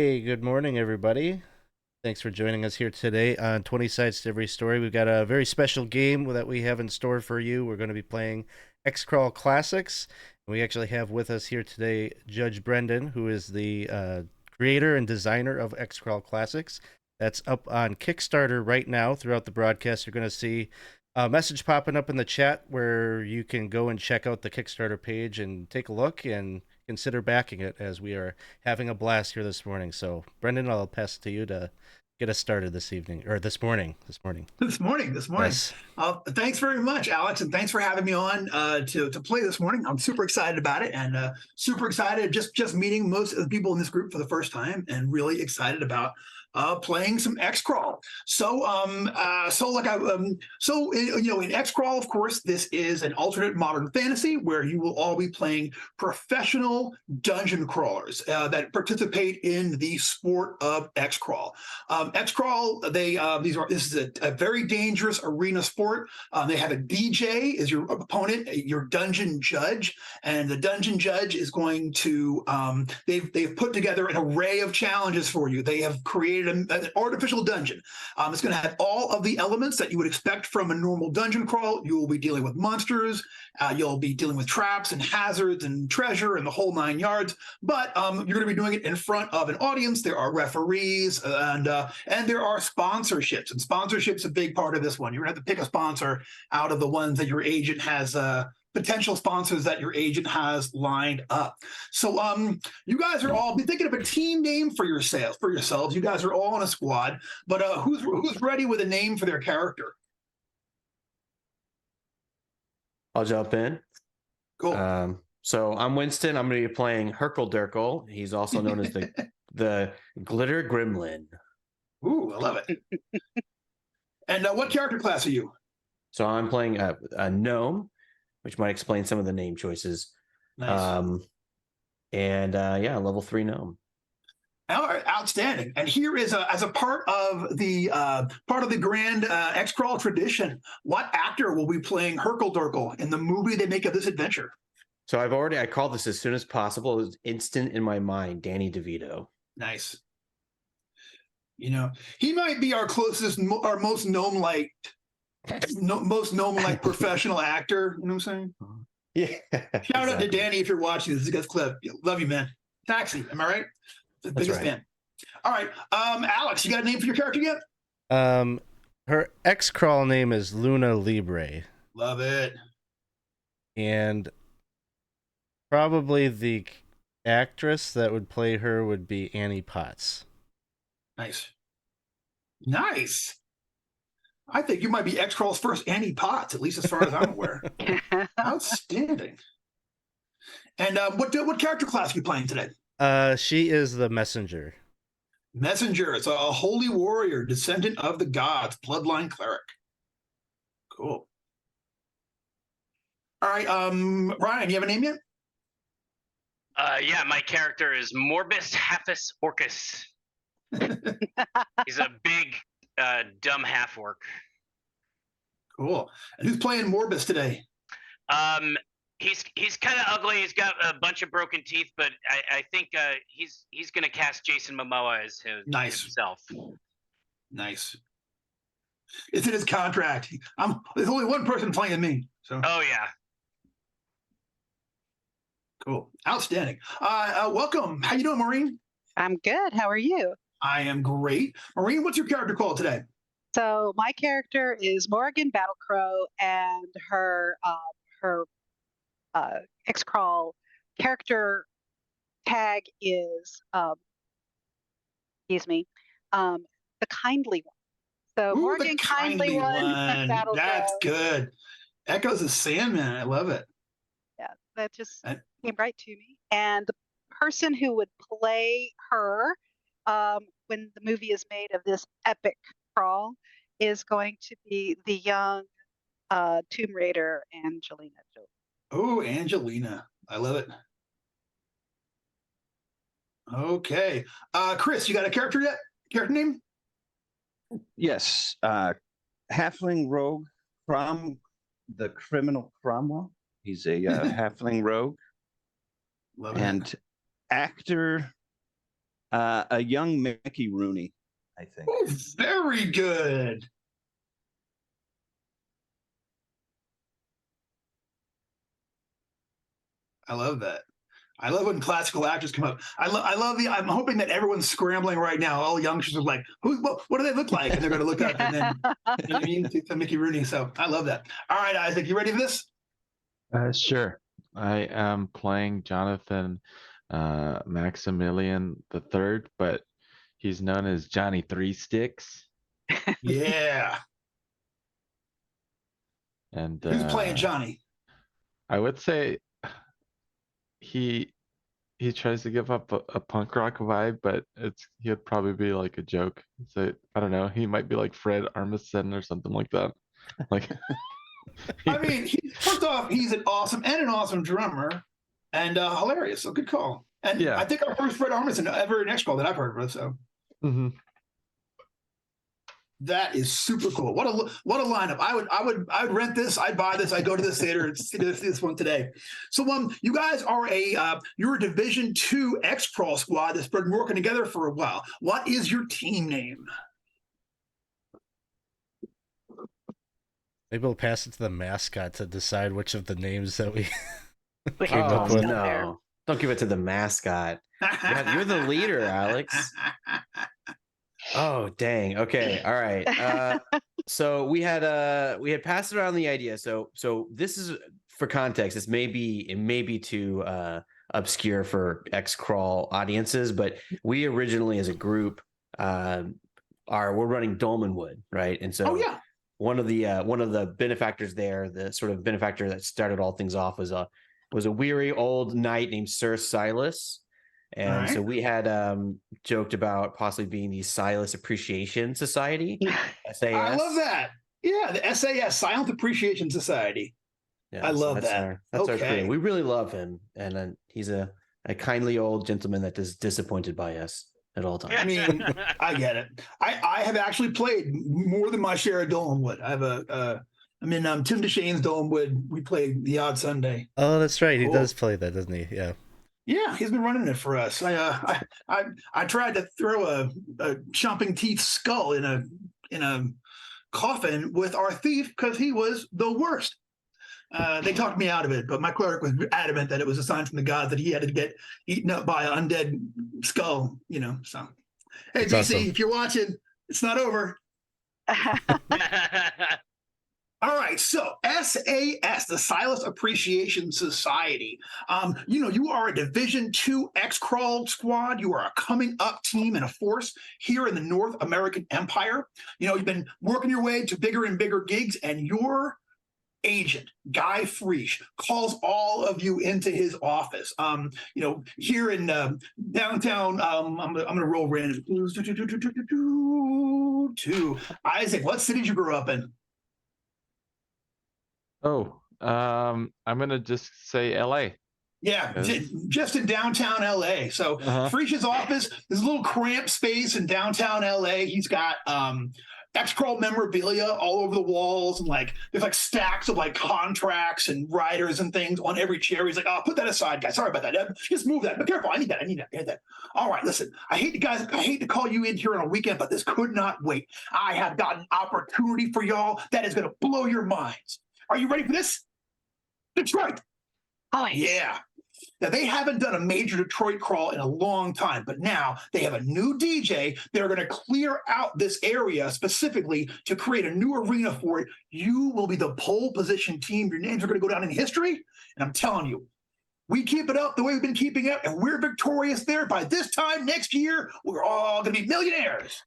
Hey, good morning, everybody. Thanks for joining us here today on 20 Sides to Every Story. We've got a very special game that we have in store for you. We're going to be playing XCrawl Classics. We actually have with us here today Judge Brendan, who is the creator and designer of XCrawl Classics. That's up on Kickstarter right now. Throughout the broadcast, you're going to see a message popping up in the chat where you can go and check out the Kickstarter page and take a look and consider backing it, as we are having a blast here this morning. So, Brendan, I'll pass it to you to get us started this evening, or this morning. This morning. Yes. Thanks very much, Alex, and thanks for having me on to play this morning. I'm super excited about it, and super excited just meeting most of the people in this group for the first time, and really excited about playing some XCrawl. In XCrawl, of course, this is an alternate modern fantasy where you will all be playing professional dungeon crawlers that participate in the sport of XCrawl. XCrawl, this is a very dangerous arena sport. They have a DJ as your opponent, your dungeon judge, and the dungeon judge is going to. They've put together an array of challenges for you. They have created an artificial dungeon. It's going to have all of the elements that you would expect from a normal dungeon crawl. You will be dealing with monsters. You'll be dealing with traps and hazards and treasure and the whole 9 yards. But you're going to be doing it in front of an audience. There are referees and there are sponsorships. And sponsorship's a big part of this one. You're going to have to pick a sponsor out of the ones that your agent has. Potential sponsors that your agent has lined up. So you guys are all be thinking of a team name for yourselves. You guys are all on a squad, but who's ready with a name for their character? I'll jump in. Cool. So I'm Winston. I'm going to be playing Hercule Durkle. He's also known as the Glitter Gremlin. Ooh, I love it. And what character class are you? So I'm playing a gnome, which might explain some of the name choices. Nice. Level 3 gnome. All right, outstanding. And here is as a part of the grand XCrawl tradition, what actor will be playing Hercule Durkle in the movie they make of this adventure? So I called this as soon as possible. It was instant in my mind. Danny DeVito. Nice. You know, he might be our most gnome-like professional actor. You know what I'm saying? Yeah. Shout out to Danny if you're watching this. Is a good clip. Love you, man. Taxi, am I right? The biggest fan. All right, Alex, you got a name for your character yet? Her X-Crawl name is Luna Libre. Love it. And probably the actress that would play her would be Annie Potts. Nice. I think you might be XCrawl's first Annie Potts, at least as far as I'm aware. Outstanding. And what character class are you playing today? She is the messenger. Messenger. It's a holy warrior, descendant of the gods, bloodline cleric. Cool. All right, Ryan, you have a name yet? Yeah, my character is Morbus Haphus Orcus. He's a big, dumb half-orc. Cool. And who's playing Morbus today? He's kind of ugly. He's got a bunch of broken teeth, but I think he's going to cast Jason Momoa as himself. Nice. It's in his contract. There's only one person playing me. So. Oh yeah. Cool. Outstanding. Welcome. How you doing, Maureen? I'm good. How are you? I am great. Maureen, what's your character called today? So my character is Morrigan Battlecrow, and her XCrawl character tag is the kindly one. So Ooh, Morgan kindly one. That's good. Echoes of Sandman. I love it. Yeah, that just came right to me. And the person who would play her when the movie is made of this epic crawl is going to be the young Tomb Raider Angelina Jolie. Oh, Angelina. I love it. Okay. Chris, you got a character yet? Character name? Yes. Halfling Rogue from the Criminal Cromwell. He's a halfling rogue. Love and it. Actor A young Mickey Rooney, I think. Oh, very good. I love that. I love when classical actors come up. I love the. I'm hoping that everyone's scrambling right now. All youngsters are like, what do they look like? And they're going to look up and then, you know what I mean, to Mickey Rooney. So I love that. All right, Isaac, you ready for this? Sure. I am playing Jonathan Maximilian the Third, but he's known as Johnny Three Sticks. Yeah. And Who's playing Johnny? I would say he tries to give up a punk rock vibe, but he'd probably be like a joke. So I don't know. He might be like Fred Armisen or something like that. Like, I mean, first off, he's an awesome drummer, and hilarious. So good call. And Yeah. I think our first Fred Armisen ever in XCrawl that I've heard of. So that is super cool. What a lineup! I would rent this. I'd buy this. I'd go to the theater and see this one today. So you guys are you're a Division II XCrawl squad that's been working together for a while. What is your team name? Maybe we'll pass it to the mascot to decide which of the names that we We came have up to with. stop there. No, don't give it to the mascot. You're the leader, Alex. Oh, dang. Okay. All right. So we had passed around the idea. So this is for context. It may be too obscure for XCrawl audiences, but we originally as a group we're running Dolmenwood, right? And so yeah. one of the benefactors there, the sort of benefactor that started all things off was a weary old knight named Sir Silas. And so we had joked about possibly being the Silas Appreciation Society, SAS. I love that. Yeah, the SAS, Silent Appreciation Society. Yeah, I so love that's that. That's our Okay. crew. We really love him, and he's a kindly old gentleman that is disappointed by us at all times. I mean, I get it. I have actually played more than my share of Dolanwood. I have I'm in Tim DeShane's Dolanwood. We play the odd Sunday. Oh, that's right. He Cool. does play that, doesn't he? Yeah. Yeah, he's been running it for us. I tried to throw a chomping teeth skull in a coffin with our thief because he was the worst. They talked me out of it, but my cleric was adamant that it was a sign from the gods that he had to get eaten up by an undead skull. So hey, That's BC, awesome. if you're watching, it's not over. All right, so SAS, the Silas Appreciation Society. You are a Division II XCrawl squad. You are a coming up team and a force here in the North American Empire. You've been working your way to bigger and bigger gigs, and your agent, Guy Friesch, calls all of you into his office. Here in downtown, I'm gonna roll random. Isaac, what city did you grow up in? Oh, I'm gonna just say LA. Yeah, Yes. just in downtown LA. So Friesch's office is a little cramped space in downtown LA. He's got XCrawl memorabilia all over the walls, and there's stacks of contracts and writers and things on every chair. He's like, "Oh, put that aside, guys. Sorry about that. Just move that. Be careful. I need that. All right, listen. I hate to call you in here on a weekend, but this could not wait. I have got an opportunity for y'all that is going to blow your minds. Are you ready for this? Detroit. Oh, Yeah. Now, they haven't done a major Detroit crawl in a long time, but now they have a new DJ. They're going to clear out this area specifically to create a new arena for it. You will be the pole position team. Your names are going to go down in history. And I'm telling you, we keep it up the way we've been keeping it, and we're victorious there. By this time next year, we're all going to be millionaires.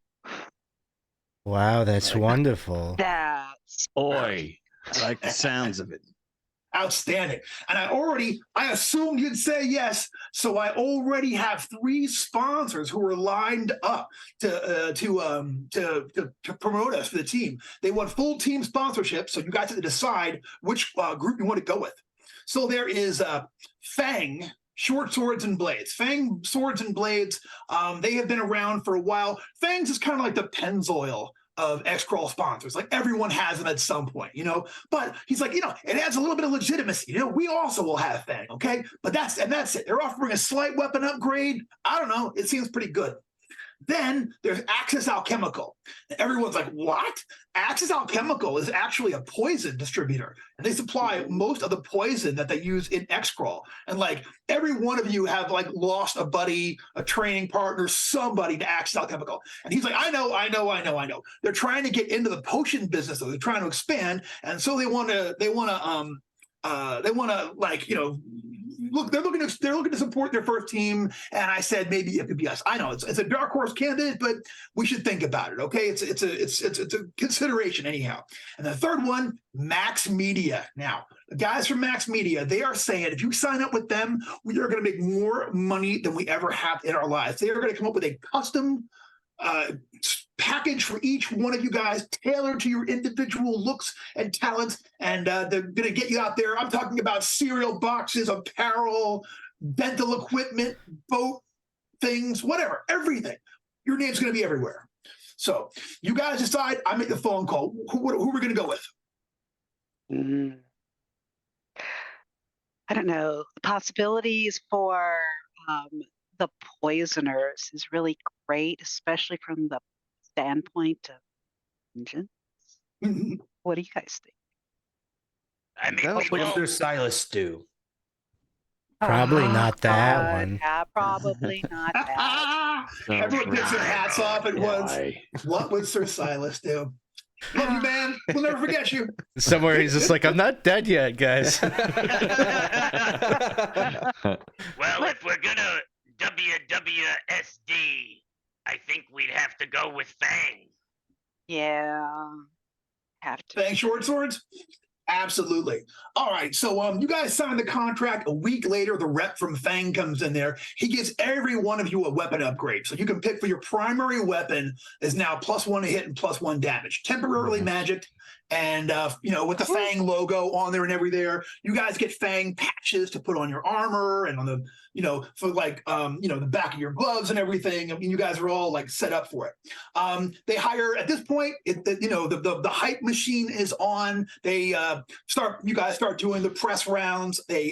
Wow, that's wonderful. that's Oi. I like the sounds of it. Outstanding. And I assumed you'd say yes. So I already have 3 sponsors who are lined up to promote us for the team. They want full team sponsorship. So you guys have to decide which group you want to go with. So there is Fang, Short Swords and Blades. Fang Swords and Blades, they have been around for a while. Fang's is kind of like the Pennzoil of XCrawl sponsors. Like everyone has them at some point, you know. But he's like, you know, it adds a little bit of legitimacy. You know, we also will have Fang, okay? But that's it. They're offering a slight weapon upgrade. I don't know. It seems pretty good. Then there's Axis Alchemical. And everyone's like, what? Axis Alchemical is actually a poison distributor. And they supply most of the poison that they use in XCrawl. And like every one of you have like lost a buddy, a training partner, somebody to Axis Alchemical. And he's like, I know. They're trying to get into the potion business, though. They're trying to expand. And so they want to like, you know, look, they're looking to support their first team, and I said maybe it could be us. I know it's a dark horse candidate, but we should think about it. Okay, it's a consideration anyhow. And the third one, Max Media. Now, the guys from Max Media, they are saying if you sign up with them, we are going to make more money than we ever have in our lives. They are going to come up with a custom package for each one of you guys, tailored to your individual looks and talents, and they're going to get you out there. I'm talking about cereal boxes, apparel, dental equipment, boat things, whatever, everything. Your name's going to be everywhere. So you guys decide. I make the phone call. Who are we going to go with? I don't know. The possibilities for the poisoners is really great, especially from the standpoint of vengeance. What do you guys think? I mean, That'll people, what does Silas do? Probably not that God, one. Yeah, probably not that. Everyone takes their hats off at once. What would Sir Silas do? Love you, man. We'll never forget you. Somewhere he's just like, I'm not dead yet, guys. well, if we're gonna WWSD, I think we'd have to go with Fang. Yeah, have to. Fang short swords? Absolutely. All right. So you guys signed the contract. A week later, the rep from Fang comes in there. He gives every one of you a weapon upgrade. So you can pick for your primary weapon is now +1 to hit and +1 damage. Temporarily magic. And, you know, with the Fang logo on there and everything, you guys get Fang patches to put on your armor and on the, you know, for like, you know, the back of your gloves and everything. I mean, you guys are all like set up for it. They hire at this point, you know, the hype machine is on. They you guys start doing the press rounds. They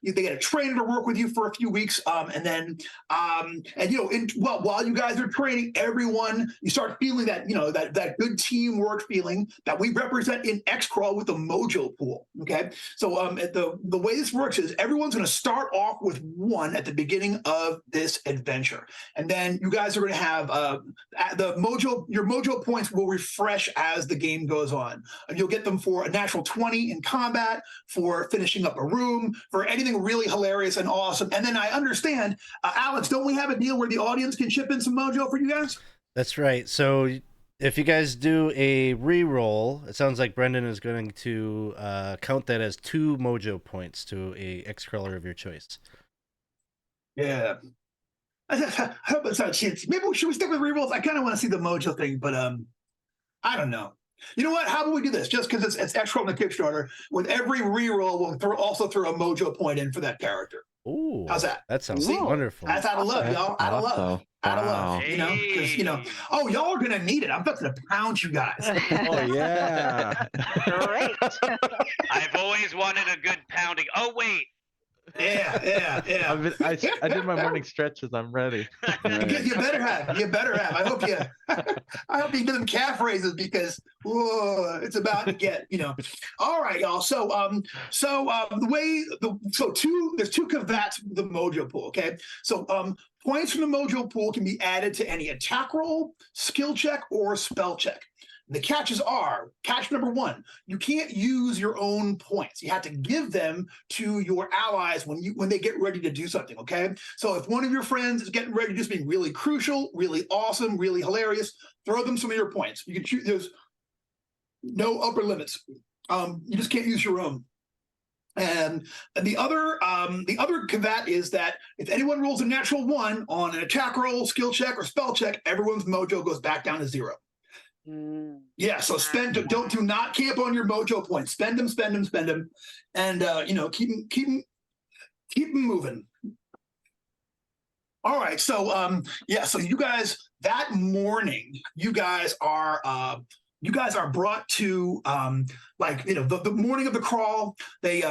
get a trainer to work with you for a few weeks. And then, and, you know, while you guys are training everyone, you start feeling that, you know, that good teamwork feeling that we represent in XCrawl with the mojo pool. Okay. So the way this works is everyone's going to start off with 1 at the beginning of this adventure. And then you guys are going to have your mojo points will refresh as the game goes on. And you'll get them for a natural 20 in combat, for finishing up a room, for anything really hilarious and awesome. And then I understand, Alex, don't we have a deal where the audience can chip in some mojo for you guys? That's right. So if you guys do a re-roll, it sounds like Brendan is going to count that as 2 mojo points to a X-Crawler of your choice. Yeah. I hope it's not chintzy. Maybe should we stick with re-rolls? I kind of want to see the mojo thing, but I don't know. You know what? How about we do this? Just because it's XCrawl on the Kickstarter, with every re-roll, we'll also throw a mojo point in for that character. Ooh, how's that? That sounds wonderful. That's out of love, y'all. Out of love. Out of love. Hey. You know, because you know. Oh, y'all are gonna need it. I'm about to pound you guys. Oh yeah. Great. I've always wanted a good pounding. Oh wait, Yeah. I did my morning stretches. I'm ready. You better have. I hope you do them calf raises because it's about to get, you know. All right, y'all. So there's 2 cavats with the mojo pool. Okay. So points from the mojo pool can be added to any attack roll, skill check, or spell check. The catches are, catch number 1, you can't use your own points. You have to give them to your allies when they get ready to do something, okay? So if one of your friends is getting ready to do something really crucial, really awesome, really hilarious, throw them some of your points. You can choose, there's no upper limits. You just can't use your own. And the other caveat is that if anyone rolls a natural 1 on an attack roll, skill check, or spell check, everyone's mojo goes back down to 0. Yeah, so do not camp on your mojo points. Spend them, and you know, keep them moving. All right, so so you guys that morning, you guys are brought to the morning of the crawl. They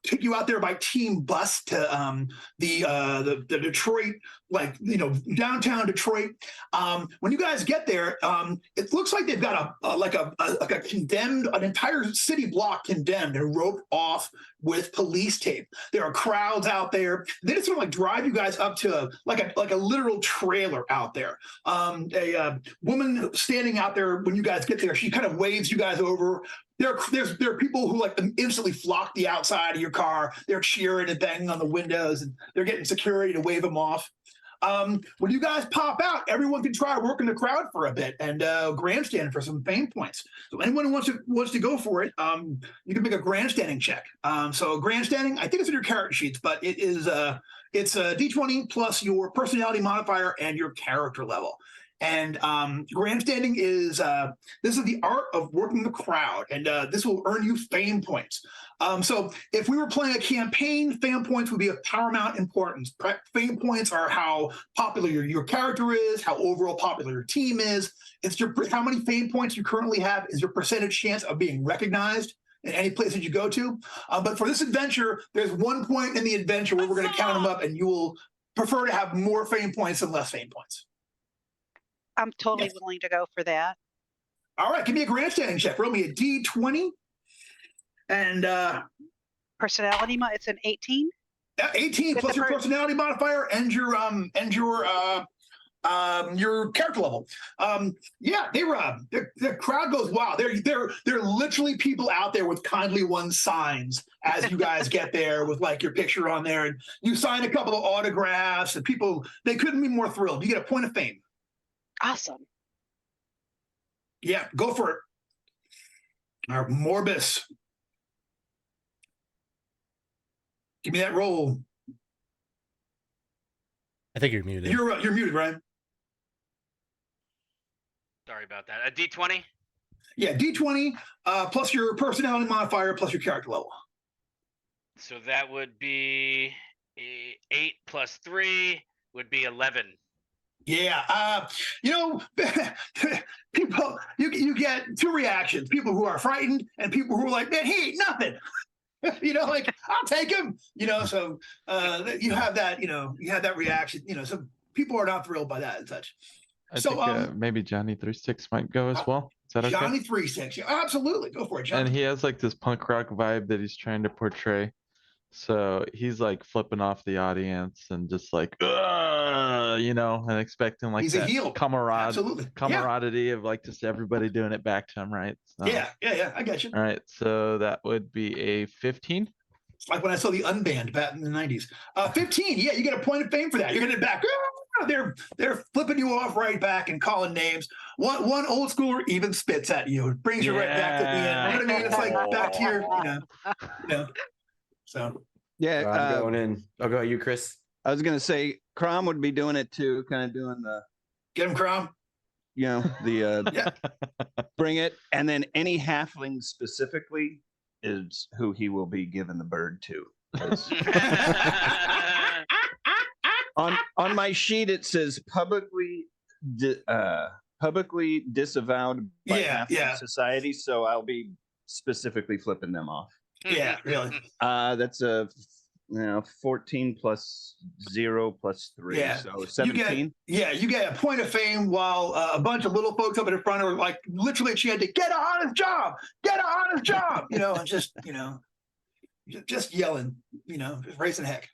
take you out there by team bus to the Detroit, downtown Detroit. When you guys get there, it looks like they've got a condemned, an entire city block condemned and roped off with police tape. There are crowds out there. They just sort of drive you guys up to a literal trailer out there. A woman standing out there when you guys get there, she kind of waves you guys over. There are people who instantly flock the outside of your car. They're cheering and banging on the windows, and they're getting security to wave them off. When you guys pop out, everyone can try working the crowd for a bit and grandstand for some fame points. So anyone who wants to go for it, you can make a grandstanding check. So grandstanding, I think it's in your character sheets, but it's a D20 plus your personality modifier and your character level. And grandstanding is this is the art of working the crowd, and this will earn you fame points. So if we were playing a campaign, fame points would be of paramount importance. Fame points are how popular your character is, how overall popular your team is. It's how many fame points you currently have is your percentage chance of being recognized in any place that you go to. But for this adventure, there's 1 point in the adventure where we're going to count them up, and you will prefer to have more fame points than less fame points. I'm totally willing to go for that. All right, give me a grandstanding check. Roll me a D20. And personality, it's an 18. 18 plus your personality modifier and your character level. The crowd goes wild. There are literally people out there with kindly one signs as you guys get there with your picture on there, and you sign a couple of autographs, and people, they couldn't be more thrilled. You get a point of fame. Awesome. Yeah, go for it. All right, Morbus. Give me that roll. I think you're muted. You're muted, Ryan. Sorry about that. A D20? Yeah, D20 plus your personality modifier plus your character level. So that would be 8 plus 3 would be 11. Yeah, people, you get two reactions: people who are frightened and people who are like, "Man, he ain't nothing." I'll take him. So you have that. You have that reaction. So people are not thrilled by that and such. I think maybe Johnny 36 might go as well. Is that okay? Johnny 36, yeah, absolutely, go for it, Johnny. And he has this punk rock vibe that he's trying to portray. So he's flipping off the audience and just and expecting he's that a heel. camaraderie of just everybody doing it back to him, right? So, yeah, I got you. All right, so that would be a 15. It's like when I saw the Unbanned back in the 90s. 15, yeah, you get a point of fame for that. You're getting it back. They're flipping you off right back and calling names. One old schooler even spits at you. It brings you right back to the end. You know what I mean? It's like back to your, So yeah, I'm going in. I'll go you, Chris. I was gonna say Crom would be doing it too, kind of doing the get him, Crom. The bring it, and then any halfling specifically is who he will be giving the bird to. On my sheet it says publicly disavowed by halfling society, so I'll be specifically flipping them off. Yeah, really. That's a 14 plus 0 plus 3, so 17. You get a point of fame while a bunch of little folks up in the front are literally chanting, "Get an honest job! Get an honest job!" And just yelling, just raising heck.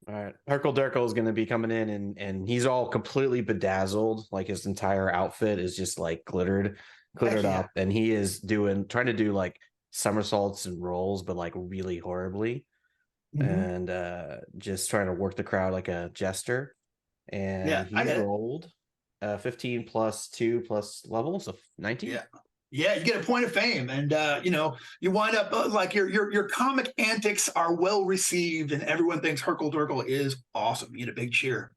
All right, Herkel Durkel is going to be coming in, and he's all completely bedazzled. His entire outfit is just glittered up, and he is trying to do somersaults and rolls, but really horribly, and just trying to work the crowd like a jester. And he rolled 15 plus 2 plus level, so 19. Yeah, you get a point of fame, and you wind up your comic antics are well received, and everyone thinks Herkel Durkel is awesome. You get a big cheer.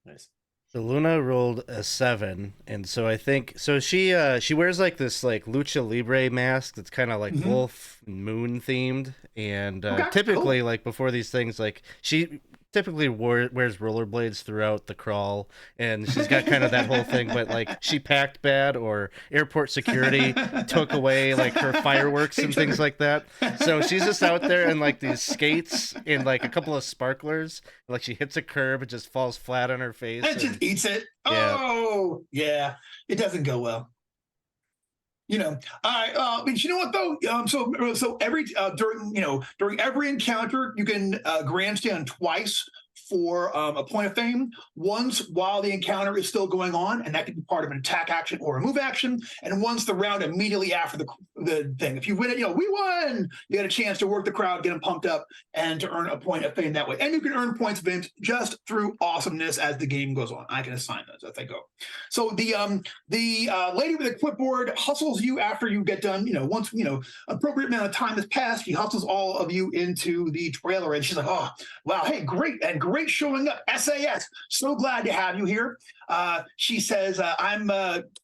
Nice. So Luna rolled a 7, and so I think she wears this lucha libre mask that's kind of wolf moon themed, and typically before these things she typically wears rollerblades throughout the crawl, and she's got kind of that whole thing, but like she packed bad, or airport security took away like her fireworks and things like that. So she's just out there in like these skates and like a couple of sparklers. Like she hits a curb and just falls flat on her face. And just eats it. Oh, yeah. It doesn't go well. You know, but you know what though? So every during every encounter, you can grandstand twice for a point of fame. Once while the encounter is still going on, and that could be part of an attack action or a move action. And once the round immediately after the thing. If you win it, we won. You get a chance to work the crowd, get them pumped up, and to earn a point of fame that way. And you can earn points of fame just through awesomeness as the game goes on. I can assign those as I go. So the lady with the clipboard hustles you after you get done. Once appropriate amount of time has passed, she hustles all of you into the trailer, and she's like, "Oh, wow, hey, great showing up, SAS. So glad to have you here." She says, "I'm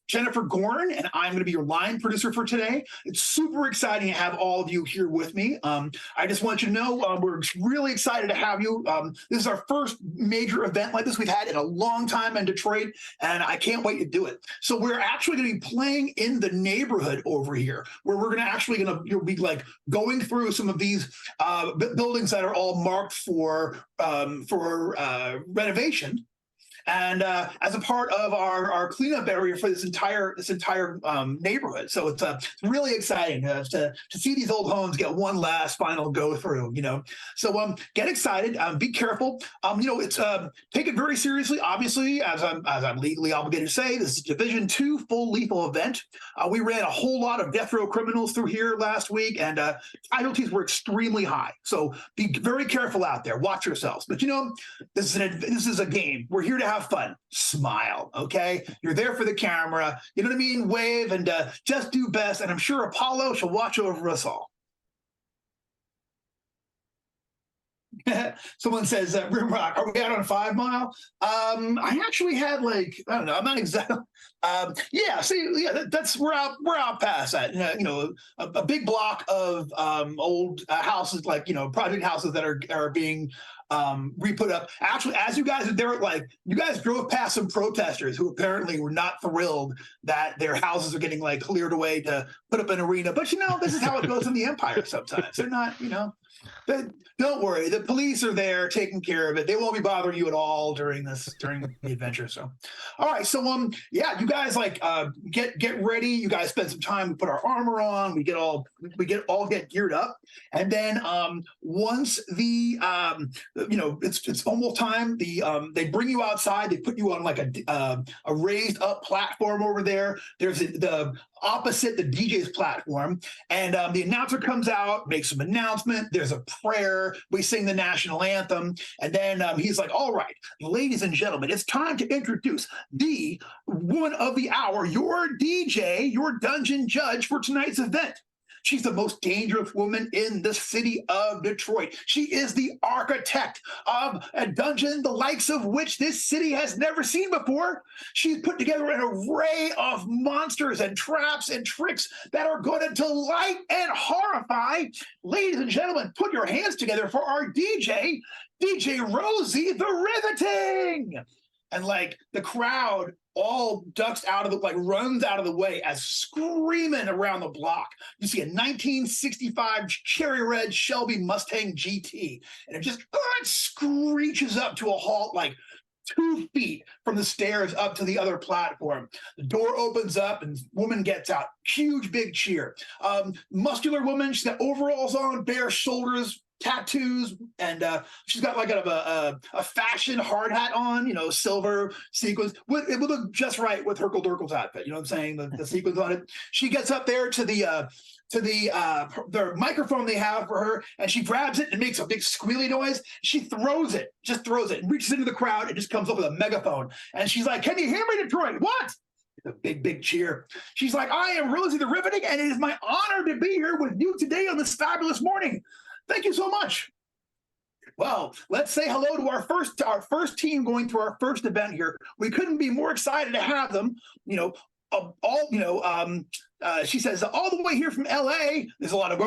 Jennifer Gorn, and I'm going to be your line producer for today. It's super exciting to have all of you here with me. I just want you to know we're really excited to have you. This is our first major event like this we've had in a long time in Detroit, and I can't wait to do it. So we're actually going to be playing in the neighborhood over here, where we're you'll be like going through some of these buildings that are all marked for renovation." And as a part of our cleanup area for this entire neighborhood, so it's really exciting to see these old homes get one last final go through. So get excited, be careful. It's take it very seriously. Obviously, as I'm legally obligated to say, this is Division 2 full lethal event. We ran a whole lot of death row criminals through here last week, and casualties were extremely high. So be very careful out there. Watch yourselves. But this is a game. We're here to have fun. Smile, okay? You're there for the camera. You know what I mean? Wave and just do best. And I'm sure Apollo shall watch over us all. Someone says, Rimrock, are we out on a 5 mile? I actually had I don't know, I'm not exactly. That's we're out past that. A big block of old houses, project houses that are being re-put up. Actually, as you guys you guys drove past some protesters who apparently were not thrilled that their houses are getting cleared away to put up an arena. But this is how it goes in the Empire sometimes. They're not, don't worry, the police are there taking care of it. They won't be bothering you at all during the adventure. So all right, so you guys get ready. You guys spend some time, we put our armor on, we get geared up, and then once it's almost time, they bring you outside, they put you on a raised up platform over there. There's the opposite the DJ's platform, and the announcer comes out, makes some announcement. There's a prayer, we sing the national anthem, and then he's like, "All right, ladies and gentlemen, it's time to introduce the woman of the hour, your DJ, your dungeon judge for tonight's event. She's the most dangerous woman in the city of Detroit. She is the architect of a dungeon the likes of which this city has never seen before. She's put together an array of monsters and traps and tricks that are going to delight and horrify. Ladies and gentlemen, put your hands together for our DJ, DJ Rosie the Riveting." And the crowd all ducks out of runs out of the way as screaming around the block. You see a 1965 cherry red Shelby Mustang GT, and it just screeches up to a halt 2 feet from the stairs up to the other platform. The door opens up and woman gets out. Huge big cheer. Muscular woman, she's got overalls on, bare shoulders, tattoos, and she's got a fashion hard hat on, silver sequins. It would look just right with Hercule Durkel's outfit. You know what I'm saying? The sequins on it. She gets up there to the microphone they have for her, and she grabs it and makes a big squealy noise. She throws it, and reaches into the crowd and just comes up with a megaphone. And she's like, "Can you hear me, Detroit? What?" A big cheer. She's like, "I am Rosie the Riveting, and it is my honor to be here with you today on this fabulous morning. Thank you so much." Well, let's say hello to our first team going through our first event here. We couldn't be more excited to have them. She says, "All the way here from LA." There's a lot of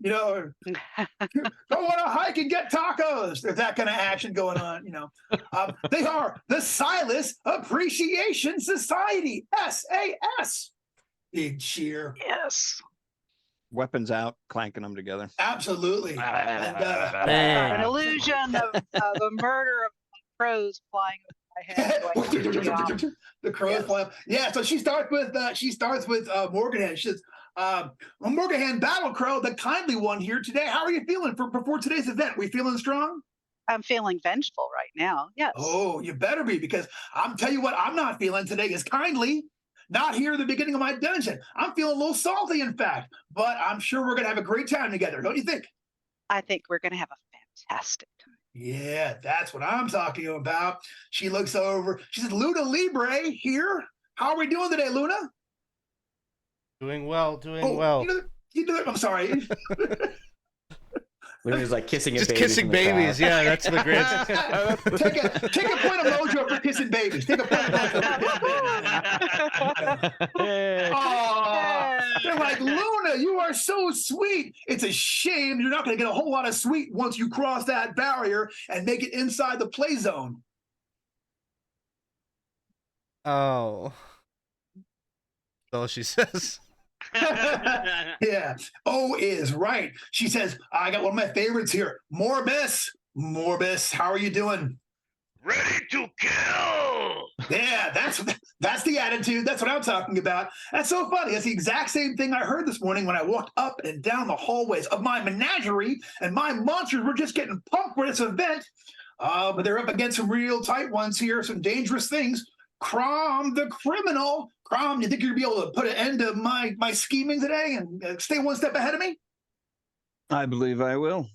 you know, go on a hike and get tacos. There's that kind of action going on, you know. They are the Silas Appreciation Society, SAS. Big cheer. Yes. Weapons out, clanking them together. Absolutely. And, An illusion of the murder of crows flying over my head. the crows fly up. Yeah, so she starts with Morganhan. She says, Morganhan Battle Crow, the kindly one here today. How are you feeling before today's event? We feeling strong? I'm feeling vengeful right now. Yes. Oh, you better be, because I'm tell you what I'm not feeling today is kindly. Not here at the beginning of my dungeon. I'm feeling a little salty, in fact, but I'm sure we're gonna have a great time together. Don't you think? I think we're gonna have a fantastic time. Yeah, that's what I'm talking about. She looks over. She says, Luna Libre here. How are we doing today, Luna? Doing well, doing well. You know, I'm sorry. Luna's like kissing Just kissing babies. Yeah, that's the great. Take a point of mojo for kissing babies. Take a point of mojo. Oh, they're like, Luna, you are so sweet. It's a shame you're not going to get a whole lot of sweet once you cross that barrier and make it inside the play zone. Oh. That's all she says. Yeah. O is right. She says, I got one of my favorites here. Morbus. Morbus, how are you doing? Ready to kill. Yeah, that's the attitude. That's what I'm talking about. That's so funny. That's the exact same thing I heard this morning when I walked up and down the hallways of my menagerie, and my monsters were just getting pumped for this event. But they're up against some real tight ones here, some dangerous things. Crom the criminal. Crom, you think you'll be able to put an end to my scheming today and stay one step ahead of me? I believe I will.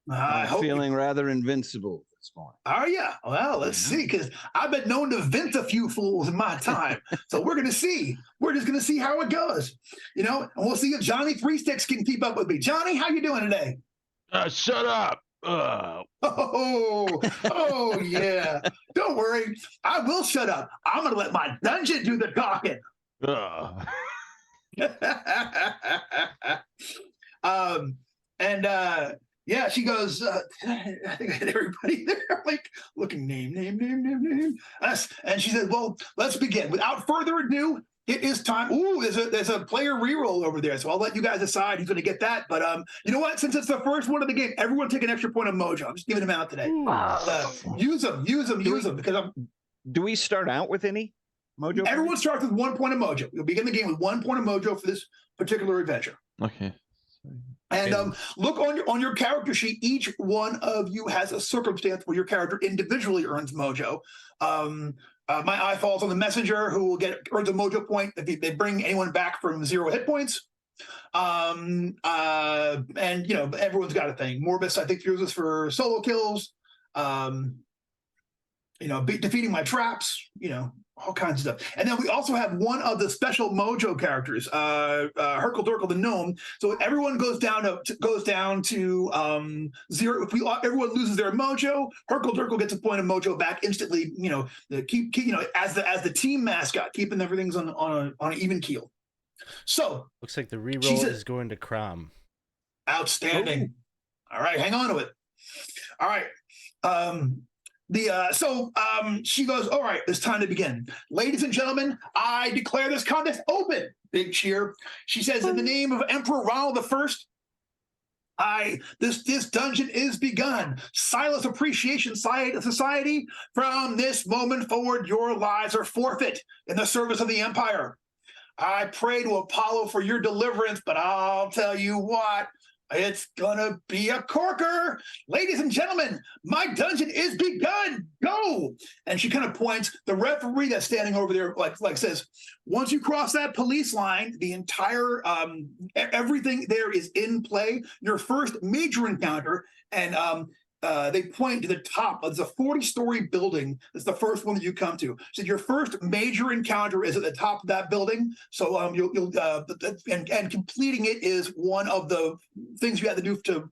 I'm feeling rather invincible this morning. Are you? Well, let's see, because I've been known to vent a few fools in my time. So we're going to see. We're just going to see how it goes. You know, and we'll see if Johnny Three Sticks can keep up with me. Johnny, how you doing today? Shut up. Oh, yeah. Don't worry. I will shut up. I'm going to let my dungeon do the talking. Yeah, she goes, I think I had everybody there, like, looking name. Us. And she said, well, let's begin. Without further ado, it is time. Ooh, there's a player reroll over there, so I'll let you guys decide who's going to get that. But you know what? Since it's the first one of the game, everyone take an extra point of mojo. I'm just giving them out today. Use them, because do we start out with any mojo? Everyone starts with 1 point of mojo. You'll begin the game with 1 point of mojo for this particular adventure. Okay. And look on your character sheet. Each one of you has a circumstance where your character individually earns mojo. My eye falls on the messenger, who will earns a mojo point if they bring anyone back from 0 hit points. And you know, everyone's got a thing. Morbus, I think, uses for solo kills. You know, defeating my traps. You know, all kinds of stuff. And then we also have one of the special mojo characters, Herkle Durkle the gnome. So everyone goes down to 0. If everyone loses their mojo, Herkle Durkle gets a point of mojo back instantly. You know, keep you know, as the team mascot, keeping everything's on an even keel. So looks like the reroll is going to Crom. Outstanding. Ooh. All right, hang on to it. All right. She goes, all right, it's time to begin. Ladies and gentlemen, I declare this contest open. Big cheer. She says, in the name of Emperor Ronald I, this dungeon is begun. Silas Appreciation Society, from this moment forward, your lives are forfeit in the service of the Empire. I pray to Apollo for your deliverance, but I'll tell you what, it's gonna be a corker. Ladies and gentlemen, my dungeon is begun. Go! And she kind of points. The referee that's standing over there, like says, once you cross that police line, the entire everything there is in play. Your first major encounter, and they point to the top. It's a 40-story building. It's the first one that you come to. So your first major encounter is at the top of that building. So and completing it is one of the things you have to do to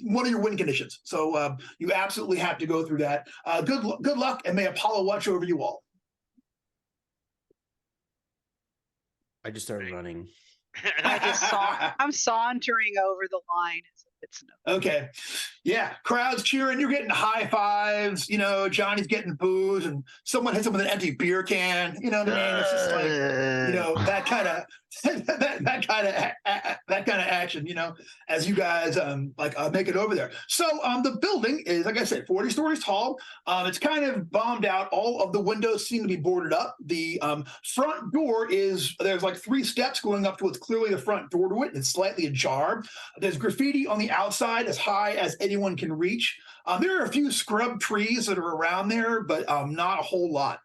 one of your win conditions. So you absolutely have to go through that. Good luck, and may Apollo watch over you all. I just started running. I'm sauntering over the line as if it's no. Okay. Yeah. Crowd's cheering. You're getting high fives. You know, Johnny's getting booze, and someone hits him with an empty beer can. You know what I mean? It's just like, you know, that kind of that kind of action. You know, as you guys make it over there. So the building is, like I said, 40 stories tall. It's kind of bombed out. All of the windows seem to be boarded up. The front door there's like 3 steps going up to what's clearly the front door to it. It's slightly ajar. There's graffiti on the outside as high as anyone can reach. There are a few scrub trees that are around there, but not a whole lot.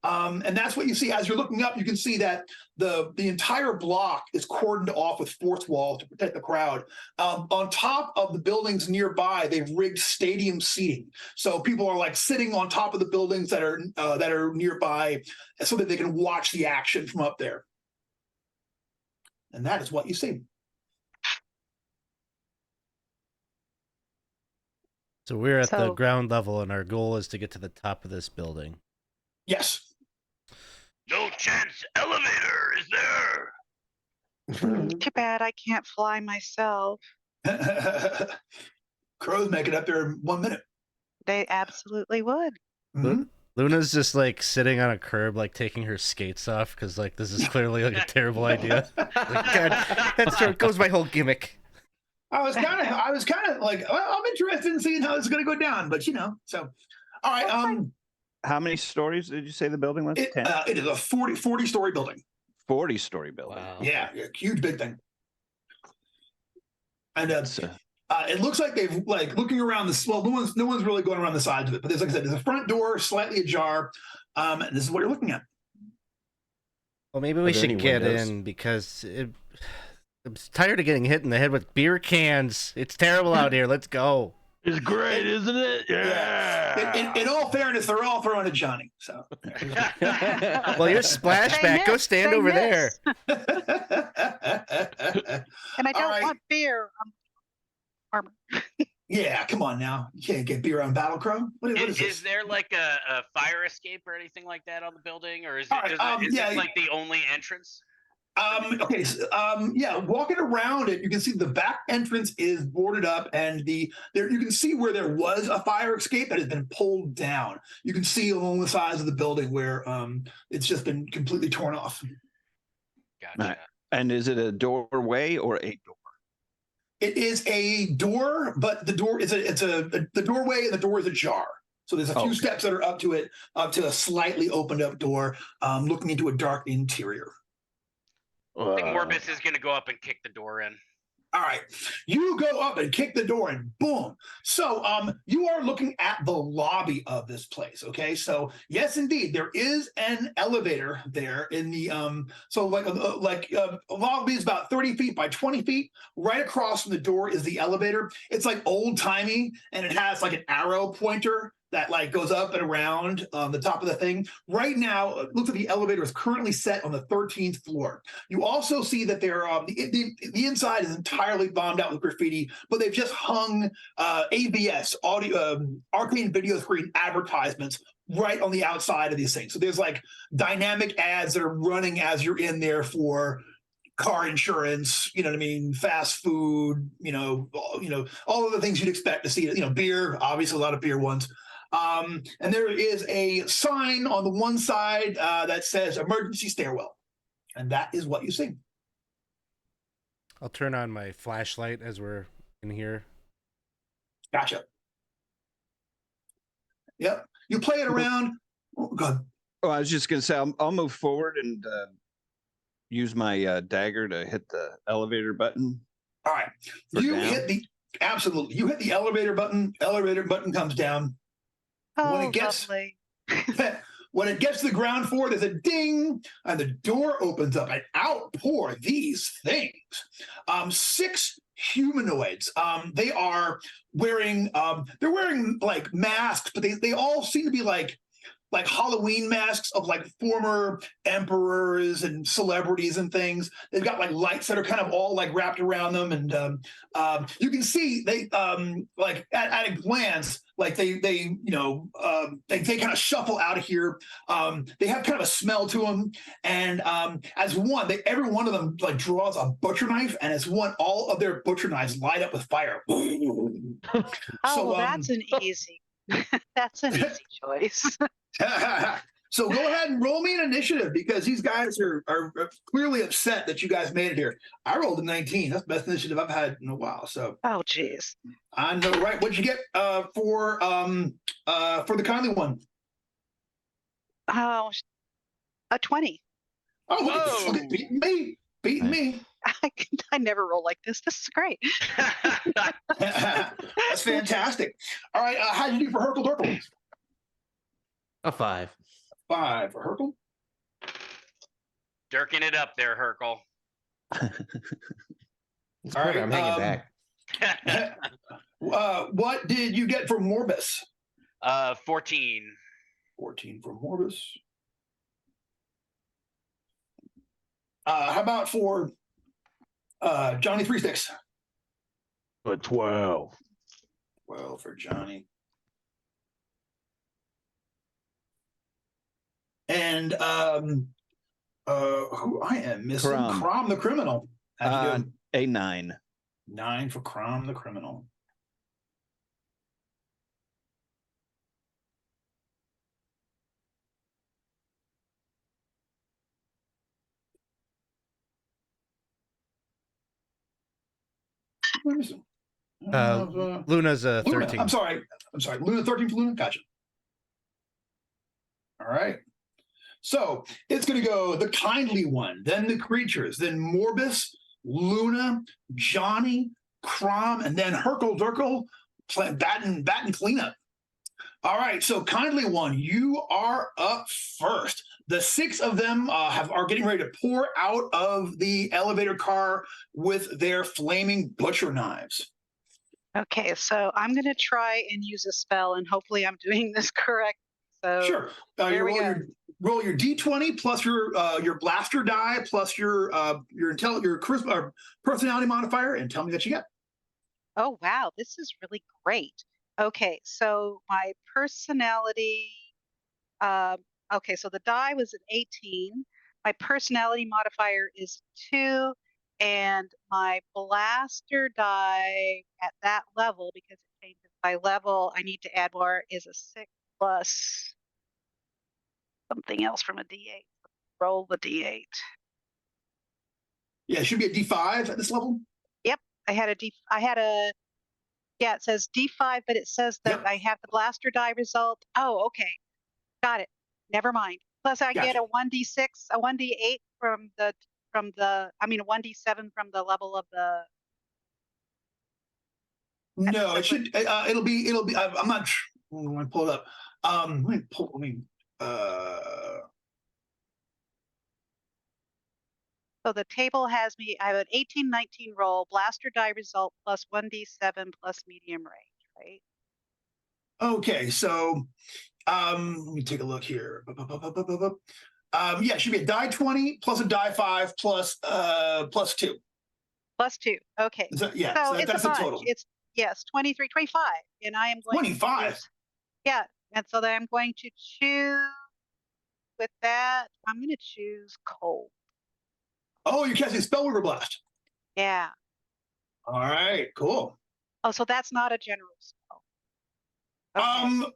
And that's what you see as you're looking up. You can see that the entire block is cordoned off with force walls to protect the crowd. On top of the buildings nearby, they've rigged stadium seating, so people are like sitting on top of the buildings that are nearby, so that they can watch the action from up there. And that is what you see. So we're at the ground level, and our goal is to get to the top of this building. Yes. No chance elevator is there. Too bad I can't fly myself. Crows make it up there in 1 minute. They absolutely would. Mm-hmm. Luna's just like sitting on a curb, like taking her skates off, because like this is clearly like a terrible idea. Like, God, that's where goes my whole gimmick. I was kind of like, well, I'm interested in seeing how this is going to go down, but you know, so all right. How many stories did you say the building was? It is a 40-story building. 40-story building. Wow. Yeah, huge, big thing. And it looks like they've like looking around the well. No one's really going around the sides of it, but there's, like I said, there's a front door slightly ajar. And this is what you're looking at. Well, maybe we should get in because I'm tired of getting hit in the head with beer cans. It's terrible out here. Let's go. It's great, isn't it? Yeah. In all fairness, they're all throwing at Johnny. So. Well, your splashback. Go stand over there. And I don't want beer. Armor. Yeah, come on now. You can't get beer on Battle Crow. What is this? Is there like a fire escape or anything like that on the building, or is it, right, is it like the only entrance? Okay. Yeah. Walking around it, you can see the back entrance is boarded up, and you can see where there was a fire escape that has been pulled down. You can see along the sides of the building where it's just been completely torn off. Gotcha. And is it a doorway or a door? It is a door, but the door is the doorway, and the door is ajar. So there's a few steps that are up to it, up to a slightly opened up door, looking into a dark interior. I think Morbus is going to go up and kick the door in. All right. You go up and kick the door, and boom. So you are looking at the lobby of this place, okay? So yes, indeed, there is an elevator there in the lobby is about 30 feet by 20 feet. Right across from the door is the elevator. It's like old-timey, and it has like an arrow pointer that like goes up and around the top of the thing. Right now, it looks like the elevator is currently set on the 13th floor. You also see that the inside is entirely bombed out with graffiti, but they've just hung AVS, arcane video screen advertisements right on the outside of these things. So there's like dynamic ads that are running as you're in there for car insurance, you know what I mean, fast food, all of the things you'd expect to see, beer, obviously a lot of beer ones. And there is a sign on the one side that says emergency stairwell. And that is what you see. I'll turn on my flashlight as we're in here. Gotcha. Yep. You play it around. Oh, God. Oh, I was just going to say, I'll move forward and use my dagger to hit the elevator button. All right. You hit the elevator button. Elevator button comes down. Oh, when it gets lovely. when it gets to the ground floor, there's a ding, and the door opens up, and out pour these things. 6 humanoids. They are wearing like masks, but they all seem to be like like Halloween masks of like former emperors and celebrities and things. They've got like lights that are kind of all like wrapped around them, and you can see they like at a glance, like they kind of shuffle out of here. They have kind of a smell to them, and as one, every one of them like draws a butcher knife, and as one, all of their butcher knives light up with fire. Oh, that's an easy. That's an easy choice. So go ahead and roll me an initiative, because these guys are clearly upset that you guys made it here. I rolled a 19. That's the best initiative I've had in a while. So oh, geez. I know, right? What'd you get for the kindly one? Oh, a 20. Oh, look at beating me. I never roll like this. This is great. That's fantastic. All right, how'd you do for Herkel Durkel? A 5. 5 for Herkel. Dirking it up there, Herkel. It's All better. right, I'm hanging back. What did you get for Morbus? 14. 14 for Morbus. How about for Johnny Three Sticks? A 12. 12 for Johnny. And who I am missing? Crom the Criminal. How'd you do? A 9. 9 for Crom the Criminal. Luna's a 13. Luna, I'm sorry. Luna 13 for Luna. Gotcha. All right. So it's going to go the kindly one, then the creatures, then Morbus, Luna, Johnny, Crom, and then Herkel Durkel, bat and cleanup. All right. So kindly one, you are up first. The 6 of them are getting ready to pour out of the elevator car with their flaming butcher knives. Okay, so I'm going to try and use a spell, and hopefully I'm doing this correct. So Sure. Roll your D20 plus your blaster die plus your charisma or personality modifier, and tell me what you get. Oh, wow, this is really great. Okay, so my personality. Okay, so the die was an 18. My personality modifier is 2, and my blaster die at that level, because it changes by level, I need to add more, is a 6 plus something else from a D8. Roll the D8. Yeah, it should be a D5 at this level. Yep, yeah, it says D5, but it says that I have the blaster die result. Oh, okay, got it. Never mind. Plus, I get a 1d6, a 1d8 from the, a 1d7 from the level of the. No, it should. It'll be. I'm not. Let me pull it up. So the table has me. I have an 18-19 roll, blaster die result plus 1d7 plus medium range, right? Okay, so let me take a look here. Yeah, it should be a die 20 plus a die 5 plus 2. Plus 2. Okay. So it's that's a the bunch. total. It's 23, 25, and I am going 25. Yeah, and so then I'm going to choose. With that, I'm going to choose cold. Oh, you're casting Spellweaver Blast. Yeah. All right, cool. Oh, so that's not a general spell. Okay.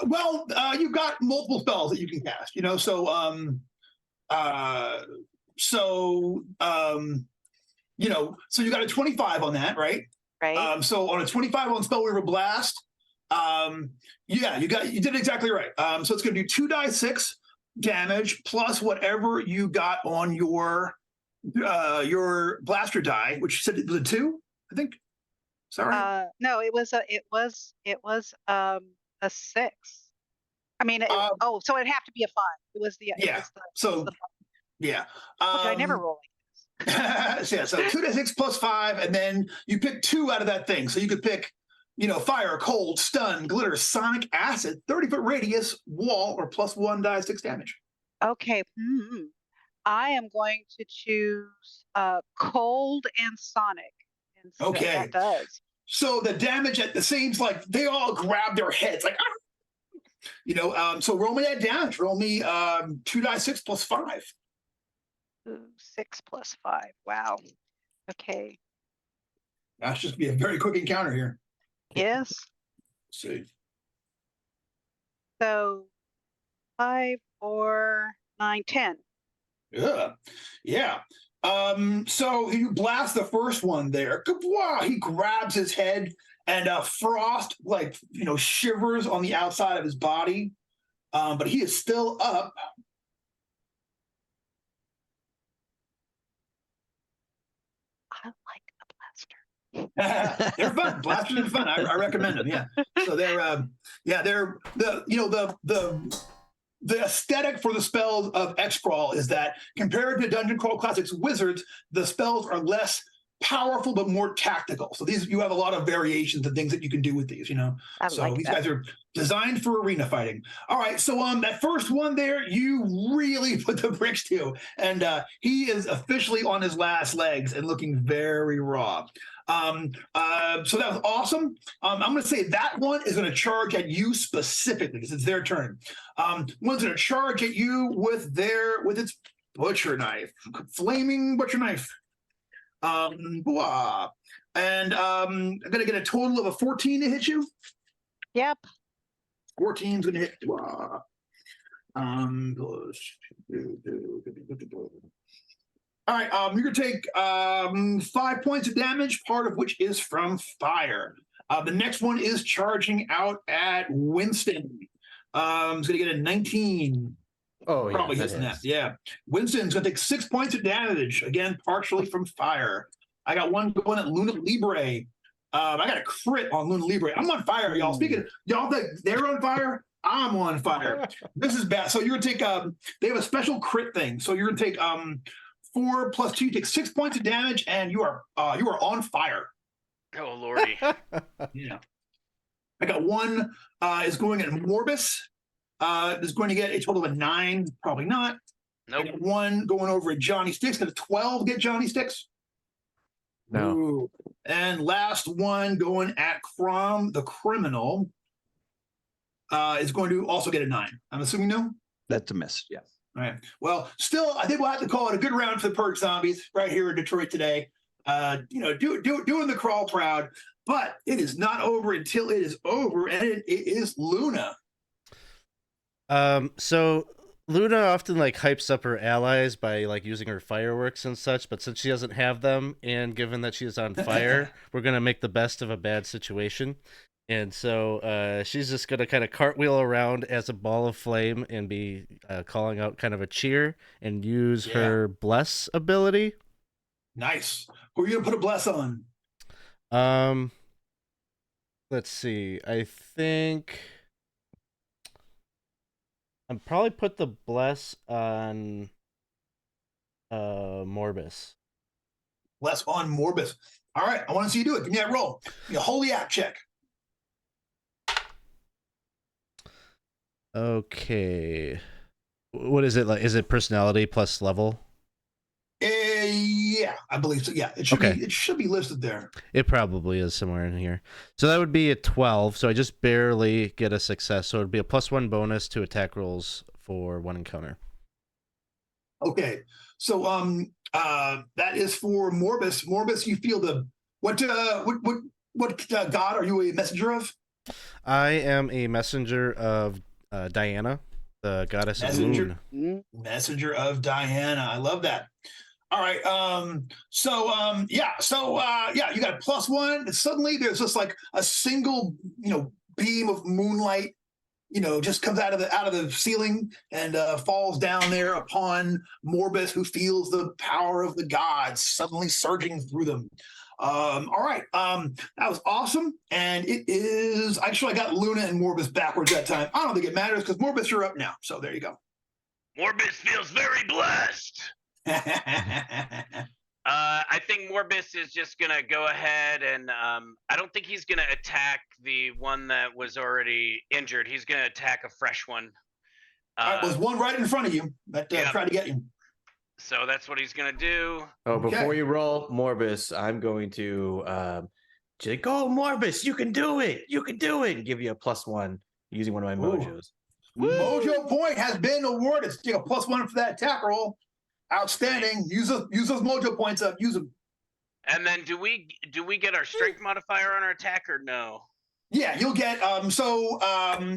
Well, you've got multiple spells that you can cast, so so you got a 25 on that, right? Right. So on a 25 on Spellweaver Blast, you did exactly right. So it's going to do 2 die 6 damage plus whatever you got on your blaster die, which you said it was a 2, I think. Is that right? No, it was a 6. I mean, so it'd have to be a 5. It was the yeah. I never roll like this. So 2 to 6 plus 5, and then you pick 2 out of that thing. So you could pick, fire, cold, stun, glitter, sonic, acid, 30-foot radius, wall, or +1 die 6 damage. Okay. I am going to choose cold and sonic and see what that does. So the damage at the seems like they all grab their heads like, so roll me that damage. Roll me 2 die 6 + 5. Ooh, 6 + 5. Wow. Okay. That's just be a very quick encounter here. Yes. Let's see. So 5, 4, 9, 10. Yeah. So you blast the first one there. Wow, he grabs his head and frost shivers on the outside of his body. But he is still up. I like a blaster. They're fun. Blasters are fun. I recommend them. Yeah. So they're the aesthetic for the spells of XCrawl is that compared to Dungeon Crawl Classics Wizards, the spells are less powerful but more tactical. So you have a lot of variations and things that you can do with these. These guys are designed for arena fighting. All right, so that first one there, you really put the bricks to, and he is officially on his last legs and looking very raw. So that was awesome. I'm going to say that one is going to charge at you specifically because it's their turn. One's going to charge at you with its butcher knife, flaming butcher knife. And I'm going to get a total of a 14 to hit you. Yep. 14's going to hit. All right, you're going to take 5 points of damage, part of which is from fire. The next one is charging out at Winston. He's going to get a 19. Oh, Probably hitting that. Yeah. Winston's going to take 6 points of damage, again, partially from fire. I got one going at Luna Libre. I got a crit on Luna Libre. I'm on fire, y'all. Speaking of, y'all think they're on fire? I'm on fire. This is bad. So you're going to take, they have a special crit thing. So you're going to take 4 + 2, you take 6 points of damage, and you are on fire. Oh, Lordy. Yeah. I got one is going at Morbus. Is going to get a total of a 9. Probably not. Nope. I got one going over at Johnny Sticks. Got a 12 get Johnny Sticks. No. Ooh. And last one going at Crom the Criminal is going to also get a 9. I'm assuming no? That's a miss. Yeah. All right. Well, still, I think we'll have to call it a good round for the Perk Zombies right here in Detroit today. Doing the crawl proud, but it is not over until it is over, and it is Luna. So Luna often hypes up her allies by using her fireworks and such, but since she doesn't have them, and given that she is on fire, we're gonna make the best of a bad situation. And so she's just gonna kind of cartwheel around as a ball of flame and be calling out kind of a cheer and use her bless ability. Nice. Who are you gonna put a bless on? Let's see. I think I'd probably put the bless on Morbus. Bless on Morbus. All right, I want to see you do it. Give me that roll. Give me a holy act check. Okay. What is it like? Is it personality plus level? Yeah, I believe so. Yeah, it should be. It should be listed there. It probably is somewhere in here. So that would be a 12. So I just barely get a success. So it'd be a +1 bonus to attack rolls for one encounter. Okay, so that is for Morbus. Morbus, you feel what god are you a messenger of? I am a messenger of Diana, the goddess of moon. Messenger of Diana. I love that. All right. You got +1. And suddenly there's just a single, beam of moonlight, just comes out of the ceiling and falls down there upon Morbus, who feels the power of the gods suddenly surging through them. All right. That was awesome. And it is actually, I got Luna and Morbus backwards that time. I don't think it matters because Morbus, you're up now. So there you go. Morbus feels very blessed. I think Morbus is just gonna go ahead and I don't think he's gonna attack the one that was already injured. He's gonna attack a fresh one. All right, there's one right in front of you that Yep. tried to get you. So that's what he's gonna do. Oh, Okay. before you roll, Morbus, I'm going to go, Morbus, you can do it. You can do it. And give you a +1 using one of my Ooh. mojos. Mojo point has been awarded. Take a +1 for that attack roll. Outstanding. Use those mojo points up. Use them. And then do we get our strength modifier on our attack or no? Yeah, you'll get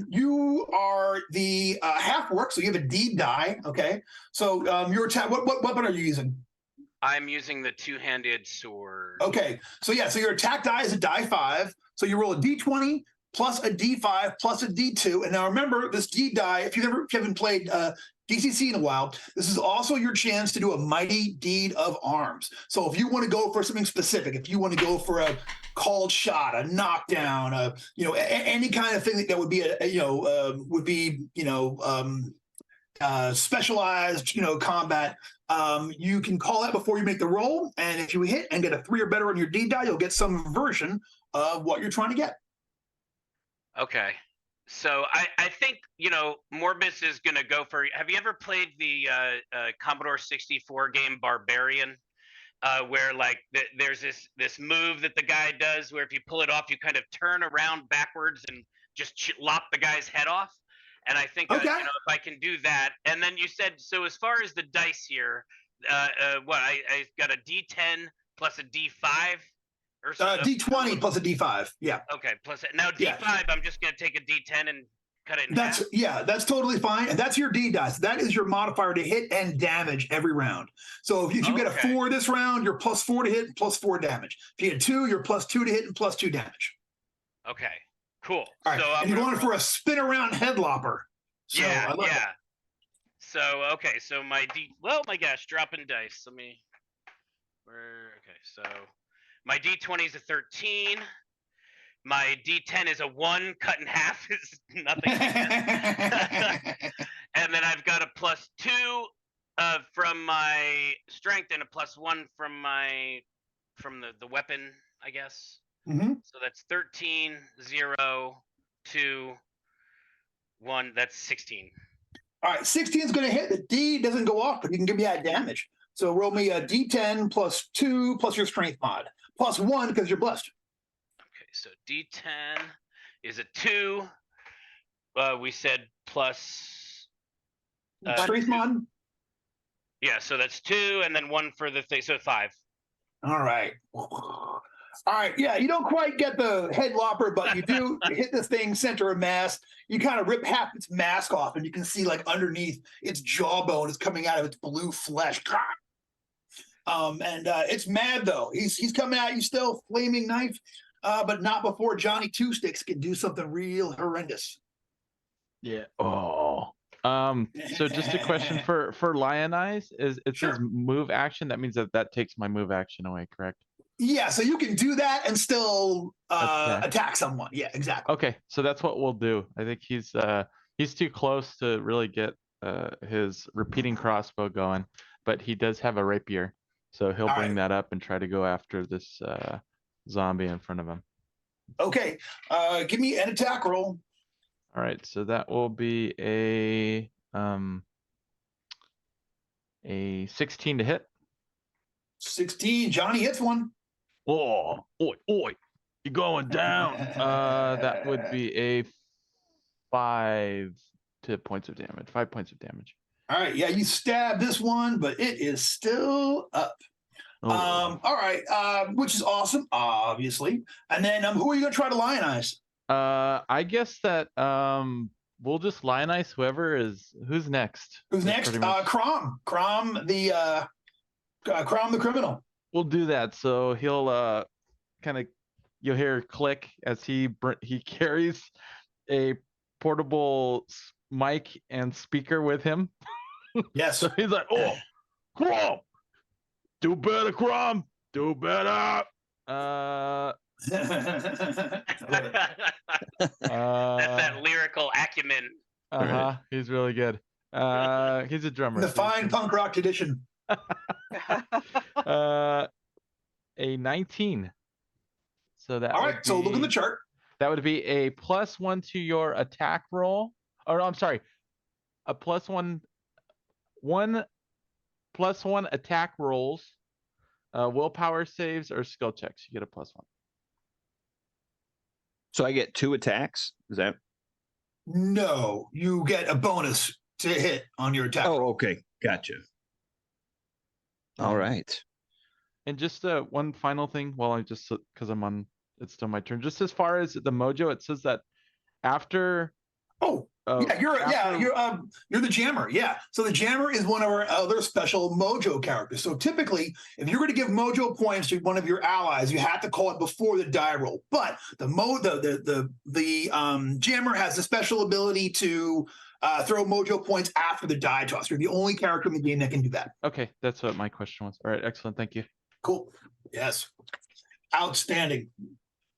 you are the half work, so you have a D die. Okay. So your attack, what weapon are you using? I'm using the two-handed sword. Okay. So yeah, so your attack die is a die 5. So you roll a D20 plus a D5 plus a D2. And now remember, this D die, if you haven't played DCC in a while, this is also your chance to do a mighty deed of arms. So if you want to go for something specific, if you want to go for a called shot, a knockdown, any kind of thing that would be specialized, combat, you can call that before you make the roll. And if you hit and get a 3 or better on your D die, you'll get some version of what you're trying to get. Okay. So I think, Morbus is going to go for... Have you ever played the Commodore 64 game Barbarian? Where there's this move that the guy does where if you pull it off, you kind of turn around backwards and just lop the guy's head off. And I think, okay. If I can do that. And then you said, so as far as the dice here, I got a D10 plus a D5? Or D20 plus a D5. Yeah. Okay. Plus now D5, yeah. I'm just going to take a D10 and cut it in half. That's totally fine. And that's your D dice. That is your modifier to hit and damage every round. So if you get a 4 this round, you're +4 to hit and +4 damage. If you get a 2, you're +2 to hit and +2 damage. Okay. Cool. All right. So and you're going for a spin around head lopper. So yeah. So okay. So my my gosh, dropping dice. Okay. So my D20 is a 13. My D10 is a 1, cut in half is nothing. And then I've got a +2 from my strength and a +1 from the weapon, I guess. Mm-hmm. So that's 13, 0, 2, 1. That's 16. All right, 16 is going to hit. The D doesn't go off, but you can give me that damage. So roll me a D10 +2 plus your strength mod. +1 because you're blessed. Okay, so D10 is a 2. We said plus strength mod. Yeah, so that's 2, and then 1 for the thing, so 5. All right. All right, yeah, you don't quite get the head lopper, but you do hit this thing center of mass. You kind of rip half its mask off, and you can see underneath its jawbone is coming out of its blue flesh. And it's mad though. He's coming at you still, flaming knife, but not before Johnny Two Sticks can do something real horrendous. Yeah. Oh. So just a question for Lion Eyes is it says move action. That means that takes my move action away, correct? Yeah. So you can do that and still attack someone. Yeah, exactly. Okay. So that's what we'll do. I think he's too close to really get his repeating crossbow going, but he does have a rapier. So he'll bring that up and try to go after this zombie in front of him. Okay. Give me an attack roll. All right. So that will be a 16 to hit. 16. Johnny hits one. Oh, oi. You're going down. That would be a 5 points of damage. 5 points of damage. All right, yeah, you stab this one, but it is still up. Oh. All right, which is awesome, obviously. And then who are you gonna try to lionize? I guess that we'll just lionize who's next. Who's next? Crom the criminal. We'll do that. So he'll you'll hear click as he carries a portable mic and speaker with him. Yes. So he's like, oh, Crom, do better, Crom, do better. That's that lyrical acumen. He's really good. He's a drummer. The fine punk rock tradition. A 19. So that All would right, so look in the be- chart. That would be a +1 to your attack roll. Or no, I'm sorry. A +1 attack rolls, willpower saves, or skill checks. You get a +1. So I get 2 attacks. Is that? No, you get a bonus to hit on your attack. Oh, okay. Gotcha. All right. And just one final thing, because it's still my turn. Just as far as the mojo, it says that after. You're the jammer. Yeah. So the jammer is one of our other special mojo characters. So typically, if you're going to give mojo points to one of your allies, you have to call it before the die roll. But the jammer has the special ability to throw mojo points after the die toss. You're the only character in the game that can do that. Okay, that's what my question was. All right, excellent. Thank you. Cool. Yes. Outstanding.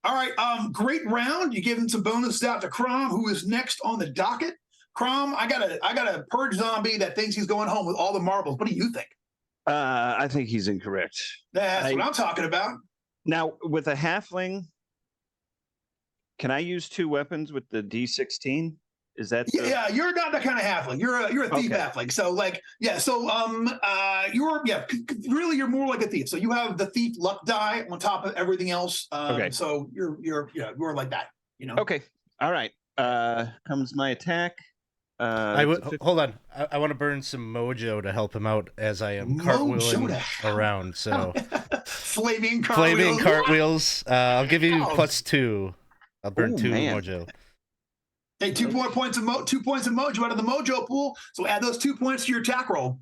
All right, great round. You gave him some bonuses out to Crom, who is next on the docket. Crom, I got a purge zombie that thinks he's going home with all the marbles. What do you think? I think he's incorrect. That's what I'm talking about. Now, with a halfling, can I use 2 weapons with the D16? Is that Yeah, you're not that kind of halfling. You're a thief halfling. So you're more like a thief. So you have the thief luck die on top of everything else. So you're like that, you know. Okay. All right. Comes my attack. Hold on. I want to burn some mojo to help him out as I am cartwheeling around. So flaming cartwheels. I'll give you +2. I'll burn 2 mojo. Hey, 2 points of mojo out of the mojo pool. So add those 2 points to your attack roll.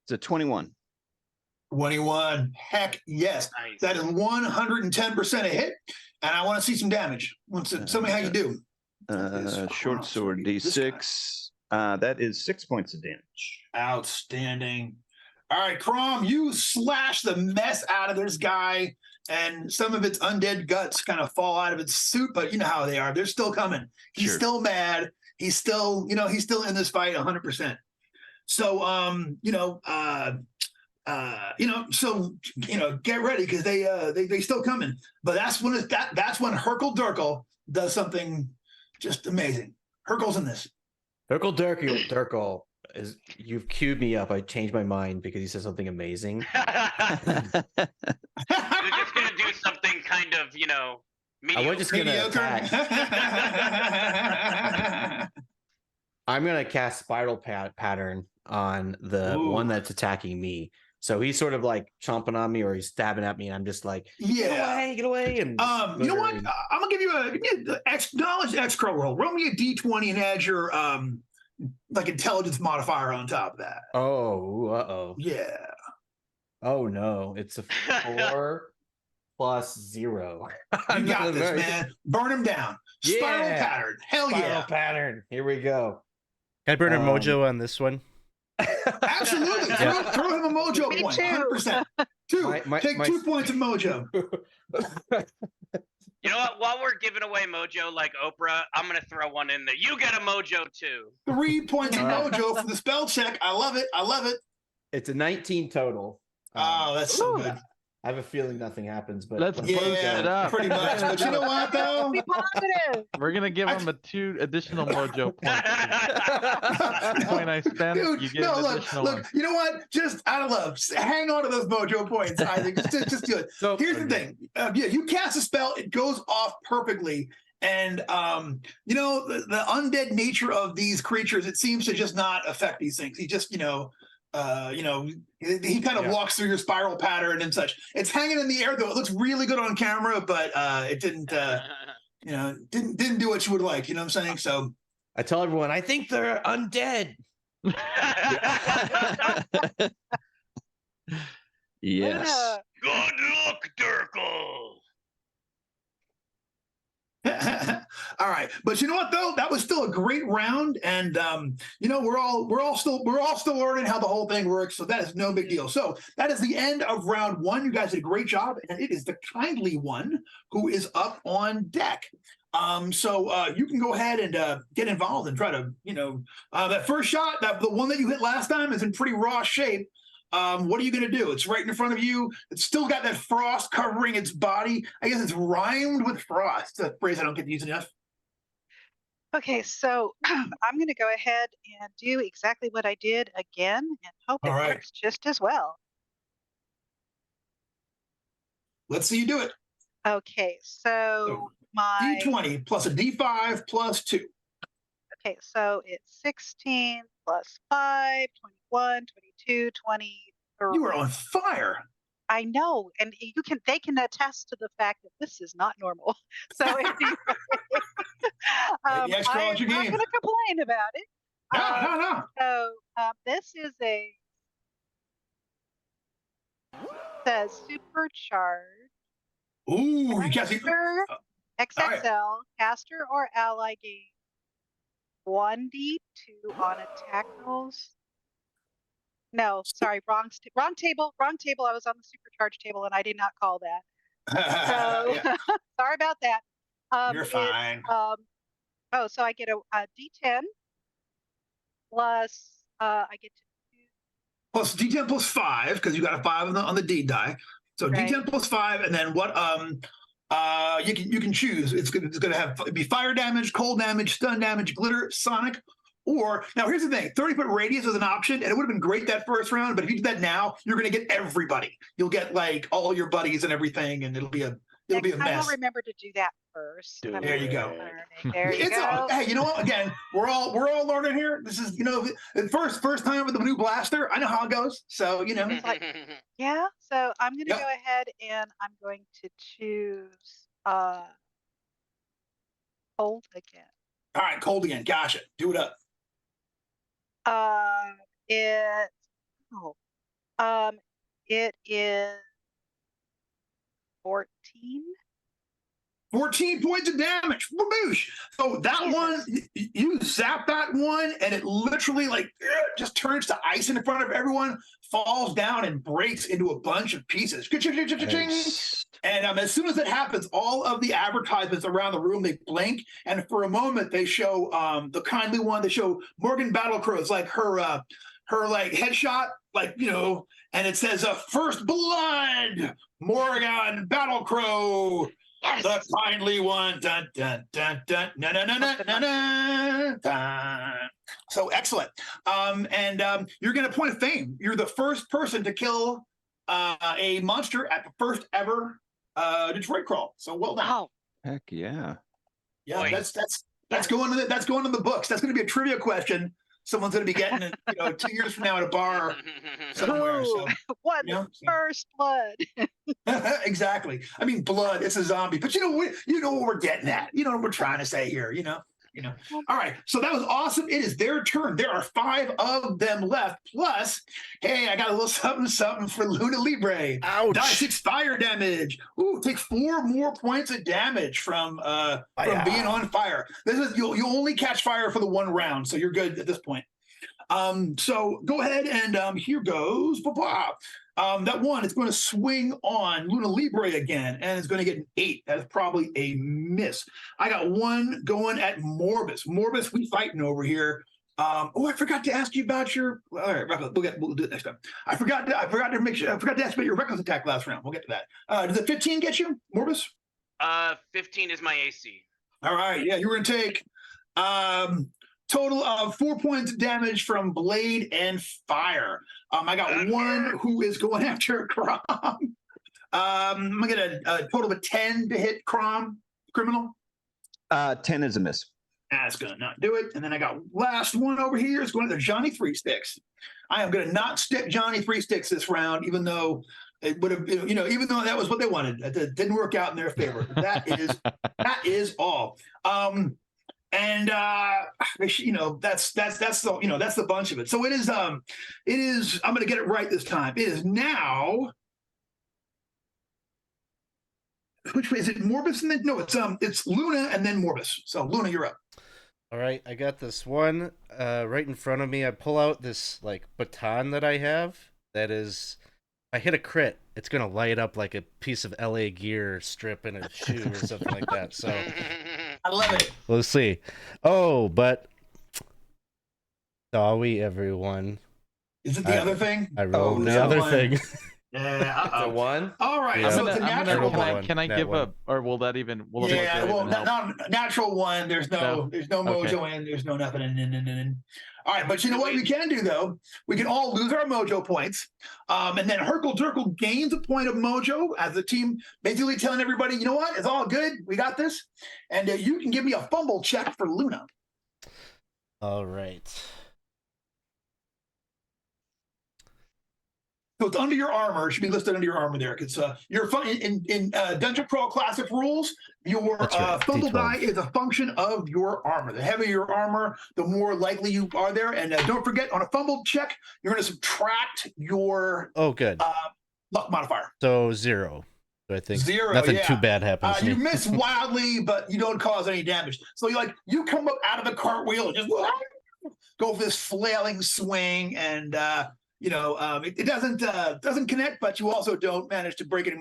It's a 21. 21. Heck yes. Nice. That is 110% a hit. And I want to see some damage. Tell me how you do. Short sword D6. That is 6 points of damage. Outstanding. All right, Crom, you slash the mess out of this guy, and some of its undead guts kind of fall out of its suit, but you know how they are. They're still coming. He's still mad. He's still in this fight 100%. So, get ready because they still coming. But that's when Hercule Durkle does something just amazing. Hercule's in this. Hercule Durkle is, you've queued me up. I changed my mind because he said something amazing. You're just gonna do something kind of, mediocre. I was just gonna attack. I'm gonna cast Spiral Pattern on the one that's attacking me. So he's sort of like chomping on me, or he's stabbing at me, and I'm just like, get away! And you know what? I'm gonna give you a knowledge XCrawl roll. Roll me a D20 and add your intelligence modifier on top of that. Oh, yeah. Oh no, it's a 4 + 0. You got this, man. Burn him down. Spiral pattern. Hell yeah. Spiral pattern. Here we go. Can I burn a mojo on this one? Absolutely. Throw him a mojo Me point. too. 100%. Take 2 points of mojo. You know what? While we're giving away mojo like Oprah, I'm gonna throw one in there. You get a mojo too. 3 points of mojo for the spell check. I love it. It's a 19 total. Oh, that's so good. I have a feeling nothing happens, but Let's boost it up. Pretty much. But you know what, though? Be positive. We're gonna give him a 2 additional mojo points. Each point I spend, you get an additional one. You know what? Just out of love, hang on to those mojo points. I think just do it. So, here's the thing. You cast a spell, it goes off perfectly. And the undead nature of these creatures, it seems to just not affect these things. He just, he kind of walks through your spiral pattern and such. It's hanging in the air though. It looks really good on camera, but it didn't didn't do what you would like. You know what I'm saying? So I tell everyone, I think they're undead. Yes. Good luck, Durkle. All right, but you know what though? That was still a great round, and we're all still learning how the whole thing works. So that is no big deal. So that is the end of round 1. You guys did a great job, and it is the kindly one who is up on deck. So you can go ahead and get involved and try to, that first shot, the one that you hit last time is in pretty raw shape. What are you going to do? It's right in front of you. It's still got that frost covering its body. I guess it's rhymed with frost. It's a phrase I don't get to use enough. Okay, so I'm going to go ahead and do exactly what I did again and hope it works just as well. Let's see you do it. Okay, so my D20 plus a D5 plus 2. Okay, so it's 16 plus 5, 21, 22, 23. You are on fire. I know, and they can attest to the fact that this is not normal. So anyway, I'm not going to complain about it. No. So this is says supercharged. Ooh, you can't see. XXL caster or ally gain 1d2 on attack rolls. No, sorry, wrong table. I was on the supercharged table and I did not call that. So sorry about that. You're fine. So I get a D10 plus I get to plus D10 plus 5 because you got a 5 on the D die. So D10 plus 5, and then what? You can choose. It's gonna be fire damage, cold damage, stun damage, glitter, sonic, or now here's the thing: 30-foot radius is an option, and it would have been great that first round. But if you do that now, you're gonna get everybody. You'll get like all your buddies and everything, and it'll be a mess. I will remember to do that first. There you go. There you go. Hey, you know what? Again, we're all learning here. This is the first time with the new blaster. I know how it goes. So yeah. So I'm going to go ahead and I'm going to choose cold again. All right, cold again. Gotcha. Do it up. It is 14. 14 points of damage. Whoosh. So that one, you zap that one, and it literally just turns to ice in front of everyone, falls down, and breaks into a bunch of pieces. Nice. And as soon as it happens, all of the advertisements around the room, they blink, and for a moment they show the kindly one. They show Morgan Battlecrow's her headshot, and it says "First Blood, Morgan Battlecrow." Yes. The kindly one. Dun, dun, dun, dun, na, na, na, na, na, na, dun. So excellent. You're going to point of fame. You're the first person to kill a monster at the first ever Detroit crawl. So well done. Oh, heck yeah. Yeah, nice. that's going in the books. That's going to be a trivia question. Someone's going to be getting it, 2 years from now at a bar somewhere. So, first blood? Exactly. I mean, blood. It's a zombie, but you know what we're getting at. You know what we're trying to say here. All right. So that was awesome. It is their turn. There are 5 of them left. Plus, hey, I got a little something for Luna Libre. Ouch. Die 6 fire damage. Ooh, take 4 more points of damage from being on fire. This is you only catch fire for the 1 round, so you're good at this point. So go ahead and here goes. That one is going to swing on Luna Libre again, and it's going to get an 8. That is probably a miss. I got one going at Morbus. Morbus, we fighting over here. I forgot to ask you about your. All right, we'll do it next time. I forgot to ask about your reckless attack last round. We'll get to that. Does the 15 get you, Morbus? 15 is my AC. All right, yeah, you're going to take total of 4 points of damage from blade and fire. I got one who is going after Crom. I'm going to get a total of a 10 to hit criminal. 10 is a miss. That's going to not do it. And then I got last one over here is going to Johnny 3 Sticks. I am going to not stick Johnny 3 Sticks this round, even though it would have, even though that was what they wanted. It didn't work out in their favor. That is all. And that's the bunch of it. So it is I'm going to get it right this time. It is now. Which way is it? Morbus and then no, it's Luna and then Morbus. So Luna, you're up. All right, I got this one right in front of me. I pull out this baton that I have. That is, I hit a crit, it's gonna light up like a piece of LA Gear strip in a shoe or something like that. So I love it. We'll see. Oh, but sorry, everyone. Is it the other thing? I rolled the no. other thing. Yeah. It's a 1. All right. Yeah. So it's a I'm natural gonna, one. can I Nat give one. a, or will that even? Will the Yeah, mojo well, even help? not natural one. There's no No? mojo in. There's no nothing in. All right, but you know what we can do though? We can all lose our mojo points, and then Herkle Durkle gains a point of mojo as the team, basically telling everybody, you know what? It's all good. We got this, and you can give me a fumble check for Luna. All right. So it's under your armor. It should be listed under your armor there, because your in Dungeon Crawl Classic rules, your That's right, fumble D12. die is a function of your armor. The heavier your armor, the more likely you are there. And don't forget, on a fumble check, you're going to subtract your Oh, good. luck modifier. So 0. So I think 0. nothing yeah. too bad happens to You me. miss wildly, but you don't cause any damage. So you come up out of the cartwheel and just go for this flailing swing, and it doesn't connect, but you also don't manage to break your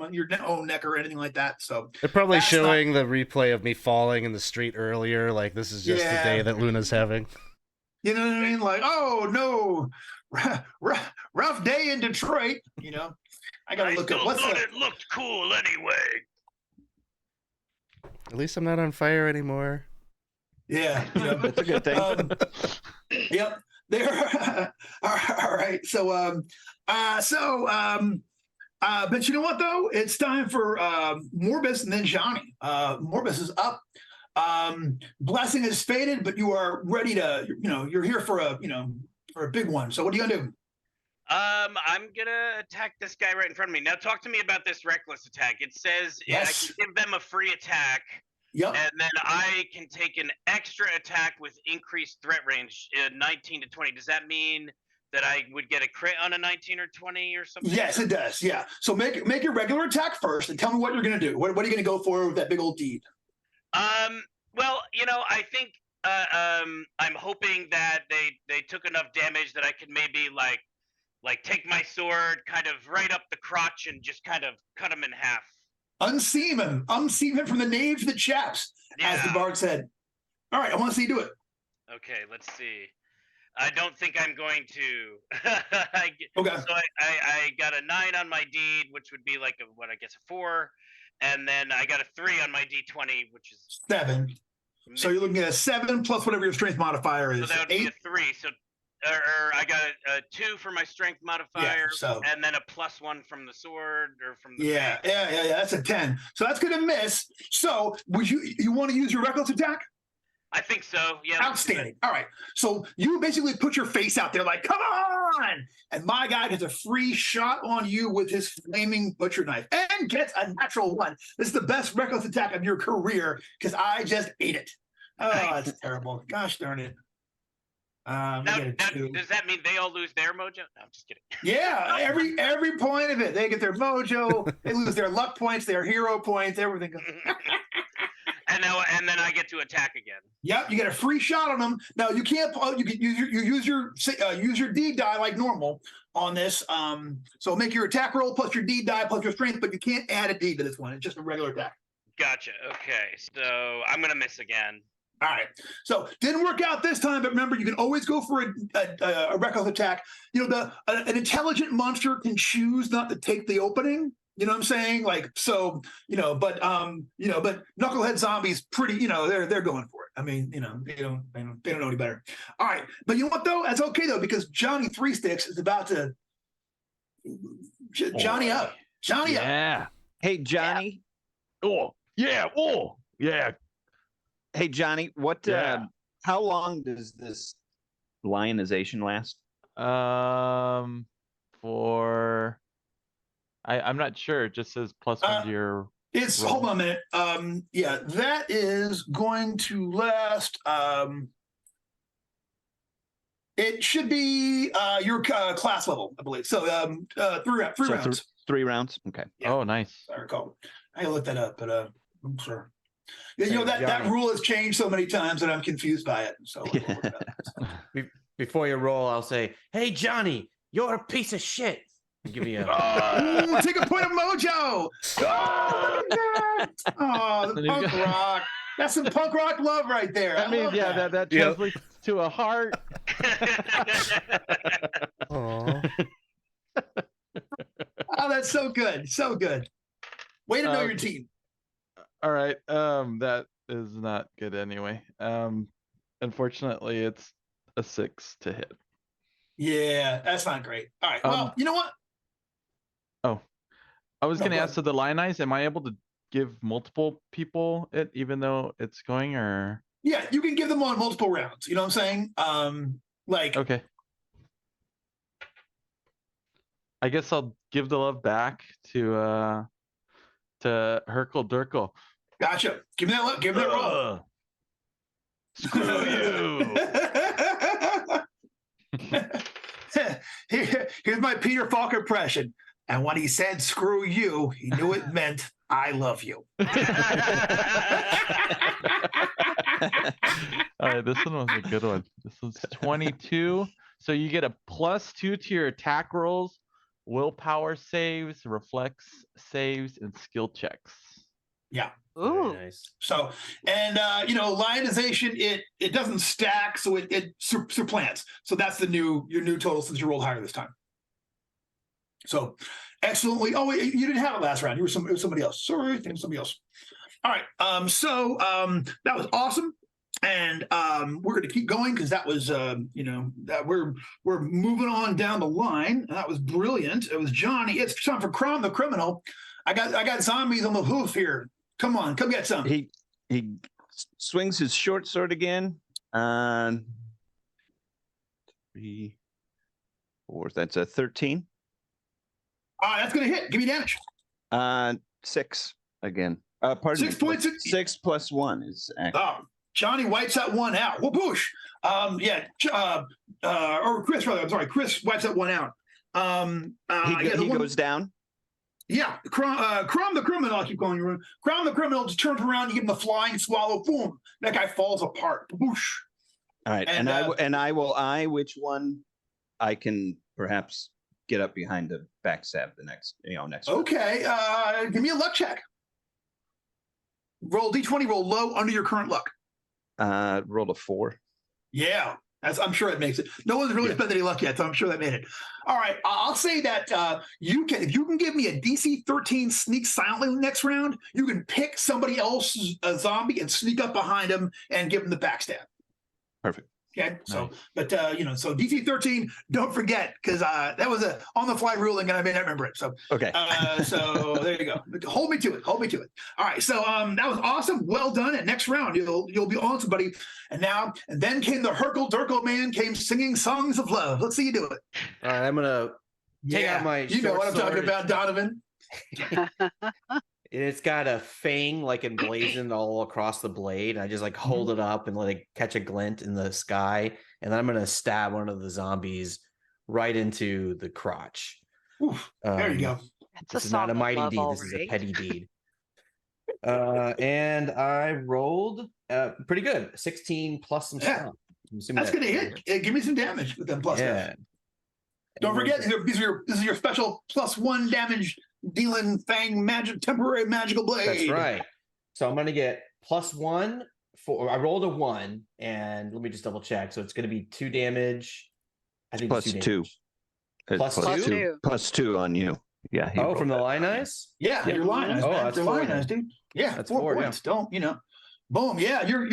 own neck or anything like that. So They're probably that's showing the replay of me falling in the street earlier. Like, this is just the day that Luna's having. You know what I mean? Like, oh no, rough day in Detroit. I gotta look at what's it looked cool anyway. At least I'm not on fire anymore. Yeah, That's a good thing. Yep. There. All right. So, but you know what though? It's time for Morbus and then Johnny. Morbus is up. Blessing is faded, but you are ready to. You're here for a big one. So what are you gonna do? I'm gonna attack this guy right in front of me. Now, talk to me about this reckless attack. It says I can give them a free attack. Yep. And then I can take an extra attack with increased threat range, 19 to 20. Does that mean that I would get a crit on a 19 or 20 or something? Yes, it does. Yeah. So make your regular attack first, and tell me what you're going to do. What are you going to go for with that big old deed? Well, I think I'm hoping that they took enough damage that I could maybe like take my sword kind of right up the crotch and just kind of cut him in half. Unseam him from the knaves to the chaps, as the bard said. All right, I want to see you do it. Okay, let's see. I don't think I'm going to. Okay. So I got a 9 on my deed, which would be like a 4, and then I got a 3 on my D20, which is 7. So you're looking at a 7 plus whatever your strength modifier is. So that would 8. be a 3. So or I got a 2 for my strength modifier, and then a +1 from the sword or from the yeah. That's a 10. So that's gonna miss. So would you want to use your reckless attack? I think so. Yeah. Outstanding. All right. So you basically put your face out there like, come on! And my guy gets a free shot on you with his flaming butcher knife and gets a natural 1. This is the best reckless attack of your career because I just ate it. Oh, Nice. that's terrible. Gosh darn it. Now, does that mean they all lose their mojo? No, I'm just kidding. Yeah, every point of it. They get their mojo, they lose their luck points, their hero points, everything. And then I get to attack again. Yep, you get a free shot on them. Now you can't. You can use your D die like normal on this. So make your attack roll plus your D die plus your strength, but you can't add a D to this one. It's just a regular attack. Gotcha. Okay, so I'm gonna miss again. All right. So didn't work out this time, but remember, you can always go for a reckless attack. An intelligent monster can choose not to take the opening. You know what I'm saying? Like, so, but knucklehead zombies pretty, they're going for it. I mean, they don't know any better. All right. But you know what though? That's okay though, because Johnny 3 Sticks is about to Johnny up. Johnny up. Yeah. Hey, Johnny. Oh, yeah. Oh, yeah. Hey, Johnny, how long does this lionization last? I'm not sure. It just says +1 to your. Hold on a minute. That is going to last. It should be your class level, I believe. So 3 rounds. 3 rounds. Okay. Yeah. Oh, nice. I recall. I looked that up, but I'm sure. Hey, that rule has changed so many times that I'm confused by it. So Before you roll, I'll say, "Hey, Johnny, you're a piece of shit." Give me a. Take a point of mojo. Oh, the punk rock. That's some punk rock love right there. That means that Yep. translates to a heart. Aw. Oh, that's so good. So good. Way to know your team. All right. That is not good anyway. Unfortunately, it's a 6 to hit. Yeah, that's not great. All right. Well, you know what? Oh, I was No, gonna go ask, so the lionize, am I able to give multiple people it even though it's going, or? Yeah, you can give them on multiple rounds. You know what I'm saying? Like, Okay. I guess I'll give the love back to Herkel Durkel. gotcha. Give me that look. Give me that roll. Screw you. Here's my Peter Falk impression. And when he said "screw you," he knew it meant "I love you." All right, this one was a good one. This one's 22. So you get a +2 to your attack rolls, willpower saves, reflex saves, and skill checks. Yeah. Ooh. Very nice. So, and lionization, it doesn't stack, so it supplants. So that's your new total since you rolled higher this time. So, excellently. Oh, wait, you didn't have it last round. It was somebody else. Sorry, it was somebody else. All right. That was awesome, and we're going to keep going because that was that we're moving on down the line. That was brilliant. It was Johnny. It's time for Crom the Criminal. I got zombies on the hoof here. Come on, come get some. He swings his short sword again. 3, 4. That's a 13. That's gonna hit. Give me damage. 6 again. Pardon 6 me. points. 6 plus 1 is actually. Oh, Johnny wipes that one out. Whoosh. Or Chris rather. I'm sorry. Chris wipes that one out. He goes down. Yeah, Crom the Criminal. I keep calling you. Crom the Criminal just turns around. You give him the flying swallow. Boom. That guy falls apart. Whoosh. All right, and I will which one I can perhaps get up behind the backstab the next round. Okay, give me a luck check. Roll d20. Roll low under your current luck. Rolled a 4. Yeah, I'm sure it makes it. No one's really spent any luck yet, so I'm sure that made it. All right, I'll say that if you can give me a DC 13 sneak silently next round, you can pick somebody else's zombie and sneak up behind him and give him the backstab. Perfect. Okay, so Nice. but so DC 13, don't forget, because that was a on the fly ruling and I may not remember it. So Okay. so there you go. Hold me to it. All right, so that was awesome. Well done. And next round you'll be on somebody. And then came the Herkel Durkel man came singing songs of love. Let's see you do it. All right, I'm gonna take out my. You know short what I'm talking sword. about, Donovan. It's got a fang like emblazoned all across the blade. I just like hold it up and let it catch a glint in the sky, and then I'm gonna stab one of the zombies right into the crotch. Oof, there you go. This is not a mighty deed. This is a petty deed. And I rolled pretty good. 16 plus some stuff. That's gonna hit. Give me some damage with them plus. Yeah. Don't forget, this is your special +1 damage dealing temporary magical blade. That's right. So I'm gonna get +1 for. I rolled a 1, and let me just double check. So it's gonna be 2 damage. I think Plus it's 2 2. damage. Plus 2. Plus 2 on you. Yeah. From the line eyes? Yeah, you're lying. That's you're 4 lying, then. dude. Yeah, That's 4 4, points. Don't boom. Yeah, you're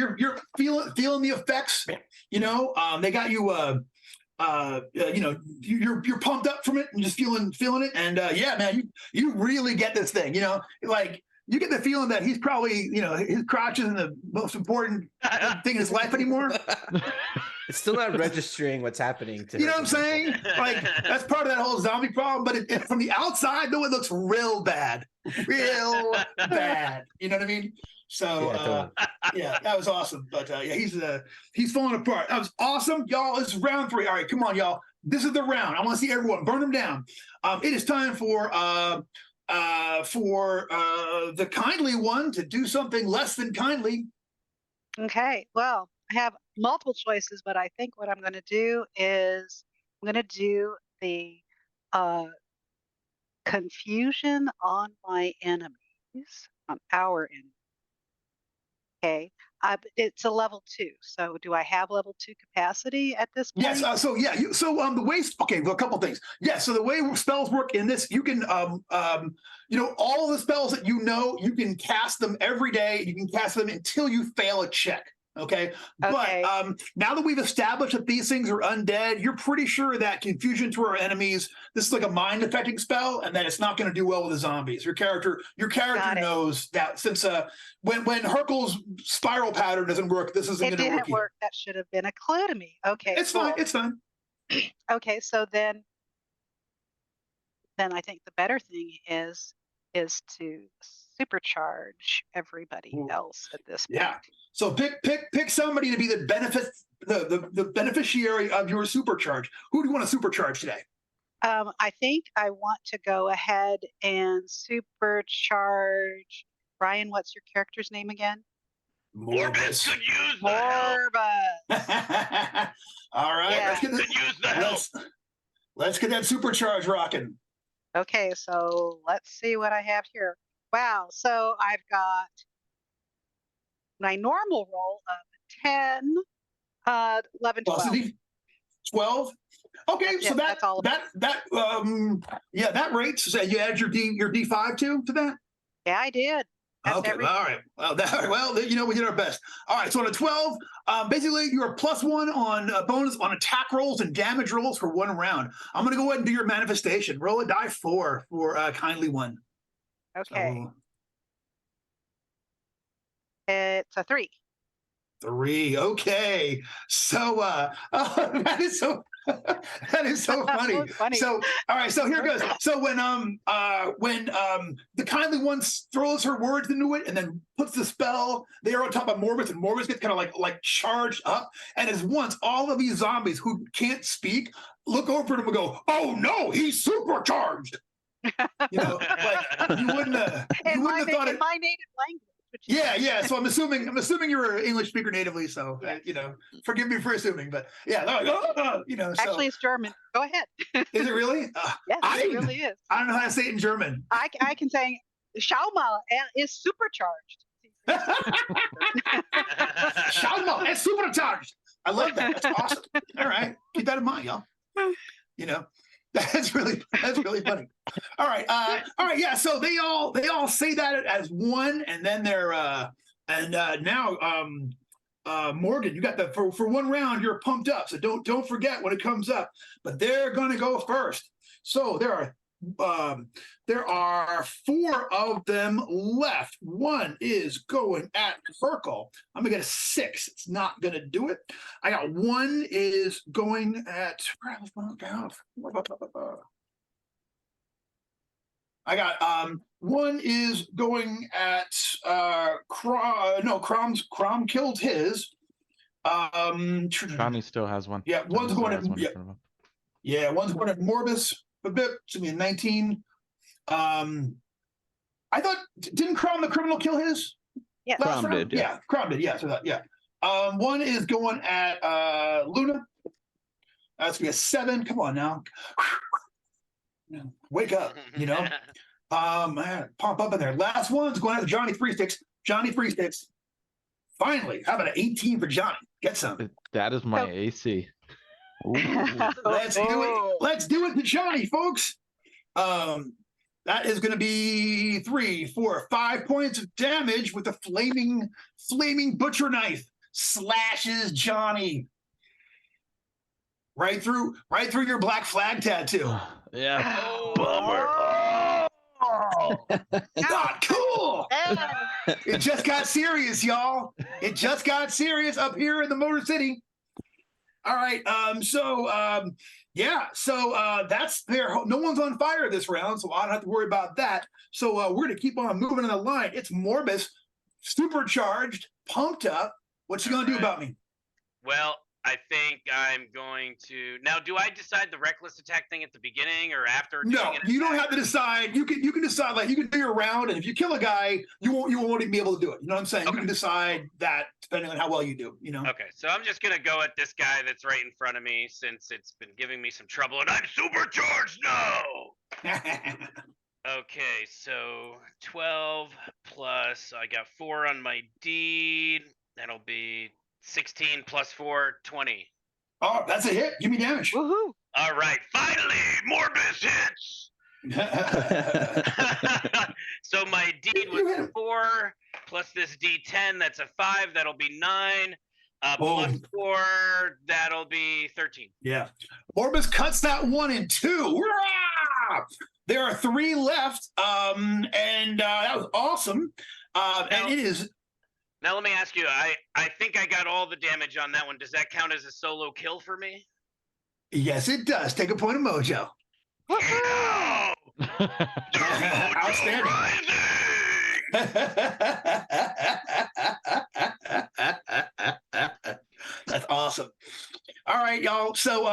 feeling the effects. They got you. You're pumped up from it and just feeling it. And yeah, man, you really get this thing. Like you get the feeling that he's probably his crotch isn't the most important thing in his life anymore. It's still not registering what's happening to You know what I'm saying? Like that's part of that whole zombie problem. But from the outside, though, it looks real bad. You know what I mean? So yeah, that was awesome. But he's falling apart. That was awesome, y'all. This is round 3. All right, come on, y'all. This is the round. I want to see everyone burn them down. It is time for the kindly one to do something less than kindly. Okay, well, I have multiple choices, but I think what I'm going to do is I'm going to do the confusion on my enemies, on our enemies. Okay. It's a level 2. So do I have level 2 capacity at this point? Yes. The way. Okay. Well, a couple things. Yes. So the way spells work in this, you can all the spells that you can cast them every day. You can cast them until you fail a check. Okay. Okay. But now that we've established that these things are undead, you're pretty sure that confusion to our enemies, this is like a mind affecting spell, and that it's not going to do well with the zombies. Your character knows that since when Hercule's spiral pattern doesn't work, this isn't going to work. It didn't work. That should have been a clue to me. Okay. It's fine. It's fine. Okay. So then I think the better thing is to supercharge everybody else at this point. Yeah. So pick somebody to be the beneficiary of your supercharge. Who do you want to supercharge today? I think I want to go ahead and supercharge. Brian, what's your character's name again? Morbus could use the Morbus. All right. Yeah. Let's get that supercharge rocking. Okay, so let's see what I have here. Wow. So I've got my normal roll of 10, 11, 12. 12. Okay, That's so it. That's all. That rates. So you add your D5 to that? Yeah, I did. That's okay, everything. all right. We did our best. All right, so on a 12, basically you're +1 on bonus on attack rolls and damage rolls for 1 round. I'm going to go ahead and do your manifestation. Roll a die 4 for kindly one. Okay. So, it's a 3. 3. Okay. So that is so funny. Funny. So all right, so here goes. So when the kindly one throws her words into it and then puts the spell there on top of Morbus, and Morbus gets kind of like charged up, and as once all of these zombies who can't speak look over at him and go, "Oh no, he's supercharged." You wouldn't have thought it. In my native language. Yeah. So I'm assuming you're an English speaker natively. So forgive me for assuming, but yeah, they're like, Actually, it's German. Go ahead. Is it really? Yes, it really is. I don't know how to say it in German. I can say, "Schau mal, is supercharged." Schau mal, it's supercharged. I love that. That's awesome. All right, keep that in mind, y'all. That's really funny. All right. Yeah. So they all say that as one, and then they're now Morgan, you got the for 1 round. You're pumped up, so don't forget when it comes up. But they're going to go first. So there are 4 of them left. 1 is going at Hercule. I'm gonna get a 6. It's not gonna do it. I got 1 is going at. I got 1 is going at Crom killed his. Johnny still has 1. Yeah, one's going at one's going at Morbus. It's gonna be a 19. I thought didn't Crom the criminal kill his? Yeah, Crom did. Yeah, Crom did. Yeah, so that, yeah. 1 is going at Luna. That's gonna be a 7. Come on now. Wake up, man, pump up in there. Last one's going out to Johnny 3 Sticks. Johnny 3 Sticks. Finally, how about an 18 for Johnny? Get some. That is my AC. Let's do it. Let's do it to Johnny, folks. That is going to be 3, 4, 5 points of damage with a flaming butcher knife. Slashes Johnny right through your black flag tattoo. Yeah. Bummer. Not cool. It just got serious, y'all. It just got serious up here in the Motor City. All right. That's there. No one's on fire this round, so I don't have to worry about that. So we're gonna keep on moving in the line. It's Morbus, supercharged, pumped up. What's he gonna do about me? Well, I think I'm going to now. Do I decide the reckless attack thing at the beginning or after? No, you don't have to decide. You can decide. Like you can do your round, and if you kill a guy, you won't even be able to do it. You know what I'm saying? Okay. You can decide that depending on how well you do. Okay, so I'm just gonna go at this guy that's right in front of me since it's been giving me some trouble, and I'm supercharged. No. Okay, so 12 plus I got 4 on my deed. That'll be 16 plus 4, 20. Oh, that's a hit. Give me damage. Woohoo! All right, finally, Morbus hits. So my deed was 4 plus this D10. That's a 5. That'll be 9. Plus 4. That'll be 13. Yeah. Morbus cuts that one in 2. Rah! There are 3 left. And that was awesome. And it is. Now let me ask you. I think I got all the damage on that one. Does that count as a solo kill for me? Yes, it does. Take a point of mojo. Yeah! Outstanding. That's awesome. All right, y'all. So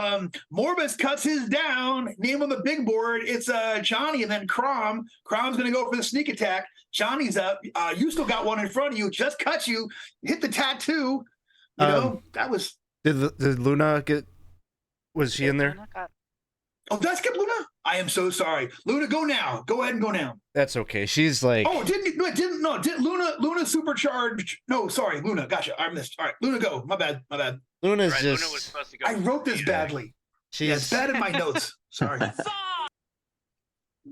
Morbus cuts his down. Name on the big board. It's Johnny and then Crom. Crom's going to go for the sneak attack. Johnny's up. You still got one in front of you. Just cut you. Hit the tattoo. You know, that was. Did Luna get? Was she in there? Oh, did I skip Luna? I am so sorry. Luna, go now. Go ahead and go now. That's okay. She's like. Oh, didn't Luna supercharged? No, sorry, Luna. Gotcha. I missed. All right, Luna, go. My bad. Luna's right, just. Luna was supposed to go I wrote this badly. She's it's bad in my notes. Sorry.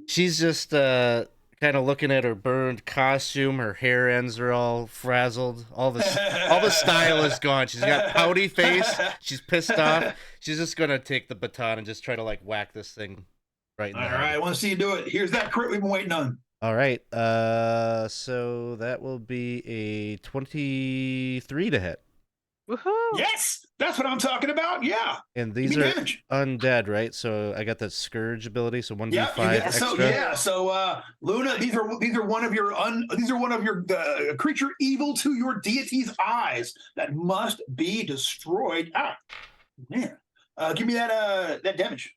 She's just kind of looking at her burned costume. Her hair ends are all frazzled. All the style is gone. She's got pouty face. She's pissed off. She's just gonna take the baton and just try to like whack this thing right now. All right, I want to see you do it. Here's that crit we've been waiting on. All right. So that will be a 23 to hit. Woohoo! Yes, that's what I'm talking about. Yeah. And these Give me are damage. undead, right? So I got that scourge ability, so 1d5 extra. So Luna, these are one of your creature evil to your deity's eyes that must be destroyed. Ah, man. Give me that damage.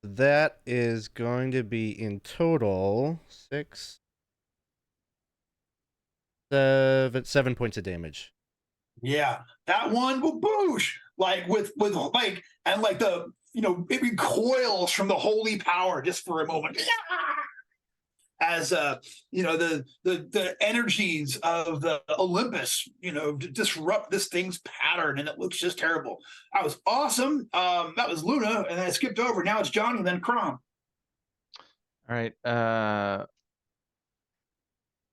That is going to be in total 7 points of damage. Yeah, that one will boosh like with like and like the it recoils from the holy power just for a moment. As the energies of the Olympus disrupt this thing's pattern, and it looks just terrible. That was awesome. That was Luna, and then I skipped over. Now it's Johnny, and then Crom. All right.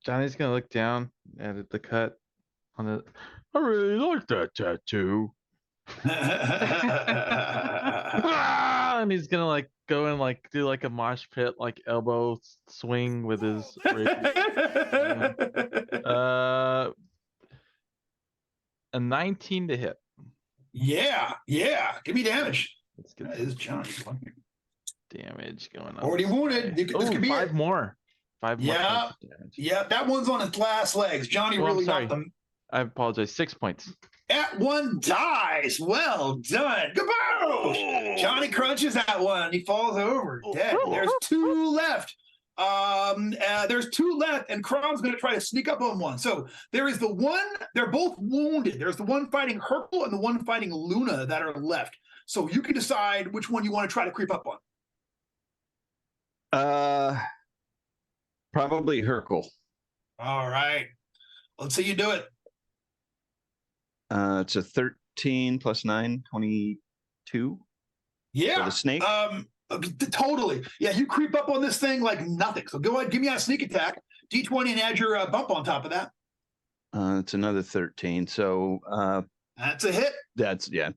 Johnny's gonna look down at the cut on it. I really like that tattoo. And he's gonna like go and like do like a mosh pit, like elbow swing with his a 19 to hit. Yeah. Give me damage. Let's get That is Johnny. damage going on. Already wounded. This could be 5 it. more. 5 more. Yeah. points of damage. Yeah, that one's on its last legs. Johnny Oh, I'm really sorry. knocked them. I apologize. 6 points. That one dies. Well done. Kaboosh! Johnny crunches that one. He falls over dead. There's 2 left. There's 2 left, and Crom's going to try to sneak up on one. So there is the one. They're both wounded. There's the one fighting Hercule and the one fighting Luna that are left. So you can decide which one you want to try to creep up on. Probably Hercule. All right. Let's see you do it. It's a 13 plus 9, 22. Yeah. For the snake. Totally. Yeah, you creep up on this thing like nothing. So go ahead, give me that sneak attack. D20 and add your bump on top of that. It's another 13. So That's a hit. yeah.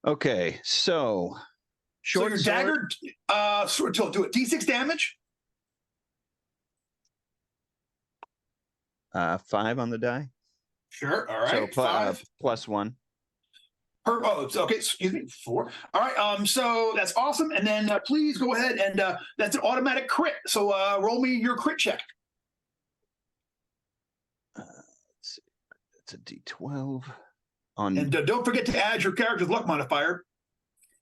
Okay, so So your dagger, do it. D6 damage. 5 on the die. Sure. All right. So 5. plus 1. It's okay. Excuse me. 4. All right. So that's awesome. And then please go ahead and that's an automatic crit. So roll me your crit check. Let's see. It's a D12. On And don't forget to add your character's luck modifier.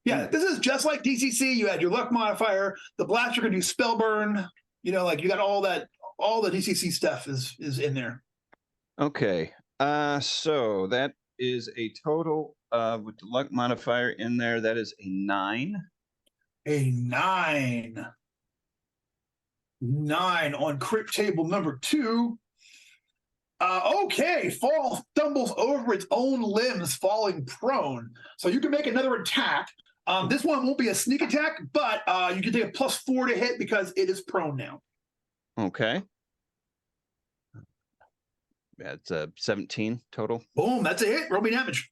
Yeah, this is just like DCC. You add your luck modifier. The blaster can do spell burn. Like you got all that. All the DCC stuff is in there. Okay. So that is a total with the luck modifier in there. That is a 9. A 9. 9 on crit table number 2. Okay, Fall stumbles over its own limbs, falling prone. So you can make another attack. This one won't be a sneak attack, but you can take a +4 to hit because it is prone now. Okay. That's a 17 total. Boom, that's a hit. Roll me damage.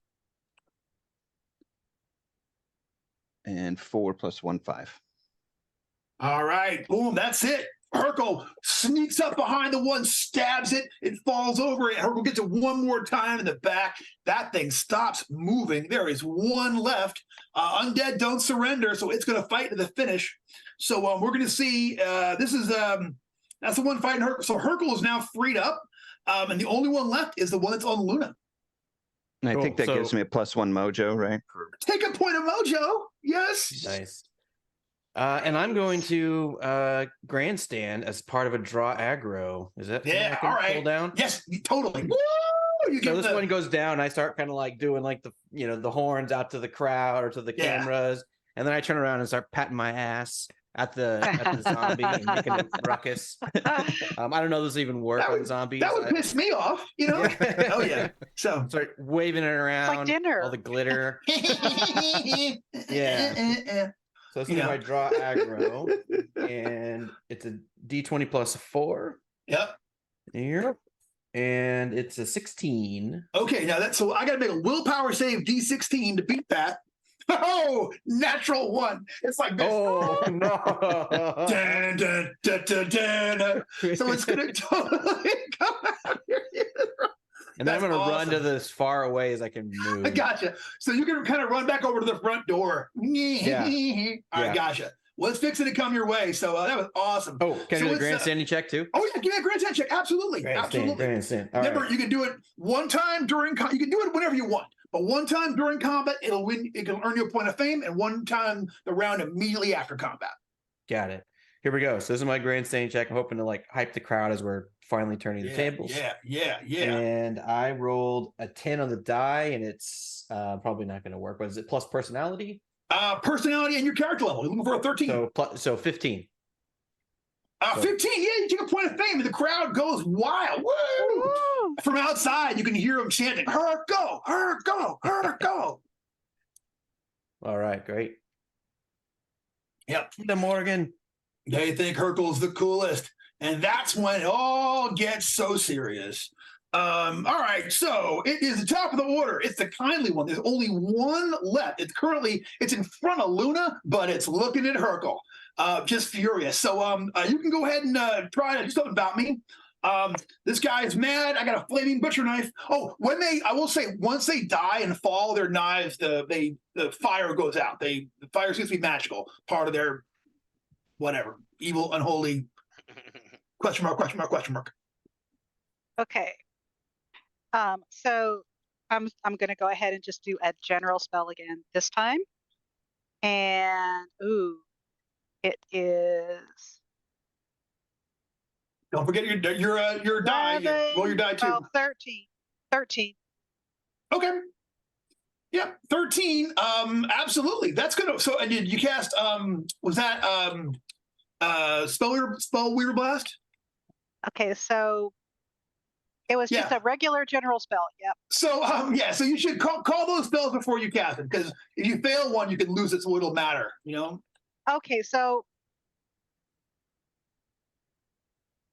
And 4 + 1, 5. All right, boom, that's it. Hercule sneaks up behind the one, stabs it, it falls over. Hercule gets it one more time in the back. That thing stops moving. There is one left. Undead don't surrender, so it's going to fight to the finish. So we're going to see, this is, that's the one fighting Hercule. So Hercule is now freed up, and the only one left is the one that's on Luna. And I Cool. think that gives me a +1 mojo, right? Take a point of mojo. Yes. Nice. And I'm going to grandstand as part of a draw aggro. Is that something I Yeah, can all right. pull down? Yes, totally. Woo! You So get this the- one goes down. I start kind of like doing like the horns out to the crowd or to the Yeah. cameras, and then I turn around and start patting my ass at the zombie and making a ruckus. I don't know if this even work That on would- zombies. That would piss me off, you know? Oh, yeah. So. Start waving it around. dinner. All the glitter. Yeah. So this is my draw aggro, and it's a D20 +4 Yep. here, and it's a 16. Okay, now that's so I got to make a willpower save D16 to beat that. Oh, natural one. It's like this. Oh no! Dun, dun, dun, dun, dun. So it's going to totally come out here. And then I'm That's going to run to awesome. as far away as I can move. I gotcha. So you can kind of run back over to the front door. Yeah. I Yeah. gotcha. Well, it's fixing to come your way. So that was awesome. Oh, can I So do the it's, grandstanding check too? Oh, yeah, give me a grandstand check. Absolutely. Absolutely. Grandstand. All Remember, right. you can do it one time during. You can do it whenever you want, but one time during combat, it'll win. It can earn you a point of fame, and one time the round immediately after combat. Got it. Here we go. So this is my grandstanding check. I'm hoping to like hype the crowd as we're finally turning the tables. Yeah. And I rolled a 10 on the die, and it's probably not going to work. But is it plus personality? Personality and your character level. You're looking for a 13. So 15. 15. Yeah, you take a point of fame, and the crowd goes wild. Woo! Woo! From outside, you can hear them chanting, "Her go, her go, her go." All right, great. Yep. The Morgan. They think Hercule's the coolest. And that's when it all gets so serious. All right, so it is the top of the order. It's the kindly one. There's only one left. It's in front of Luna, but it's looking at Hercule. Just furious. So you can go ahead and try to do something about me. This guy is mad. I got a flaming butcher knife. Oh, I will say, once they die and fall, their knives, the fire goes out. The fire seems to be magical. Part of their whatever, evil, unholy, question mark. Okay. So I'm going to go ahead and just do a general spell again this time. And it is. Don't forget your die. Roll your die too. 12, 13. Okay. Yep, 13. Absolutely. That's gonna. So, and you cast. Was that spell weaver blast? Okay, so it was just a regular general spell. Yep. So so you should call those spells before you cast them, because if you fail one, you can lose it, so it'll matter. You know. Okay, so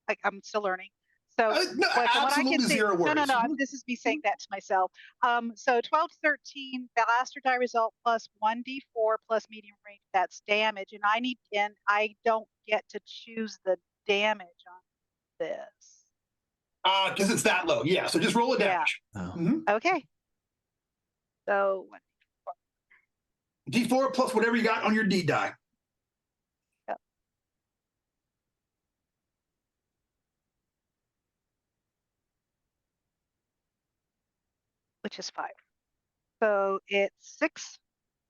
like I'm still learning. So No, from what I can see, 0 words. no, this is me saying that to myself. So 12 to 13, blaster die result plus 1d4 plus medium range. That's damage, and I don't get to choose the damage on this. Because it's that low. Yeah. So just roll a damage. Oh. Okay. So D4 plus whatever you got on your D die. Yep. Which is 5. So it's 6.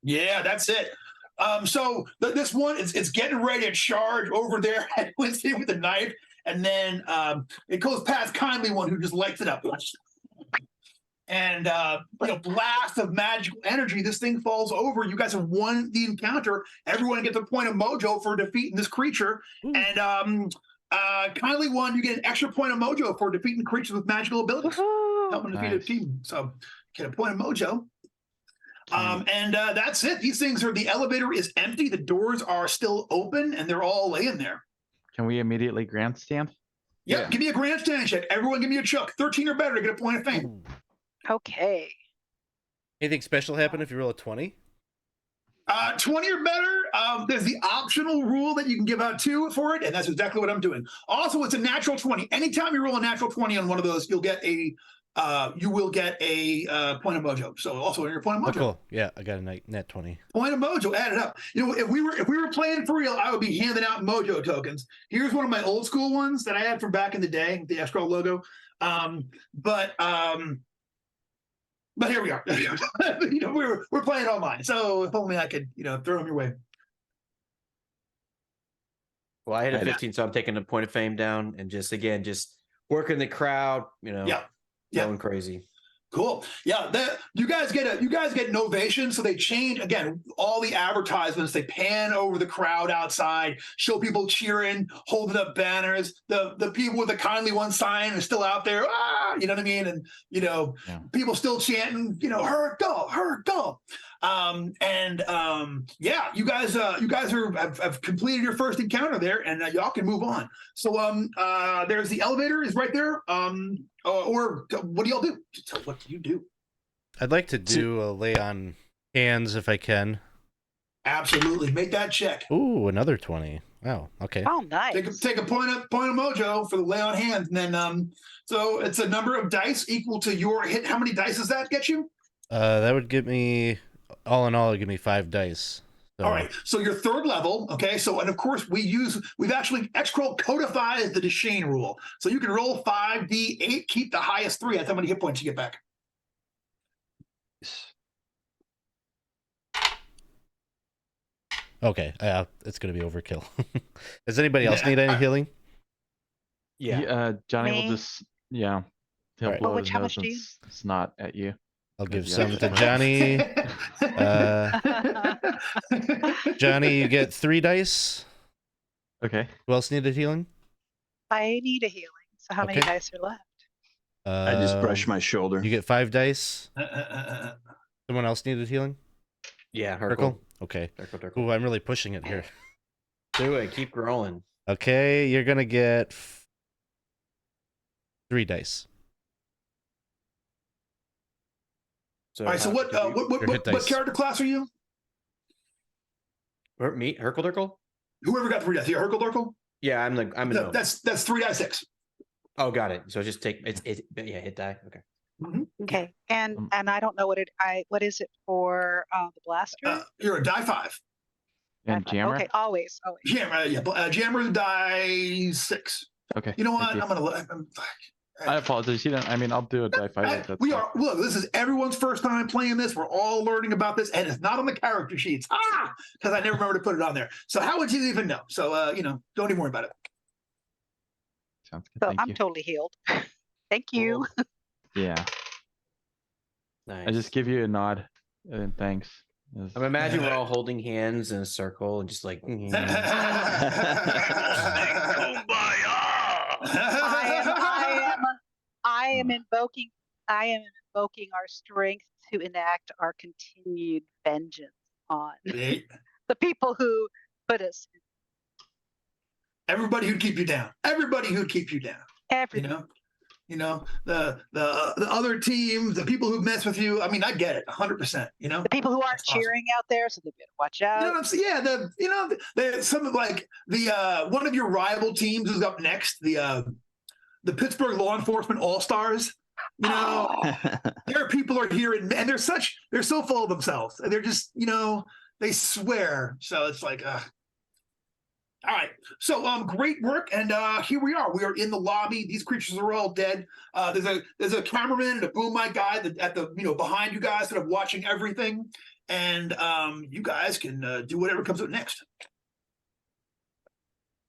Yeah, that's it. So this one is getting ready to charge over there and with the knife, and then it goes past kindly one who just lights it up. And blast of magical energy. This thing falls over. You guys have won the encounter. Everyone gets a point of mojo for defeating this creature. And Kindly one, you get an extra point of mojo for defeating creatures with magical abilities. Woohoo! Helping defeat a Nice. team. So get a point of mojo. And that's it. These things are, the elevator is empty. The doors are still open and they're all laying there. Can we immediately grandstand? Yep. Yeah. Give me a grandstand check. Everyone give me a chuck. 13 or better to get a point of fame. Okay. Anything special happen if you roll a 20? 20 or better. There's the optional rule that you can give out 2 for it, and that's exactly what I'm doing. Also, it's a natural 20. Anytime you roll a natural 20 on one of those, you'll get a point of mojo. So also in your point of Oh, mojo. cool. Yeah, I got a net 20. Point of mojo, add it up. You know, if we were playing for real, I would be handing out mojo tokens. Here's one of my old school ones that I had from back in the day, the XCrawl logo. But here we are. You know, we're playing online, so if only I could, you know, throw them your way. Well, I hit a 15, so I'm taking a point of fame down and just working the crowd, you know, going crazy. Cool. Yeah, you guys get an ovation. So they change again all the advertisements. They pan over the crowd outside, show people cheering, holding up banners. The people with the kindly one sign are still out there. Ah, you know what I mean? And you know, people still chanting. You know, her go. Yeah, you guys have completed your first encounter there, and y'all can move on. So there's the elevator is right there. Or what do y'all do? What do you do? I'd like to do a lay on hands if I can. Absolutely, make that check. Ooh, another 20. Wow. Okay. Oh, nice. Take a point of mojo for the lay on hands, and then so it's a number of dice equal to your hit. How many dice does that get you? That would give me, all in all, it'd give me 5 dice. So. All right, so your third level, okay, so, and of course we've actually, XCrawl codified the Deshane rule. So you can roll 5d8, keep the highest 3. That's how many hit points you get back. Okay, it's going to be overkill. Does anybody else need any healing? Yeah. Johnny Me? will just, he'll Alright. blow Which- his how nose much do and you- snot at you. I'll give Yeah. some to Johnny. Johnny, you get 3 dice. Okay. Who else needed healing? I need a healing. So how many Okay. dice are left? I just brushed my shoulder. You get 5 dice. Someone else needed healing? Yeah, Hercule? Hercule. Okay. Hercule. Ooh, I'm really pushing it here. Do it. Keep rolling. Okay, you're going to get 3 dice. So, All right, so what hit dice. character class are you? Me, Hercule? Whoever got 3 dice. Yeah, Hercule. Yeah, I'm a gnome. That's 3d6. Oh, got it. So just take hit die. Okay. Okay. And I don't know what is it for the blaster? You're a die 5. And jammer? Okay, always. Jammer die 6. Okay. You know what? thank you. I apologize. I'll do a die 5. That's We fine. are. Look, this is everyone's first time playing this. We're all learning about this, and it's not on the character sheets. Because I never remember to put it on there. So how would you even know? So don't even worry about it. Sounds good. So Thank I'm you. totally healed. Thank you. Yeah. Nice. I just give you a nod and thanks. I'm imagining we're all holding hands in a circle and just like. I am invoking our strength to enact our continued vengeance on the people who put us. Everybody who'd keep you down. Everybody who'd keep you down. Everyone. You know, the other teams, the people who mess with you. I mean, I get it, 100%. You know, The people who aren't That's awesome. cheering out there, so they better watch out. You know what I'm saying? Yeah, the some of like the one of your rival teams is up next. The Pittsburgh Law Enforcement All Stars. You know, their people are here, and they're so full of themselves. They're just, they swear. So it's like, all right. So great work, and here we are. We are in the lobby. These creatures are all dead. There's a cameraman and a boom mic guy at the behind you guys that are watching everything, and you guys can do whatever comes up next.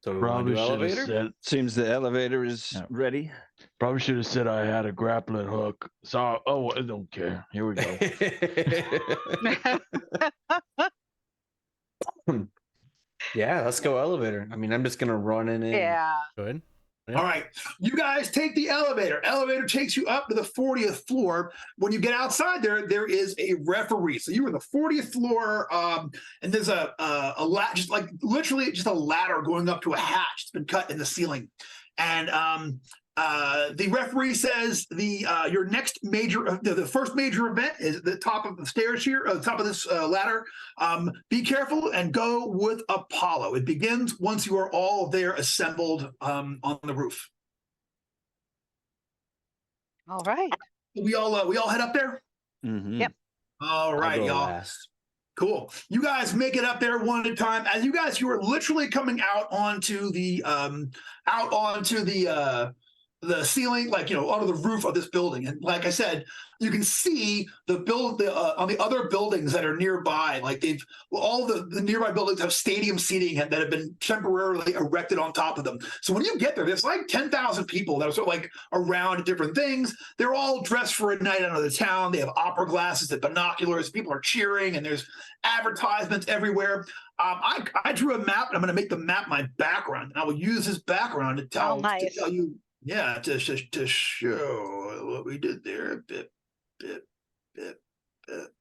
So we want to do elevator? Seems the elevator is ready. Probably should have said I had a grappling hook. So, I don't care. Here we go. Yeah, let's go elevator. I mean, I'm just gonna run in. Yeah. Good. All right. You guys take the elevator. Elevator takes you up to the 40th floor. When you get outside there is a referee. So you're on the 40th floor, and there's a just like literally just a ladder going up to a hatch that's been cut in the ceiling. And the referee says your next major, the first major event is at the top of the stairs here, the top of this ladder. Be careful and go with Apollo. It begins once you are all there assembled on the roof. All right. We all head up there. Mm-hmm. Yep. All right, y'all. Last. Cool. You guys make it up there one at a time. As you are literally coming out onto the ceiling, like, onto the roof of this building. And like I said, you can see on the other buildings that are nearby. Like all the nearby buildings have stadium seating that have been temporarily erected on top of them. So when you get there, there's like 10,000 people that are sort of like around different things. They're all dressed for a night out of the town. They have opera glasses and binoculars. People are cheering, and there's advertisements everywhere. I drew a map, and I'm going to make the map my background. And I will use this background to tell you. Yeah, to show what we did there. Bip, bip, bip, bip,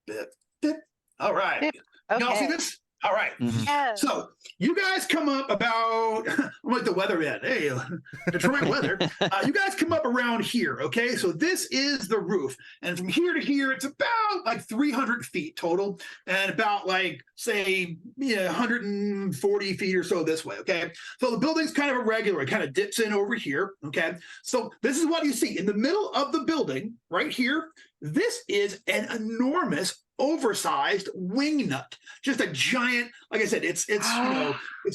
bip, bip. All right. Bip. Okay. Y'all see this? All right. Mm-hmm. Yes. So you guys come up about, I'm like the weatherman. Hey, Detroit weather. You guys come up around here, okay? So this is the roof. And from here to here, it's about like 300 feet total. And about like, say, 140 feet or so this way, okay? So the building's kind of irregular. It kind of dips in over here, okay? So this is what you see. In the middle of the building, right here, this is an enormous oversized wing nut, just a giant. Like I said, it's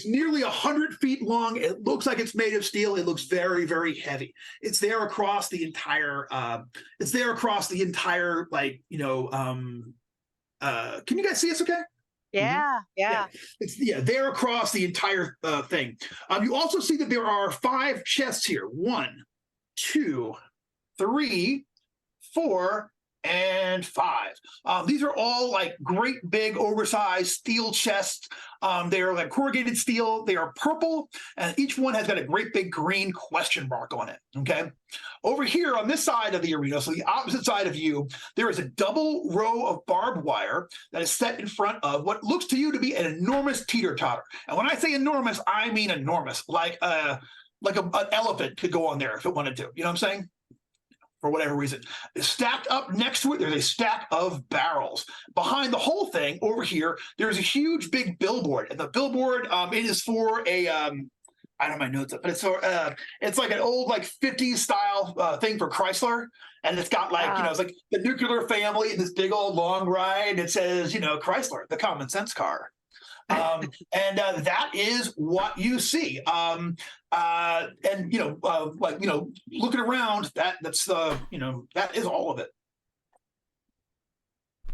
nearly 100 feet long. It looks like it's made of steel. It looks very, very heavy. It's there across the entire. Like can you guys see us? Okay. Yeah. Yeah. It's there across the entire thing. You also see that there are 5 chests here. 1, 2, 3, 4. And 5. These are all like great big oversized steel chests. They are like corrugated steel. They are purple, and each one has got a great big green question mark on it. Okay. Over here on this side of the arena, so the opposite side of you, there is a double row of barbed wire that is set in front of what looks to you to be an enormous teeter-totter. And when I say enormous, I mean enormous, like an elephant could go on there if it wanted to. You know what I'm saying? For whatever reason. Stacked up next to it, there's a stack of barrels. Behind the whole thing, over here, there's a huge big billboard. And the billboard, it is for a, I don't have my notes up, but it's like an old, like 50s style thing for Chrysler. And it's got like, it's like the nuclear family in this big old long ride. It says, Chrysler, the common sense car. And that is what you see. Looking around, that's that is all of it.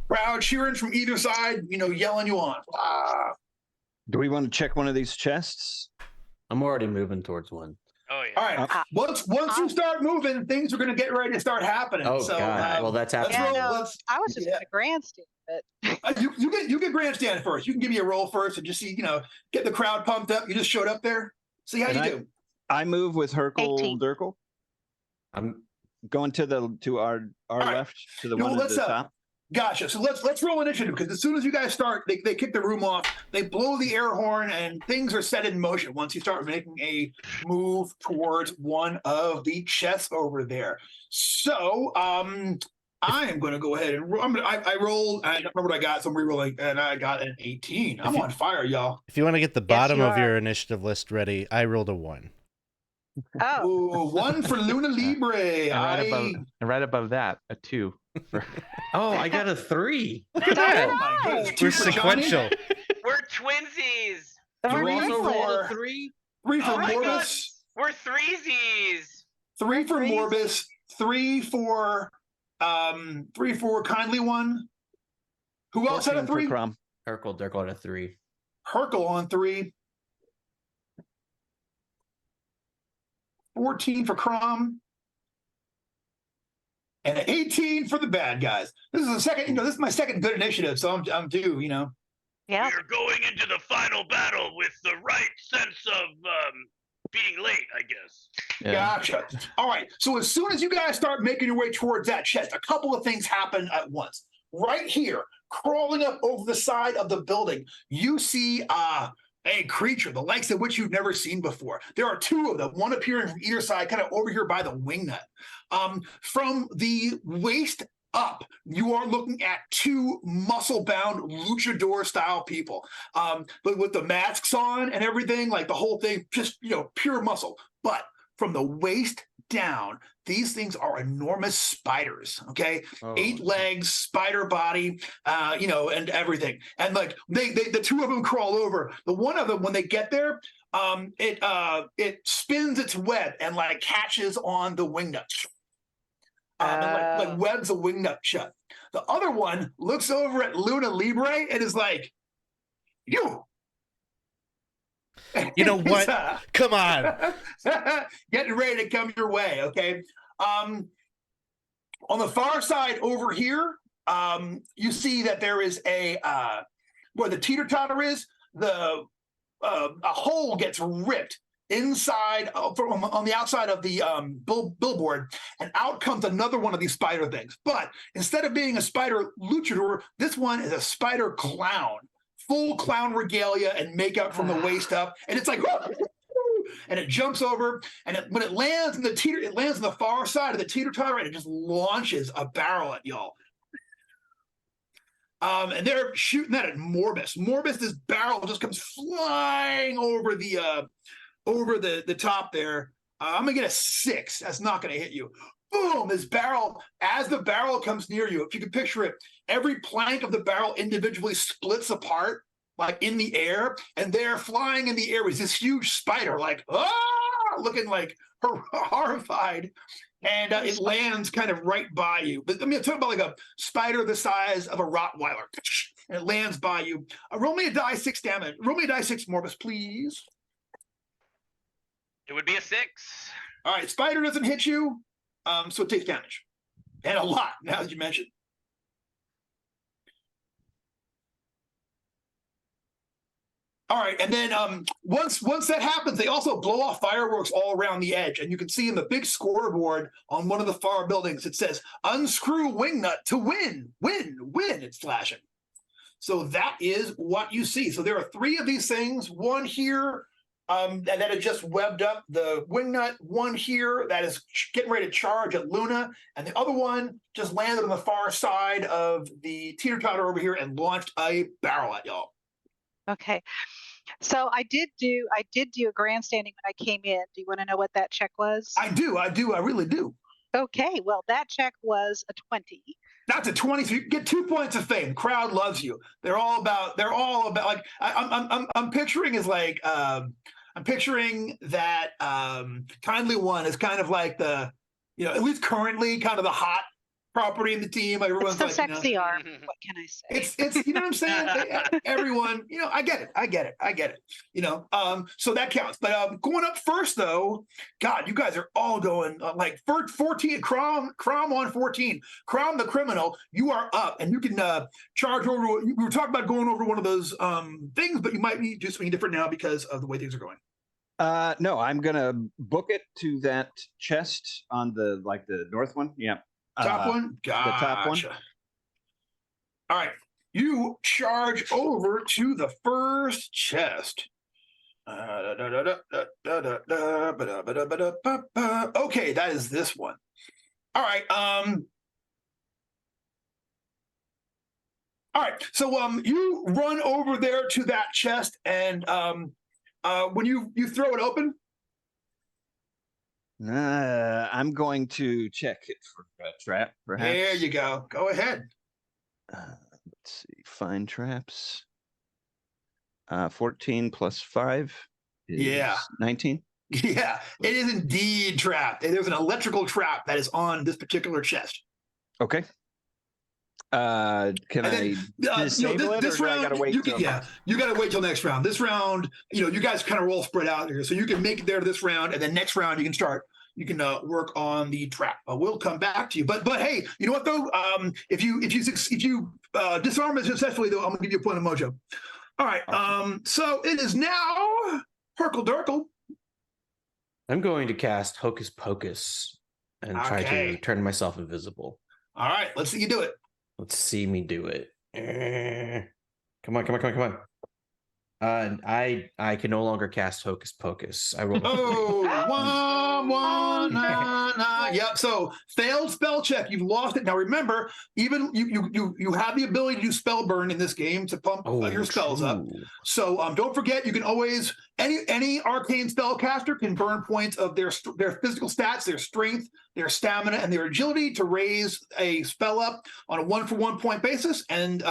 Crowd cheering from either side, yelling you on. Do we want to check one of these chests? I'm already moving towards one. Oh yeah. All right. Once you start moving, things are going to get ready to start happening. Oh so, God! Well, that's happening. I was just going to grandstand, but you get grandstand first. You can give me a roll first and just see, get the crowd pumped up. You just showed up there. See how you do. I move with Herkel 18. Durkel. I'm going to our right. left, to the one at the top. Gotcha. So let's roll initiative, because as soon as you guys start, they kick the room off. They blow the air horn, and things are set in motion once you start making a move towards one of the chests over there. So I am going to go ahead and I rolled. I don't remember what I got, so I'm rerolling, and I got an 18. I'm on fire, y'all. If you want to get the bottom of your initiative list ready, I rolled a 1. oh, Ooh, 1 for Luna Libre. And right above that, a 2. Oh, I got a 3. Oh my goodness. We're 2 for Johnny, sequential. We're twinsies. we're You also useless. roll a 3. 3 for Oh my God. Morbus. We're threesies. 3 for Morbus. 3 for 3 for Kindly One. Who else had a 3? Herkel Durkel had a 3. Herkel on 3. 14 for Crom. And an 18 for the bad guys. This is the second, this is my second good initiative, so I'm due, Yeah. We are going into the final battle with the right sense of being late, I guess. Yeah. Gotcha. All right. So as soon as you guys start making your way towards that chest, a couple of things happen at once. Right here, crawling up over the side of the building, you see a creature, the likes of which you've never seen before. There are two of them, one appearing from either side, kind of over here by the wingnut. From the waist up, you are looking at two muscle-bound luchador-style people, but with the masks on and everything, like the whole thing, just pure muscle. But from the waist down, these things are enormous spiders. Okay, 8 legs, spider body, and everything. And like the two of them crawl over. The one of them, when they get there, it spins its web and like catches on the wingnut. And like webs a wingnut shut. The other one looks over at Luna Libre and is like, "You know what? Come on." Getting ready to come your way, okay? On the far side over here, you see that there is where the teeter-totter is, a hole gets ripped inside on the outside of the billboard, and out comes another one of these spider things. But instead of being a spider luchador, this one is a spider clown, full clown regalia and makeup from the waist up, and it's like, and it jumps over, and when it lands in it lands on the far side of the teeter-totter, and it just launches a barrel at y'all. And they're shooting that at Morbus. Morbus, this barrel just comes flying over the top there. I'm gonna get a 6. That's not gonna hit you. Boom! This barrel, as the barrel comes near you, if you can picture it, every plank of the barrel individually splits apart, like in the air, and they're flying in the air with this huge spider, like looking like horrified, and it lands kind of right by you. But I mean, I'm talking about like a spider the size of a Rottweiler, and it lands by you. Roll me a die 6 damage. Roll me a die 6, Morbus, please. It would be a 6. All right, spider doesn't hit you, so it takes damage, and a lot. Now that you mentioned. All right, and then once that happens, they also blow off fireworks all around the edge, and you can see in the big scoreboard on one of the far buildings, it says "Unscrew wingnut to win, win, win." It's flashing. So that is what you see. So there are 3 of these things. One here that had just webbed up the wingnut. One here that is getting ready to charge at Luna, and the other one just landed on the far side of the teeter-totter over here and launched a barrel at y'all. Okay. So I did do a grandstanding when I came in. Do you want to know what that check was? I do. I really do. Okay. Well, that check was a 20. That's a 20. So you get 2 points of fame. Crowd loves you. They're all about like I'm picturing is like I'm picturing that Kindly One is kind of like the at least currently kind of the hot property in the team. Like everyone's it's the like, sexy arm. What can I say? It's you know what I'm saying? Everyone, I get it. So that counts. But going up first though, God, you guys are all going like 14. Crom on 14. Crom the criminal. You are up, and you can charge over. We were talking about going over one of those things, but you might be do something different now because of the way things are going. No, I'm gonna book it to that chest on the north one. Yeah. Top one? Gotcha. The top one. All right. You charge over to the first chest. Okay, that is this one. All right. All right. So you run over there to that chest, and when you throw it open, I'm going to check it for a trap, perhaps. There you go. Go ahead. Let's see. Find traps. 14 plus 5 is 19. Yeah, it is indeed trapped. There's an electrical trap that is on this particular chest. Okay. Can I disable it, or do I gotta wait? You gotta wait till next round. This round, you guys kind of roll spread out here, so you can make it there to this round, and then next round you can start. You can work on the trap. We'll come back to you. But hey, you know what though? If you disarm it successfully, though, I'm gonna give you a point of mojo. All right. So it is now Herkle Durkle. I'm going to cast Hocus Pocus and try to turn myself invisible. All right. Let's see you do it. Let's see me do it. Come on. I can no longer cast Hocus Pocus. I rolled. Yep. So failed spell check. You've lost it. Now remember, even you have the ability to do spell burn in this game to pump your spells up. So don't forget, you can always any arcane spellcaster can burn points of their physical stats, their strength, their stamina, and their agility to raise a spell up on a 1-for-1 point basis. And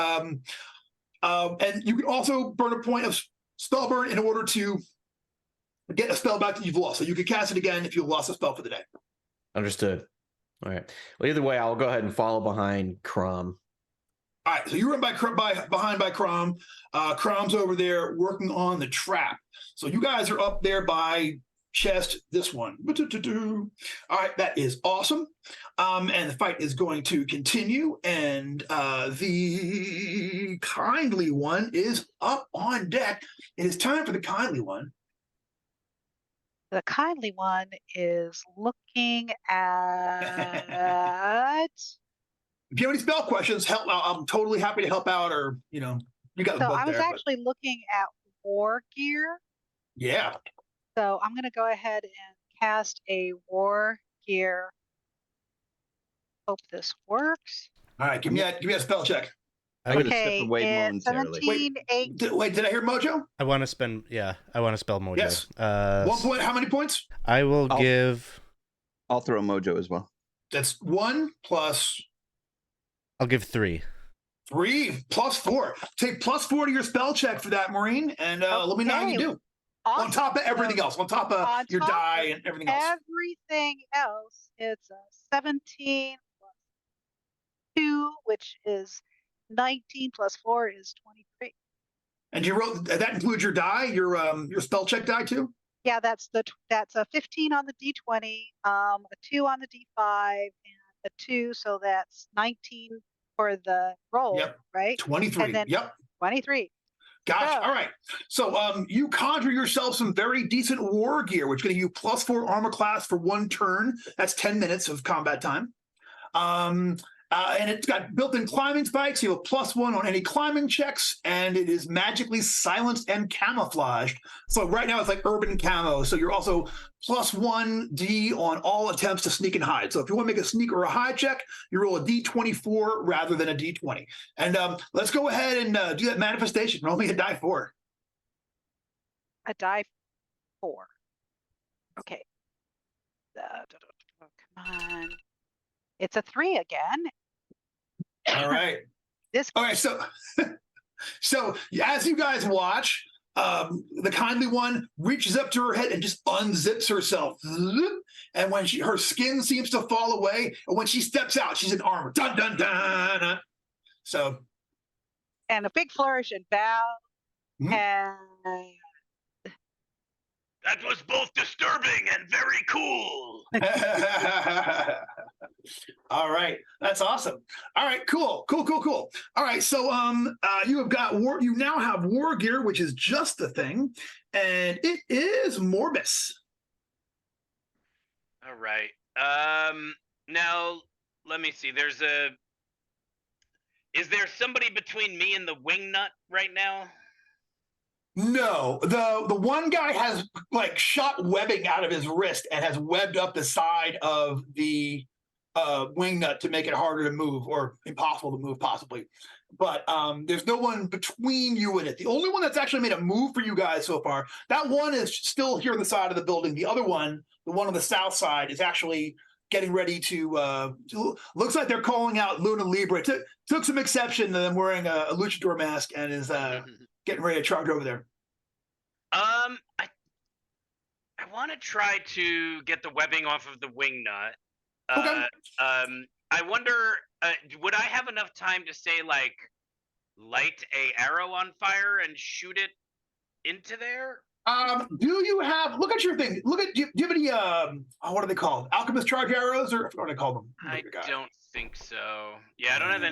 you can also burn a point of spell burn in order to get a spell back that you've lost. So you can cast it again if you've lost a spell for the day. Understood. All right. Well, either way, I'll go ahead and follow behind Crom. All right. So you run behind by Crom. Crom's over there working on the trap. So you guys are up there by chest, this one. All right. That is awesome. And the fight is going to continue. And the kindly one is up on deck. It is time for the kindly one. The kindly one is looking at. If you have any spell questions, help. I'm totally happy to help out. Or you got. So I was actually looking at war gear. Yeah. So I'm going to go ahead and cast a war gear. Hope this works. All right, give me a spell check. I would step away it's momentarily. 17, 8. Wait, did I hear Mojo? I want to spend. Yeah, I want to spell Mojo. Yes. 1 point. How many points? I will give. I'll throw Mojo as well. That's 1 plus. I'll give 3. 3 plus 4. Take plus 4 to your spell check for that, Marine, and let me know how you do. Awesome. On top of everything else, on top of your die and everything else. Everything else, it's a 17 plus 2, which is 19 plus 4 is 23. And you wrote that includes your die, your spell check die too? Yeah, that's a 15 on the D20, a 2 on the D5, and a 2, so that's 19 for the roll, right? 23. And then 23. Gotcha. All right. So you conjure yourself some very decent war gear, which is going to give you plus 4 armor class for 1 turn. That's 10 minutes of combat time. And it's got built-in climbing spikes. You have a plus 1 on any climbing checks, and it is magically silenced and camouflaged. So right now it's like urban camo. So you're also plus 1d on all attempts to sneak and hide. So if you want to make a sneak or a hide check, you roll a d24 rather than a d20. And let's go ahead and do that manifestation. Roll me a die 4. A die 4. Okay. Come on. It's a 3 again. All right. All right. So as you guys watch, the kindly one reaches up to her head and just unzips herself. And when her skin seems to fall away, and when she steps out, she's in armor. Dun dun dun. So. And a big flourish and bow. And. That was both disturbing and very cool. All right, that's awesome. All right, cool. All right, so you have got war. You now have war gear, which is just the thing, and it is Morbus. All right. Now let me see. Is there somebody between me and the wingnut right now? No, the one guy has like shot webbing out of his wrist and has webbed up the side of the wingnut to make it harder to move or impossible to move possibly. But there's no one between you and it. The only one that's actually made a move for you guys so far, that one is still here on the side of the building. The other one, the one on the south side, is actually getting ready to looks like they're calling out Luna Libre. Took some exception to them wearing a luchador mask and is getting ready to charge over there. I want to try to get the webbing off of the wingnut. Okay. I wonder, would I have enough time to say like light a arrow on fire and shoot it into there? Do you have? Look at your thing. Do you have any? What are they called? Alchemist charge arrows, or what do they call them? I don't think so. Yeah, I don't have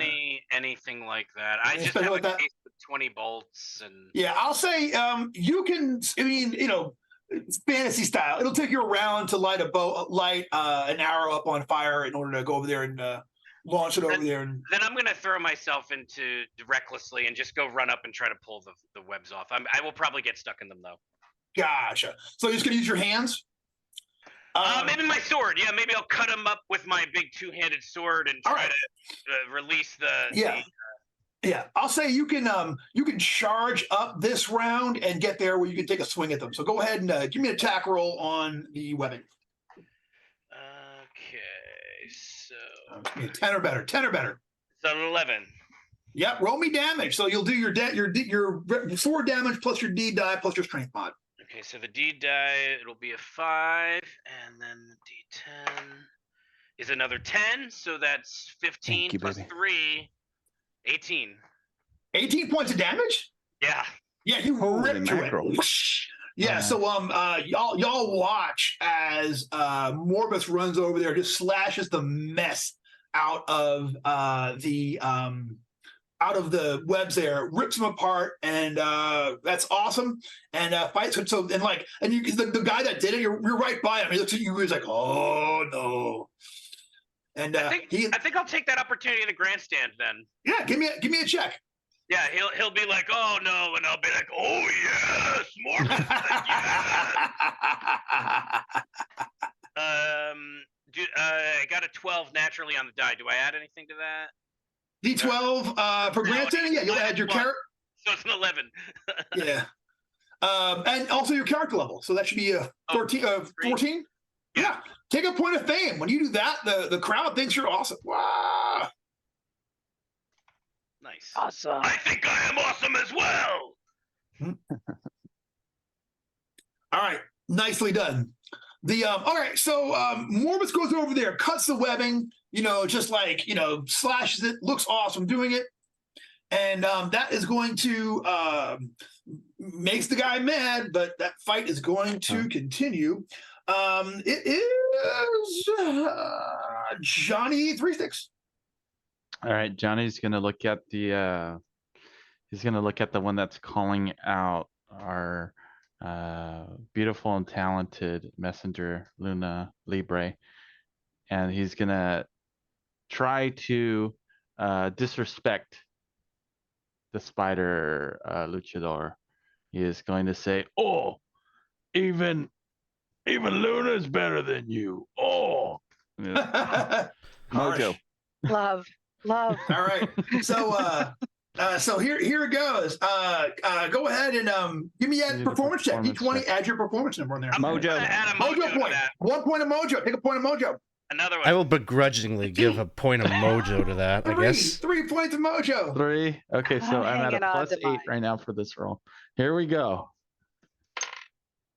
anything like that. I just have a case of 20 bolts and. Yeah, I'll say you can. I mean, it's fantasy style. It'll take you a round to light an arrow up on fire in order to go over there and launch it over there. And then I'm gonna throw myself into recklessly and just go run up and try to pull the webs off. I will probably get stuck in them though. Gotcha. So you're just gonna use your hands? Maybe my sword. Yeah, maybe I'll cut them up with my big two-handed sword and try to release the. Yeah, I'll say you can charge up this round and get there where you can take a swing at them. So go ahead and give me an attack roll on the webbing. Okay, so 10 or better. 10 or better. It's an 11. Yep, roll me damage. So you'll do your sword damage plus your D die plus your strength mod. Okay, so the D die, it'll be a 5, and then the D10 is another 10, so that's 15 plus 3, 18. 18 points of damage? Yeah. Yeah, you ripped through it. Yeah, so y'all watch as Morbus runs over there, just slashes the mess out of the webs there, rips them apart, and that's awesome. And fights. So the guy that did it, you're right by him. He looks at you. He's like, "Oh no!" And I think I'll take that opportunity to grandstand then. Yeah, give me a check. Yeah, he'll be like, "Oh no," and I'll be like, "Oh yes, more." I got a 12 naturally on the die. Do I add anything to that? D12 for grandstanding? Yeah, you'll add your character. So it's an 11. Yeah. And also your character level. So that should be a 14? Yeah. Take a point of fame. When you do that, the crowd thinks you're awesome. Wow. Nice. Awesome. I think I am awesome as well. All right. Nicely done. All right, so Morbus goes over there, cuts the webbing, just slashes it, looks awesome doing it. And that is going to makes the guy mad, but that fight is going to continue. It is Johnny 3 Sticks. All right, Johnny's gonna look at the one that's calling out our beautiful and talented messenger, Luna Libre, and he's gonna try to disrespect the spider luchador. He is going to say, "Oh, even Luna's better than you." Oh, Mojo. Love. All right, so here it goes. Go ahead and give me a performance check. D20, add your performance number in there. Mojo. Add a Mojo point. 1 point of mojo. Take a point of mojo. Another one. I will begrudgingly give a point of mojo to that, I guess. 3 points of mojo. 3. Okay, so I'm at a hanging on plus to 8 mine. right now for this roll. Here we go.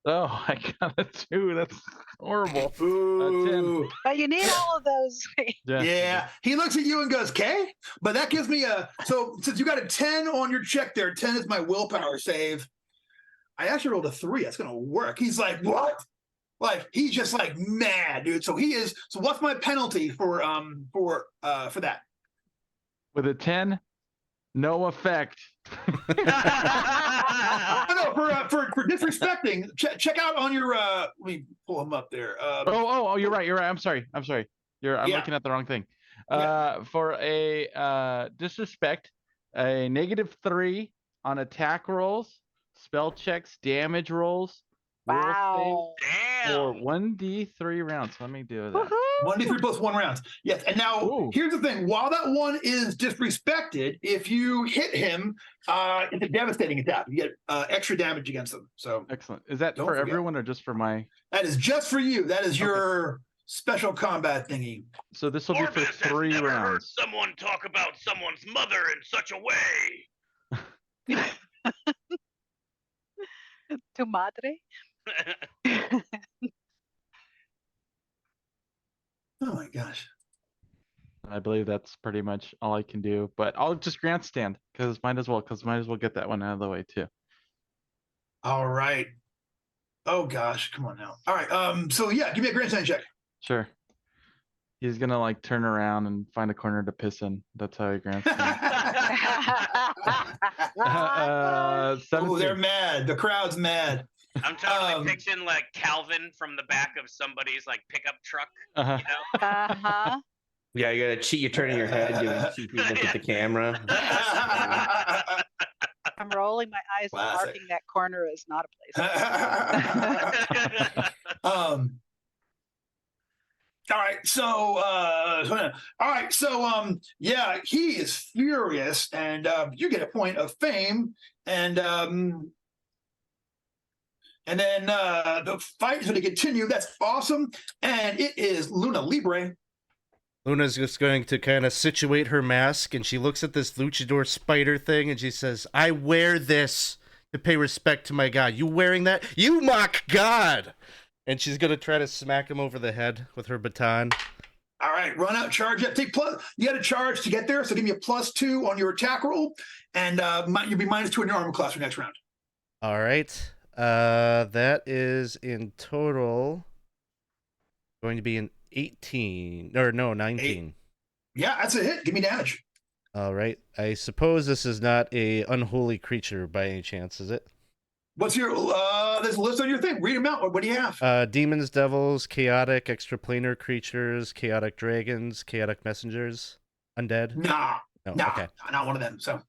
Oh, I got a 2. That's horrible. Ooh. But you need all of those. Yeah. He looks at you and goes, "Okay," but that gives me so since you got a 10 on your check there, 10 is my willpower save. I actually rolled a 3. That's gonna work. He's like, "What?" Like he's just like mad, dude. So what's my penalty for that? With a 10, no effect. No, for disrespecting. Check out on your let me pull him up there. Oh, you're right. I'm sorry. I'm looking at the wrong thing. For a disrespect, a -3 on attack rolls, spell checks, damage rolls. Wow. For 1d3 rounds. Let me do that. 1d3 plus 1 rounds. Yes. And now here's the thing. While that one is disrespected, if you hit him, it's a devastating attack. You get extra damage against them. So excellent. Is that for everyone or just for my? That is just for you. That is your special combat thingy. So this will be for 3 has never heard rounds. someone talk about someone's mother in such a way. Tu madre? Oh my gosh. I believe that's pretty much all I can do, but I'll just grandstand because might as well get that one out of the way too. All right. Oh gosh, come on now. All right. So yeah, give me a grandstand check. Sure. he's gonna like turn around and find a corner to piss in. That's how he grants. Oh, 17. they're mad. The crowd's mad. I'm totally picturing like Calvin from the back of somebody's like pickup truck. Uh-huh. You know? Uh-huh. Yeah, you gotta cheat. You're turning your head, giving a cheeky look at the camera. I'm rolling my eyes and Classic. marking that corner as not a place. All right, so yeah, he is furious, and you get a point of fame, and then the fight is going to continue. That's awesome, and it is Luna Libre. Luna's just going to kind of situate her mask, and she looks at this luchador spider thing, and she says, "I wear this to pay respect to my god. You wearing that? You mock God!" And she's going to try to smack him over the head with her baton. All right, run out, charge up. You got to charge to get there, so give me a +2 on your attack roll, and you'll be -2 in your armor class for next round. All right. That is in total going to be an 18. Or no, 19. Yeah, that's a hit. Give me damage. All right. I suppose this is not a unholy creature by any chance, is it? What's your there's a list on your thing. Read them out. What do you have? Demons, devils, chaotic, extraplanar creatures, chaotic dragons, chaotic messengers, undead. Nah, Okay. not one of them. So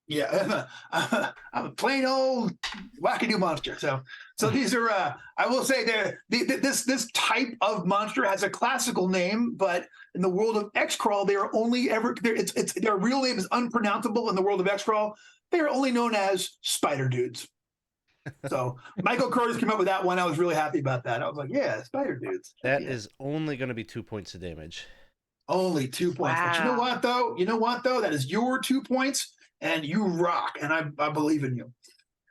yeah, I'm a plain old wackadoo monster. So these are I will say this type of monster has a classical name, but in the world of XCrawl, they are only ever their real name is unpronounceable in the world of XCrawl. They are only known as spider dudes. So Michael Curtis came up with that one. I was really happy about that. I was like, yeah, spider dudes. That is only going to be 2 points of damage. Only 2 points. Wow. But you know what though? That is your 2 points, and you rock. And I believe in you.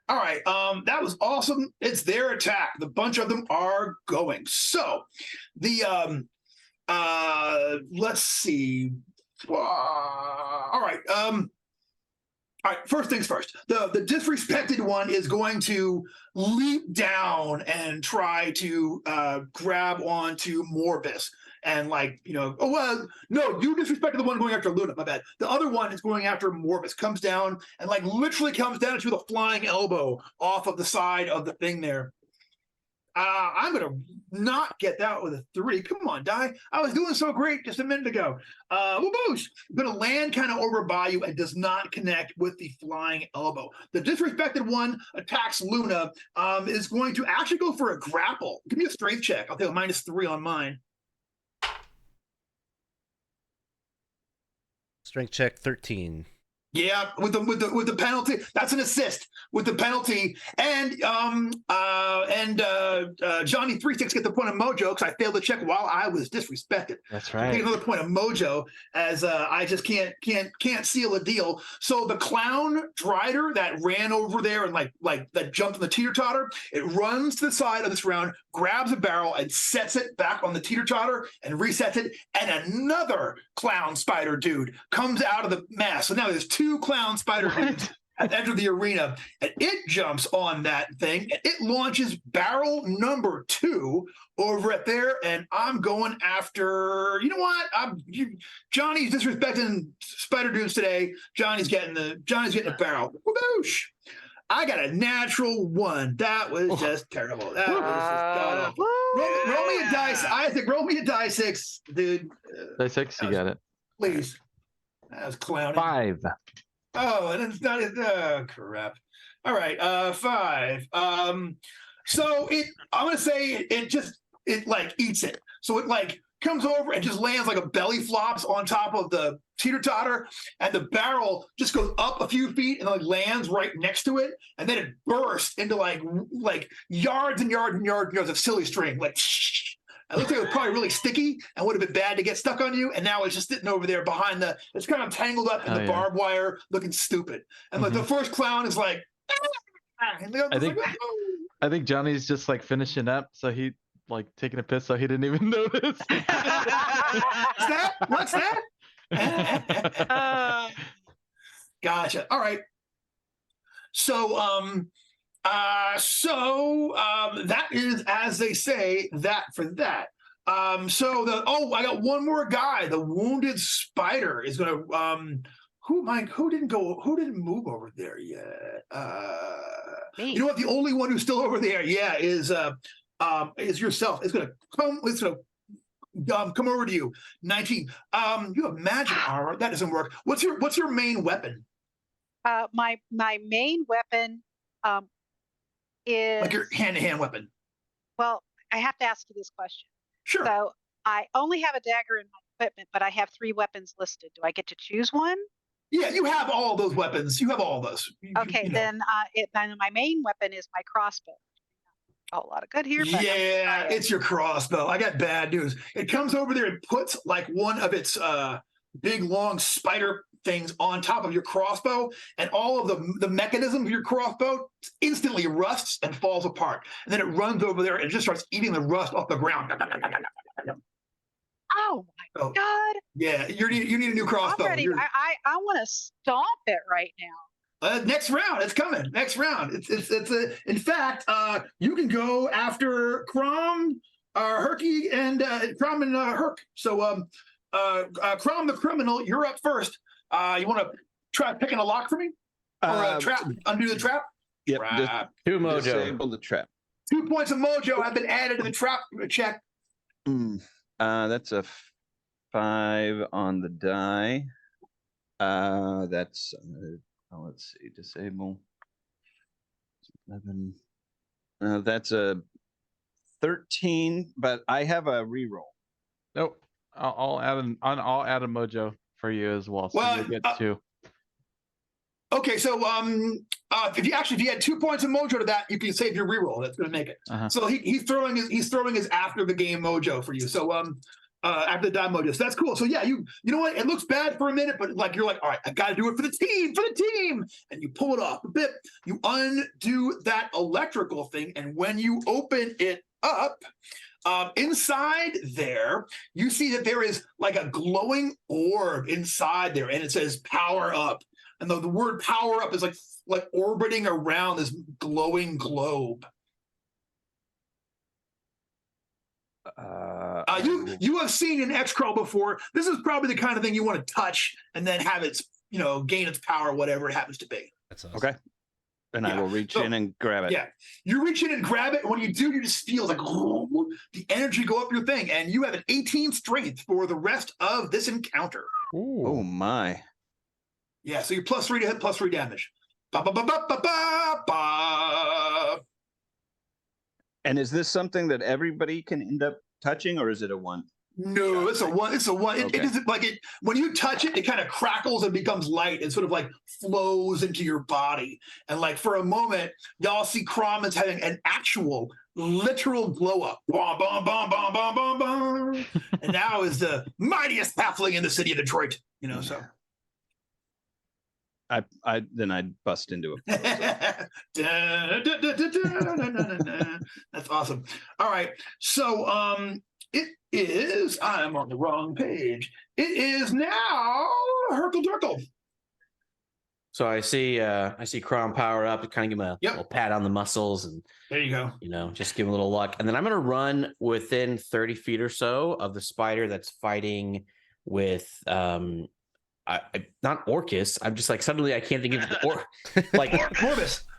All right. That was awesome. It's their attack. The bunch of them are going. So the let's see. All right. All right, first things first. The disrespected one is going to leap down and try to grab onto Morbus. And no, you disrespected the one going after Luna, my bad. The other one is going after Morbus, comes down and literally comes down to the flying elbow off of the side of the thing there. I'm going to not get that with a 3. Come on, Die. I was doing so great just a minute ago. Whoosh. Going to land kind of over by you and does not connect with the flying elbow. The disrespected one attacks Luna, is going to actually go for a grapple. Give me a strength check. I'll take a -3 on mine. Strength check 13. Yeah, with the penalty, that's an assist with the penalty, and Johnny 36 get the point of mojo because I failed to check while I was disrespected. That's Take right. another point of mojo as I just can't seal a deal. So the clown Drider that ran over there and like that jumped on the teeter-totter, it runs to the side of this round, grabs a barrel and sets it back on the teeter-totter and resets it, and another clown spider dude comes out of the mass. So now there's 2 clown spider dudes at the edge of the arena, and it jumps on that thing and it launches barrel number 2 over at there, and I'm going after, you know what, Johnny's disrespecting spider dudes today. Johnny's getting a barrel. Whoosh! I got a natural 1. That was just terrible. That was just god-awful. Roll me a dice. Isaac, roll me a die 6, dude. Die 6, you got it. Please. That was clowning. 5. Oh, and it's not. Oh, crap. All right. 5. So I'm gonna say it eats it. So it comes over and just lands like a belly flops on top of the teeter-totter, and the barrel just goes up a few feet and lands right next to it, and then it bursts into like yards and yards and yards of silly string. It looked like it was probably really sticky and would have been bad to get stuck on you. And now it's just sitting over there behind it's kind of tangled up in the barbed wire, looking stupid. And the first clown is like, I think Johnny's just finishing up, so he taking a piss, so he didn't even notice. What's that? Gotcha. All right. So that is, as they say, that for that. I got one more guy. The wounded spider is gonna who didn't move over there yet? Me. You know what? The only one who's still over there, is yourself. It's gonna come over to you. 19. You have magic armor. That doesn't work. What's your main weapon? My main weapon is Like your hand-to-hand weapon. Well, I have to ask you this question. Sure. So I only have a dagger in my equipment, but I have 3 weapons listed. Do I get to choose one? Yeah, you have all those weapons. You have all those. Okay, then my main weapon is my crossbow. A whole lot of good here. But Yeah, it's your crossbow. I got bad news. It comes over there and puts like one of its big long spider things on top of your crossbow, and all of the mechanism of your crossbow instantly rusts and falls apart. And then it runs over there and just starts eating the rust off the ground. Oh my God! Yeah, you need a new crossbow. I want to stomp it right now. Next round, it's coming. Next round, in fact, you can go after Crom, Herky, and Crom and Herc. So, Crom the criminal, you're up first. You want to try picking a lock for me, or a trap? Undo the trap. Yep. Trap. 2 mojo. Disable the trap. 2 points of mojo have been added to the trap check. That's a 5 on the die. That's let's see, disable 11. That's a 13, but I have a reroll. Nope. I'll add a mojo for you as well. So Well, you get 2. Okay, so if you had 2 points of mojo to that, you can save your reroll. That's going to make it. So he's throwing his after the game mojo for you. So after the die mojo, so that's cool. So yeah, you know what? It looks bad for a minute, but like you're like, all right, I got to do it for the team, and you pull it off a bit. You undo that electrical thing, and when you open it up, inside there, you see that there is like a glowing orb inside there, and it says "power up." And the word "power up" is like orbiting around this glowing globe. You have seen an XCrawl before. This is probably the kind of thing you want to touch and then have its gain its power, whatever it happens to be. That's awesome. Okay. And I will reach in and grab it. Yeah, you reach in and grab it. And when you do, you just feel like the energy go up your thing, and you have an 18 strength for the rest of this encounter. Ooh. Oh my. Yeah, so you're +3 to hit, +3 damage. Ba, ba, ba, ba, ba, ba, ba. And is this something that everybody can end up touching, or is it a one? No, it's a one. It's a one. Okay. It isn't like it. When you touch it, it kind of crackles and becomes light and sort of like flows into your body. And like for a moment, y'all see Crom as having an actual, literal glow up. Bom, bom, bom, bom, bom, bom, bom. And now is the mightiest halfling in the city of Detroit. So. I bust into it. That's awesome. All right. So it is, I'm on the wrong page. It is now Herkle Durkle. So I see Crom power up, kind of give him a little pat on the muscles, and there you go. Just give him a little luck. And then I'm gonna run within 30 feet or so of the spider that's fighting with not Orcus. I'm just like suddenly I can't think of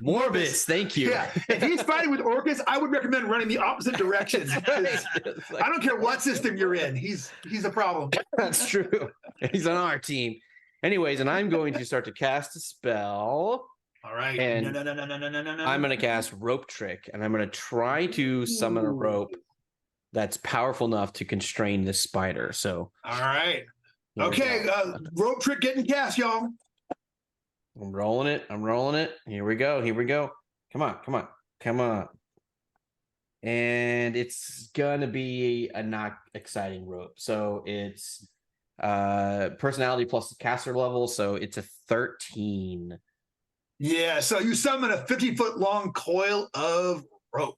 Morbus. Thank you. Yeah, if he's fighting with Orcus, I would recommend running the opposite direction. I don't care what system you're in. He's a problem. That's true. He's on our team. Anyways, and I'm going to start to cast a spell. All right. And No. I'm going to cast Rope Trick, and I'm going to try to summon a rope that's powerful enough to constrain this spider. So. All right. Okay, Rope Trick getting cast, y'all. I'm rolling it. Here we go. Come on. And it's gonna be a not exciting rope. So it's personality plus the caster level. So it's a 13. Yeah. So you summon a 50-foot long coil of rope.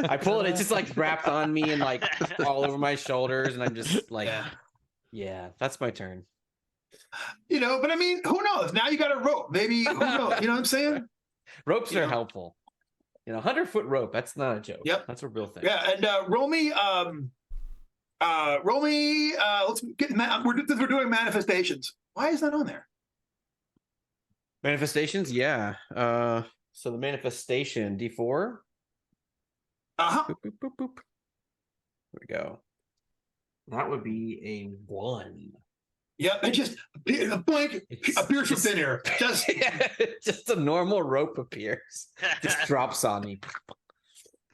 I pull it. It's just like wrapped on me and like all over my shoulders, and I'm just like, yeah, that's my turn. But I mean, who knows? Now you got a rope. Maybe who knows? You know what I'm saying? Ropes are helpful. 100-foot rope. That's not a joke. Yep. That's a real thing. Yeah, and roll me. Let's get. We're doing manifestations. Why is that on there? Manifestations, yeah. So the manifestation D4. Uh-huh. Boop, boop, boop, boop. There we go. That would be a 1. Yep, it just blank appears from thin air. Just just a normal rope appears. Just drops on me.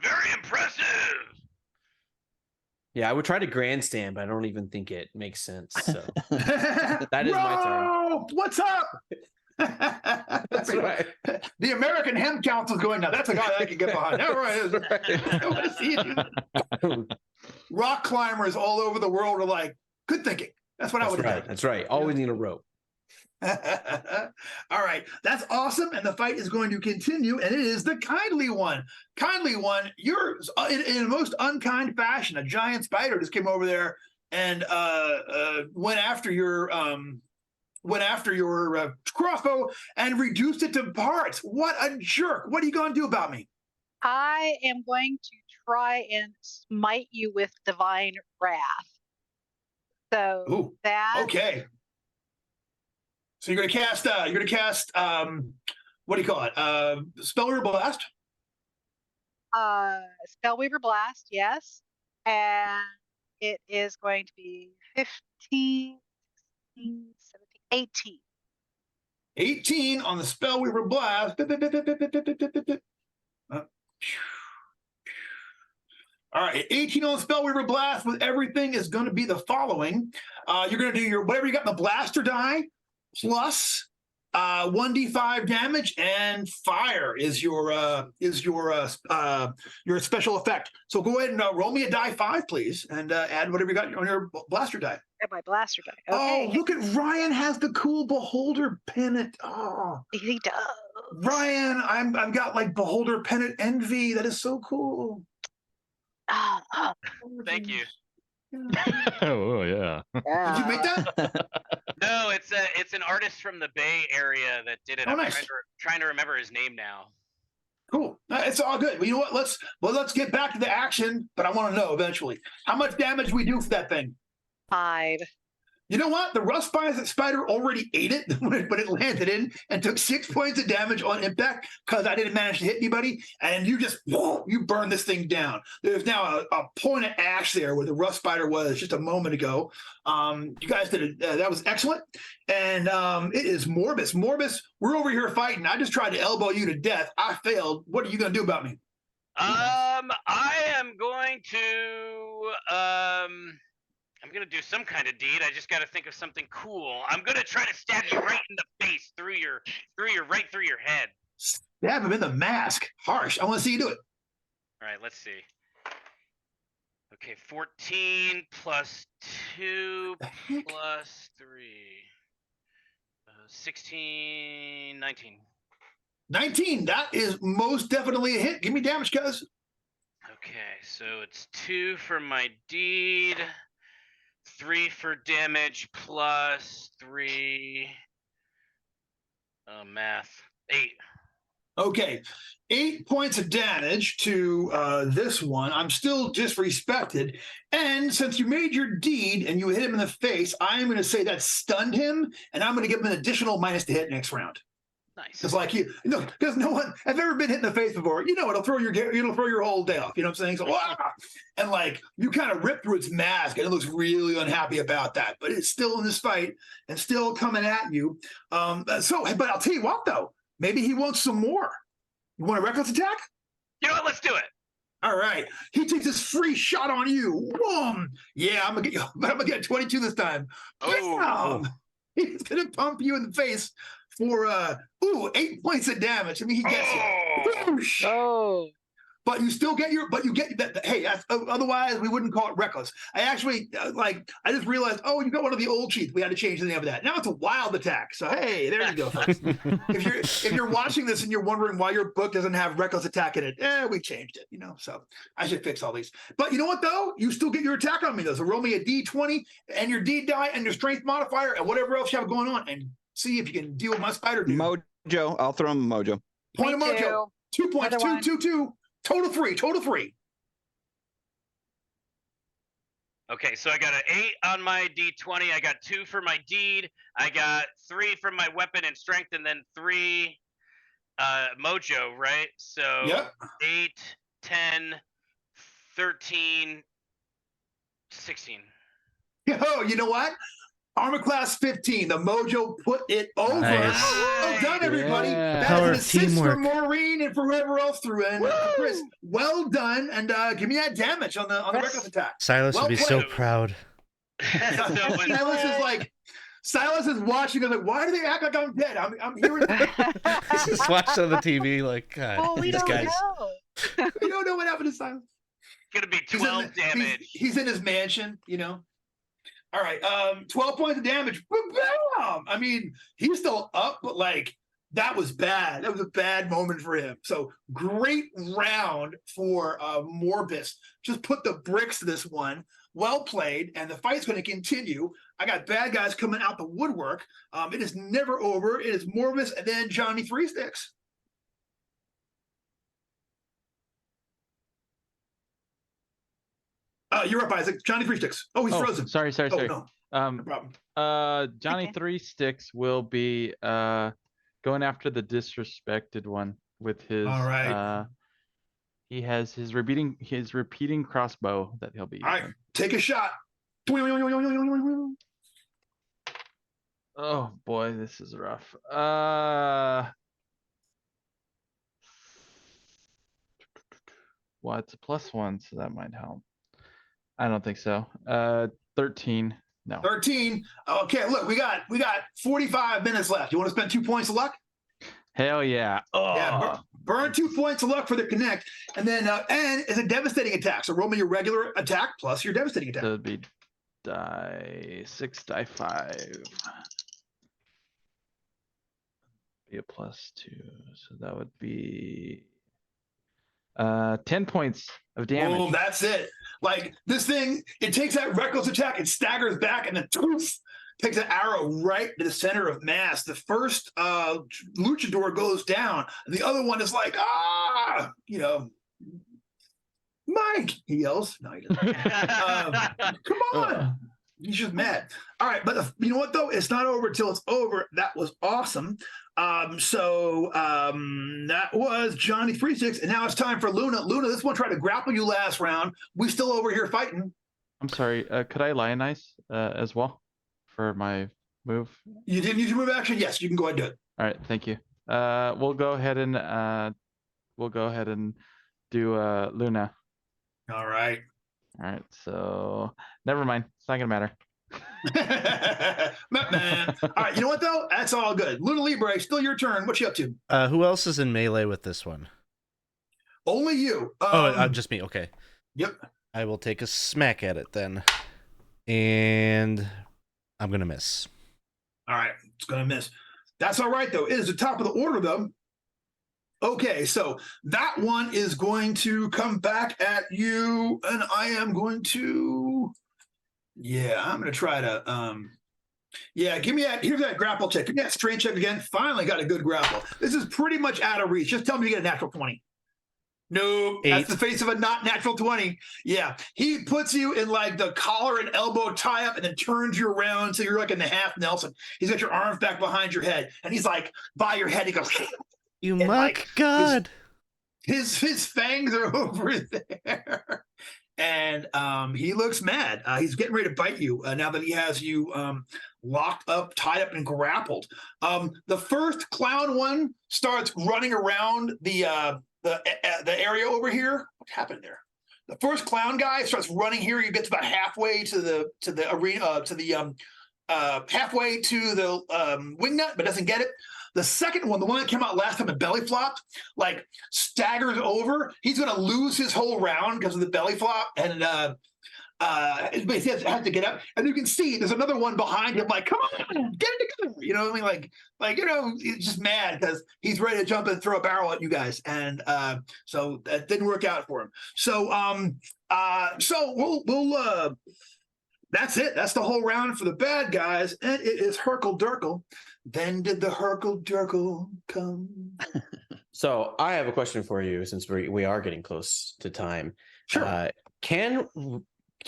Very impressive. Yeah, I would try to grandstand, but I don't even think it makes sense. So that is my turn. What's up? That's right. The American Hem Council's going now. That's a guy I can get behind. All right. I want to see you. Rock climbers all over the world are like, good thinking. That's what I would have. That's right. Always need a rope. All right. That's awesome. And the fight is going to continue. And it is the kindly one. Kindly one, you're in a most unkind fashion. A giant spider just came over there and went after your crossbow and reduced it to parts. What a jerk. What are you going to do about me? I am going to try and smite you with divine wrath. So okay. So you're gonna cast what do you call it? Spellweaver Blast? Spellweaver Blast, yes. And it is going to be 15, 16, 17, 18. 18 on the Spellweaver Blast. All right, 18 on the Spellweaver Blast with everything is going to be the following. You're going to do your whatever you got in the blaster die plus 1d5 damage, and fire is your special effect. So go ahead and roll me a die 5, please, and add whatever you got on your blaster die. My blaster die. Okay. Oh, look at Ryan has the cool beholder pennant. Oh, he does. Ryan, I've got like beholder pennant envy. That is so cool. Thank you. Oh yeah. Did you make that? No, it's an artist from the Bay Area that did it. Oh, I'm nice. trying to remember his name now. Cool. It's all good. Well, you know what? Let's get back to the action. But I want to know eventually how much damage we do for that thing. 5. You know what? The rust spider already ate it when it landed in and took 6 points of damage on impact because I didn't manage to hit anybody. And you just, you burn this thing down. There's now a point of ash there where the rust spider was just a moment ago. You guys did it. That was excellent. And it is Morbus. Morbus, we're over here fighting. I just tried to elbow you to death. I failed. What are you going to do about me? I am going to I'm gonna do some kind of deed. I just got to think of something cool. I'm gonna try to stab you right in the face, right through your head. Stab him in the mask. Harsh. I want to see you do it. All right, let's see. Okay, 14 plus 2 plus 3. 16, 19. 19. That is most definitely a hit. Give me damage, cuz. Okay, so it's 2 for my deed. 3 for damage plus 3. Math. 8. Okay. 8 points of damage to this one. I'm still disrespected. And since you made your deed and you hit him in the face, I'm going to say that stunned him, and I'm going to give him an additional minus to hit next round. Nice. It's like because no one have ever been hit in the face before. It'll throw your whole day off. You know what I'm saying? So and like you kind of rip through its mask, and it looks really unhappy about that. But it's still in this fight and still coming at you. But I'll tell you what though, maybe he wants some more. You want a reckless attack? You know what? Let's do it. All right. He takes this free shot on you. Boom. Yeah, I'm gonna get 22 this time. Oh. He's gonna pump you in the face for 8 points of damage. I mean, he gets you. Oh. But you still get that. Hey, otherwise we wouldn't call it reckless. I actually I just realized, you got one of the old cheats. We had to change the name of that. Now it's a wild attack. So hey, there you go, folks. if you're watching this and you're wondering why your book doesn't have reckless attack in it, we changed it. So I should fix all these. But you know what though? You still get your attack on me though. So roll me a D20 and your D die and your strength modifier and whatever else you have going on, and see if you can deal with my spider dude. Mojo. I'll throw him a mojo. Point of mojo. 2 points. Another one. Two. Total three. Okay, so I got an 8 on my D20. I got 2 for my deed. I got 3 from my weapon and strength, and then 3 mojo, right? So Yep. 8, 10, 13, 16. Yo, you know what? Armor class 15. The mojo put it over. Nice. Well done, everybody. Yeah. That's Power an of assist teamwork. for Maureen and for whoever else threw in. Chris, well done. And give me that damage on the Yes. reckless attack. Silas Well would be so played. proud. Silas is like, Silas is watching. Goes like, why do they act like I'm dead? I'm hearing. He's just watching on the TV like, God, Well, we these don't guys. know. We don't know what happened to Silas. Gonna be He's 12 damage. He's in his mansion, you know. All right, 12 points of damage. Bam! I mean, he's still up, but like that was bad. That was a bad moment for him. So great round for Morbus. Just put the bricks to this one. Well played, and the fight's going to continue. I got bad guys coming out the woodwork. It is never over. It is Morbus and then Johnny Three Sticks. You're up, Isaac. Johnny Three Sticks. Oh, he's frozen. Sorry. Oh, no, no problem. Johnny Okay. Three Sticks will be going after the disrespected one with his. All right. He has his repeating crossbow that he'll be All right, using. take a shot. Oh boy, this is rough. Well, it's a +1, so that might help. I don't think so. 13. No. 13. Okay, look, we got 45 minutes left. You want to spend 2 points of luck? Hell yeah. Oh. Yeah, burn 2 points of luck for the connect, and then and it's a devastating attack. So roll me your regular attack plus your devastating attack. So it'd be die 6, die 5. Be a +2. So that would be 10 points of damage. Oh, that's it. Like this thing, it takes that reckless attack, it staggers back, and then poof, takes an arrow right to the center of mass. The first luchador goes down, and the other one is like, Mike, he yells. No, he doesn't. Come on. He's just mad. All right, but you know what though? It's not over till it's over. That was awesome. That was Johnny 36, and now it's time for Luna. Luna, this one tried to grapple you last round. We still over here fighting. I'm sorry. Could I lionize as well for my move? You didn't use your move action? Yes, you can go ahead and do it. All right, thank you. We'll go ahead and do Luna. All right. All right, so never mind. It's not gonna matter. Man. All right, you know what though? That's all good. Luna Libre, still your turn. What you up to? Who else is in melee with this one? Only you. Just me. Okay. Yep. I will take a smack at it then. And I'm going to miss. All right, it's going to miss. That's all right, though. It is the top of the order, though. Okay, so that one is going to come back at you, and I am going to... Yeah, I'm going to try to... give me that... Here's that grapple check. Give me that strength check again. Finally got a good grapple. This is pretty much out of reach. Just tell me you get a natural 20. Nope, 8. That's the face of a not natural 20. Yeah, he puts you in like the collar and elbow tie up and then turns you around so you're like in the half Nelson. He's got your arms back behind your head and he's like by your head. He goes, You and, mock like, God. his fangs are over there. And he looks mad. He's getting ready to bite you now that he has you locked up, tied up, and grappled. The first clown one starts running around the area over here. What happened there? The first clown guy starts running here. He gets about halfway to the arena, halfway to the wingnut, but doesn't get it. The second one, the one that came out last time and belly flopped, like staggers over. He's going to lose his whole round because of the belly flop, and he has to get up. And you can see there's another one behind him, like, come on, get it together. You know what I mean? Like he's just mad because he's ready to jump and throw a barrel at you guys, and so that didn't work out for him. So we'll that's it. That's the whole round for the bad guys, and it is Herkle Durkle. Then did the Herkle Durkle come? So I have a question for you, since we are getting close to time. Sure.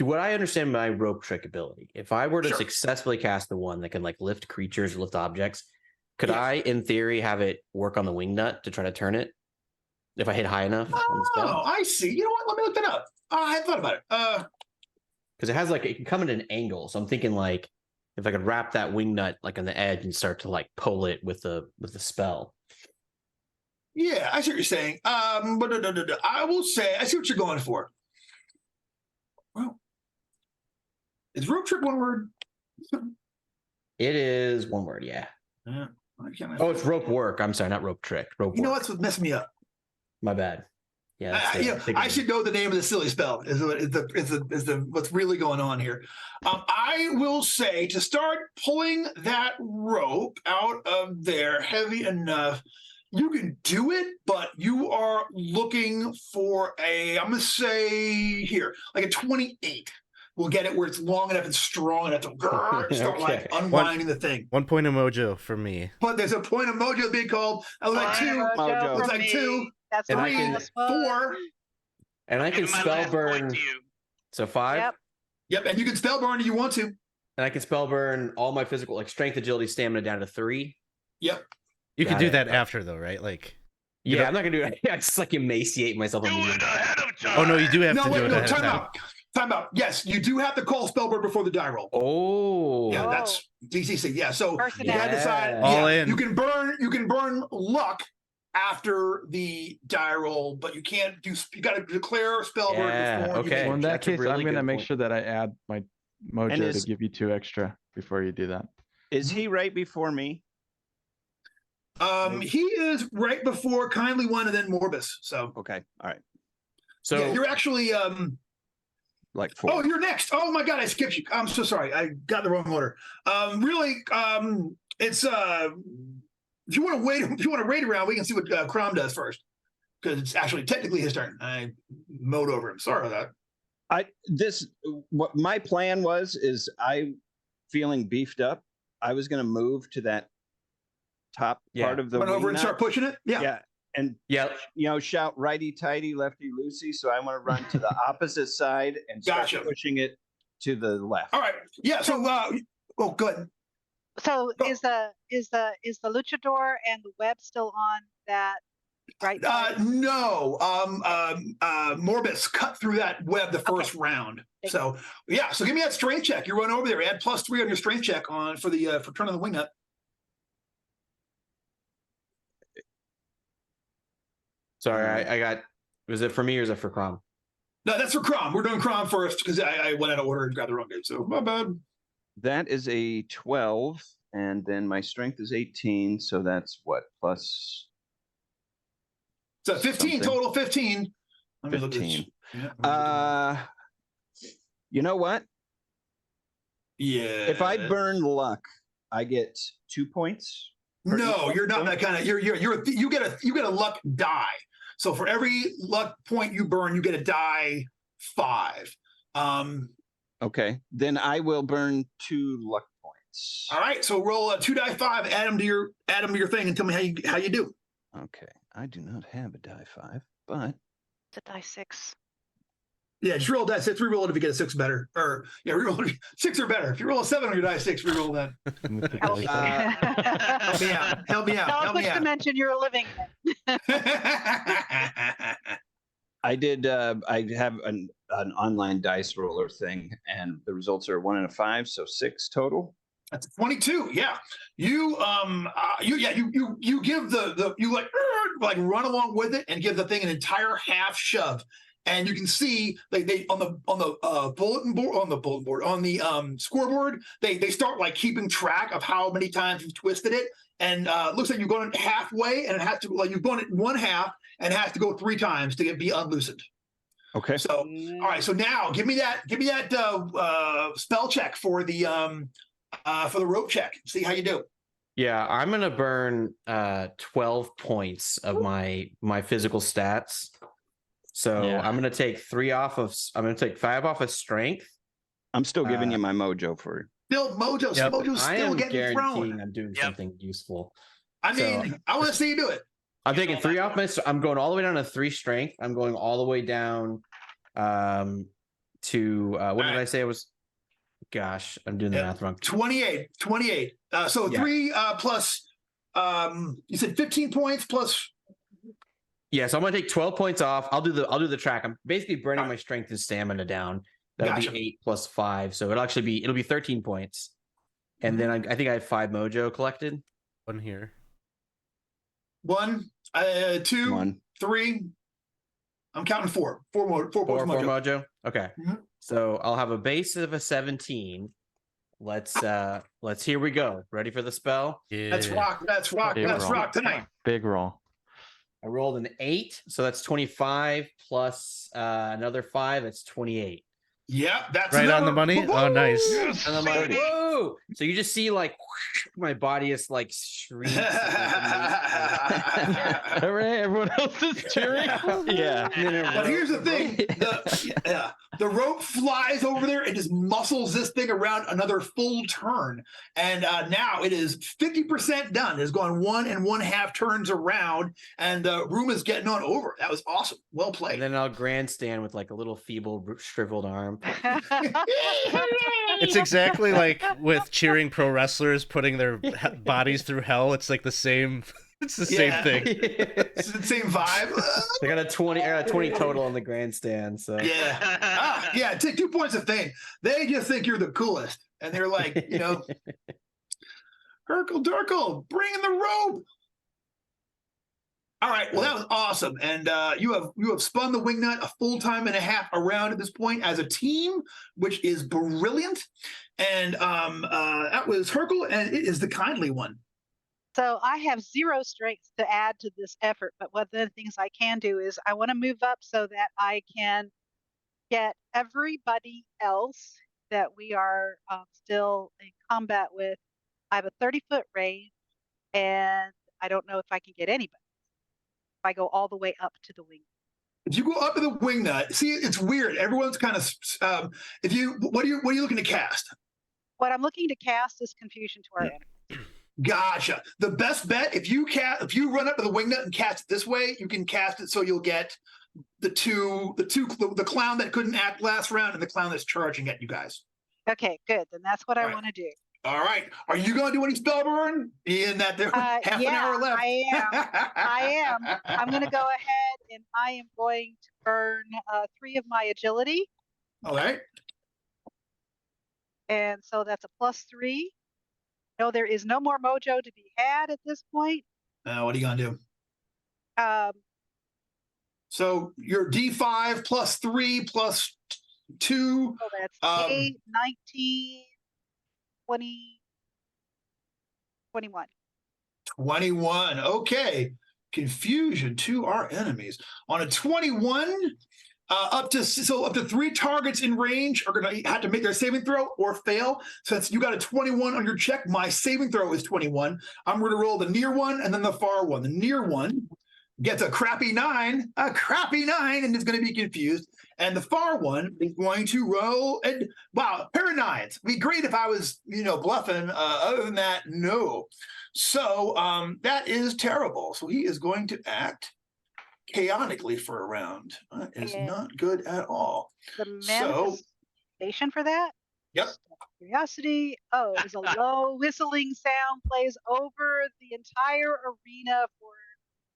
Would I understand my rope trick ability? If I were to Sure. successfully cast the one that can like lift creatures or lift objects, could Yes. I, in theory, have it work on the wing nut to try to turn it if I hit high enough on the spell? Oh, I see. You know what? Let me look that up. I hadn't thought about it. Because it has like, it can come at an angle. So I'm thinking like if I could wrap that wing nut like on the edge and start to like pull it with the spell. Yeah, I see what you're saying. I will say, I see what you're going for. Well, is rope trick one word? It is one word, yeah. Yeah. Oh, it's rope work. I'm sorry, not rope trick. Rope You know work. what's what messed me up? My bad. Yeah, I should know the name of the silly spell. Is the what's really going on here? I will say to start pulling that rope out of there heavy enough. You can do it, but you are looking for I'm going to say here, like a 28. We'll get it where it's long enough and strong enough to start like unwinding the thing. 1 point of mojo for me. But there's a point of mojo being called. I was like 2. Mojo. Looks like 2. That's And I 3, can- 4. And I can Give my spell last point burn. to you. So 5. Yep. Yep, and you can spell burn if you want to. And I can spell burn all my physical, like strength, agility, stamina down to 3. Yep. You can Got do it. that after though, right? Like, Yeah, I'm not gonna do it. I just like emaciate myself. Do on it ahead of time. oh no, you do have No, to do wait, it no, ahead of time time. out. Time out. Yes, you do have to call spell burn before the die roll. Oh, Yeah, Oh. that's DCC. Yeah, so Person you had to decide. Yeah. All yeah, in. You can burn luck after the die roll, but you can't do. You got to declare spell burn Yeah, before. okay. You Well, in make that That's a case, really I'm gonna good make point. sure that I add my mojo is- to give you 2 extra before you do that. Is he right before me? He is right before Kindly One and then Morbus. So Okay. All right. so yeah, you're actually Like 4. Oh, you're next. Oh my God, I skipped you. I'm so sorry. I got the wrong order. Really, it's if you want to wait around, we can see what Crom does first because it's actually technically his turn. I mowed over him. Sorry about that. What my plan is I feeling beefed up. I was going to move to that top Yeah. part of the Run over wing and nut. start pushing it. Yeah. And yeah, shout righty tighty, lefty loosey. So I want to run to the opposite side and start Gotcha. pushing it to the left. All right. Yeah. So oh, good. So Oh. is the luchador and the web still on that right side? No. Morbus cut through that web the first round. So yeah. So give me that strength check. You run over there. Add +3 on your strength check on for turning the wing nut. sorry, I got. Was it for me or is it for Crom? No, that's for Crom. We're doing Crom first because I went out of order and grabbed the wrong game. So my bad. That is a 12, and then my strength is 18. So that's what plus So 15 Something. total. 15. Let me look at this. 15. Yeah. You know what? Yeah. If I burn luck, I get 2 points. per No, each you're not point? that kind of. You get a luck die. So for every luck point you burn, you get a die 5. Okay, then I will burn 2 luck points. All right. So roll a 2 die 5. Add them to your thing and tell me how you do. Okay, I do not have a die 5, but It's a die 6. Yeah, just roll die 6. Reroll it if you get a 6 better. Or yeah, reroll 6 or better. If you roll a 7 on your die 6, reroll that. Help me out. Help me out. Tell us Help which me out. dimension you're living in. I did. I have an online dice roller thing, and the results are 1 and a 5, so 6 total. That's 22. Yeah, you give you like run along with it and give the thing an entire half shove, and you can see they on the bulletin board on the scoreboard they start like keeping track of how many times you've twisted it, and it looks like you've gone halfway, and it has to you've gone it 1/2 and it has to go 3 times to be unloosened. Okay. So all right, so now give me that spell check for the rope check. See how you do. Yeah, I'm gonna burn 12 points of my physical stats. So Yeah. I'm gonna take 5 off of strength. I'm still giving you my mojo for. Still, Mojo's Yep. still I getting am guaranteeing thrown. I'm doing Yep. something useful. I mean, I want to see you do it. I'm taking 3 off my. I'm going all the way down to 3 strength. I'm going all the way down to what did I say it was? Gosh, I'm doing the math wrong. 28. So 3 plus. You said 15 points plus. Yeah, so I'm gonna take 12 points off. I'll do the track. I'm basically burning my strength and stamina down. That'll be 8 plus 5, so it'll be 13 points. And then I think I have 5 mojo collected. 1 here. 1, 2, 1, 3. I'm counting 4. 4 points mojo. Mojo. Okay. Mhm. So I'll have a base of a 17. Let's here we go. Ready for the spell? Yeah. Let's rock tonight. Big roll. I rolled an 8, so that's 25 plus another 5, that's 28. Yeah, that's Right on the money. Woo-hoo! Oh, nice. Yes, And I'm like, baby. whoa! So you just see like my body is like shrieks. Hooray, everyone else is cheering. Yeah. But here's the thing: the rope flies over there and just muscles this thing around another full turn, and now it is 50% done. It's gone 1 1/2 turns around, and the room is getting on over. That was awesome. Well played. And then I'll grandstand with like a little feeble, shriveled arm. It's exactly like with cheering pro wrestlers putting their bodies through hell. It's like the same. It's the same thing. It's the same vibe. I got a 20 total on the grandstand. So Yeah. Take 2 points of fame. They just think you're the coolest, and they're like, Urkel Durkel, bring in the rope. All right, well, that was awesome, and you have spun the wingnut a full time and a half around at this point as a team, which is brilliant. And that was Herkel, and it is the kindly one. So I have 0 strength to add to this effort, but one of the things I can do is I want to move up so that I can get everybody else that we are still in combat with. I have a 30-foot range, and I don't know if I can get anybody if I go all the way up to the wing. If you go up to the wingnut, see, it's weird. Everyone's kind of. What are you looking to cast? What I'm looking to cast is confusion to our enemy. Gotcha. The best bet, if you run up to the wingnut and cast it this way, you can cast it so you'll get the clown that couldn't act last round and the clown that's charging at you guys. Okay, good. Then that's what I want to do. All right. Are you going to do any spell burn? Being that there half an hour left. I am. I'm going to go ahead and I am going to burn 3 of my agility. All right. And so that's a +3. No, there is no more mojo to be had at this point. What are you going to do? Um, So your D5 plus 3 plus 2. so that's 8, 19, 20, 21. 21. Okay. Confusion to our enemies. On a 21, up to 3 targets in range are going to have to make their saving throw or fail. Since you got a 21 on your check, my saving throw is 21. I'm going to roll the near one and then the far one. The near one gets a crappy 9, and is going to be confused. And the far one is going to roll, and wow, pair of 9s. It'd be great if I was, bluffing. Other than that, no. So that is terrible. So he is going to act chaotically for a round. That is not good at all. The manifestation for that? Yep. Curiosity. Oh, it was a low whistling sound plays over the entire arena for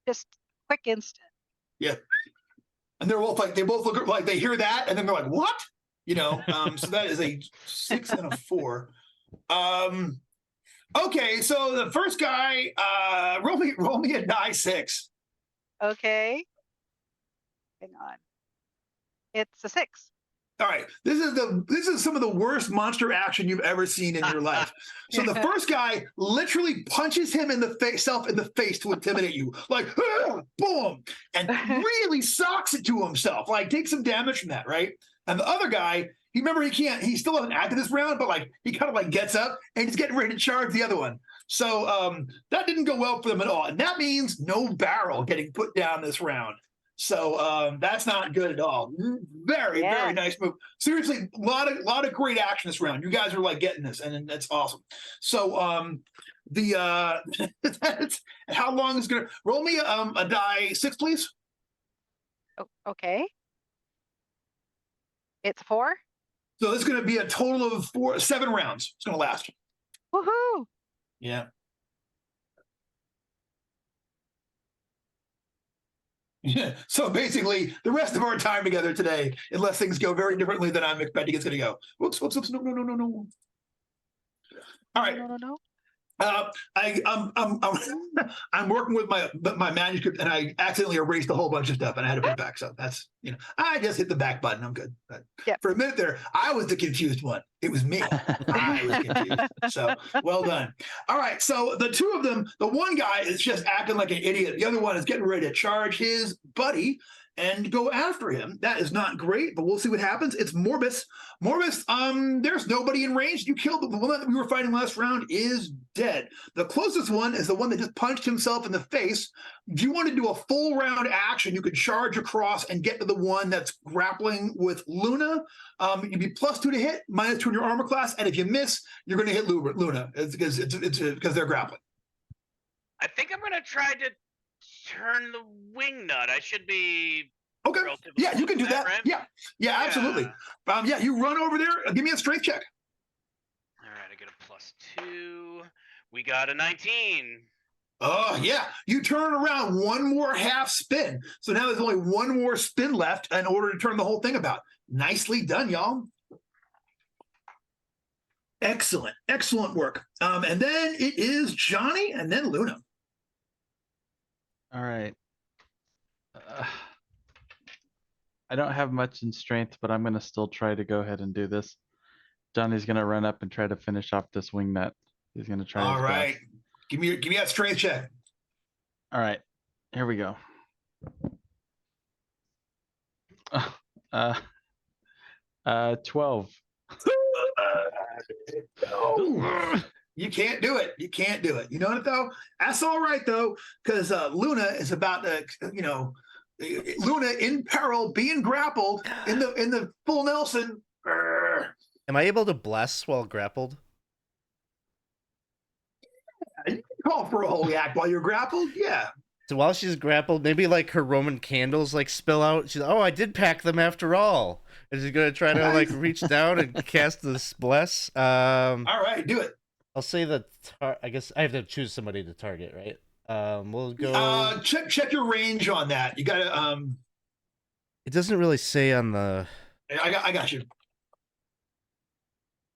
just a quick instant. Yeah. And they're both they both look like they hear that, and then they're like, what? So that is a 6 and a 4. Okay, so the first guy, roll me a die 6. Okay. Hang on. It's a 6. All right, this is some of the worst monster action you've ever seen in your life. So the first guy literally punches him in the face to intimidate you, like boom, and really socks it to himself, like takes some damage from that, right? And the other guy, he still hasn't acted this round, but like he kind of like gets up and he's getting ready to charge the other one. So that didn't go well for them at all, and that means no barrel getting put down this round. So that's not good at all. Very nice move. Seriously, a lot of great action this round. You guys are like getting this, and that's awesome. So the how long is gonna roll me a die 6, please? Okay. It's 4. So this is gonna be a total of 7 rounds. It's gonna last. Woohoo! Yeah. Yeah. So basically, the rest of our time together today, unless things go very differently than I'm expecting it's going to go. Whoops, whoops, whoops. No, no, no, no, no. All right. No. I'm working with my manuscript, and I accidentally erased a whole bunch of stuff, and I had to put it back. So that's I just hit the back button. I'm good. But for a minute there, I was the confused one. It was me. I was confused. So well done. All right. So the two of them, the one guy is just acting like an idiot. The other one is getting ready to charge his buddy and go after him. That is not great, but we'll see what happens. It's Morbus. Morbus, there's nobody in range. You killed the one that we were fighting last round is dead. The closest one is the one that just punched himself in the face. If you want to do a full round action, you could charge across and get to the one that's grappling with Luna. You'd be +2 to hit, -2 in your armor class, and if you miss, you're going to hit Luna because they're grappling. I think I'm going to try to turn the wing nut. I should be okay. Yeah, you can do that. Right? Yeah, absolutely. Yeah, you run over there. Give me a strength check. All right, I get a +2. We got a 19. Oh yeah, you turn around one more half spin. So now there's only one more spin left in order to turn the whole thing about. Nicely done, y'all. Excellent, excellent work. And then it is Johnny, and then Luna. All right. I don't have much in strength, but I'm going to still try to go ahead and do this. Johnny's going to run up and try to finish off this wing nut. He's going to try. All right. Give me that strength check. All right. Here we go. 12. You can't do it. You can't do it. You know what though? That's all right though, because Luna is about to, Luna in peril, being grappled in the full Nelson. Am I able to bless while grappled? You can call for a holy act while you're grappled. Yeah. So while she's grappled, maybe like her Roman candles like spill out. She's I did pack them after all. And she's gonna try to like reach down and cast this bless. All right, do it. I'll say I guess I have to choose somebody to target, right? We'll go. Check your range on that. You gotta. It doesn't really say on the. I got you.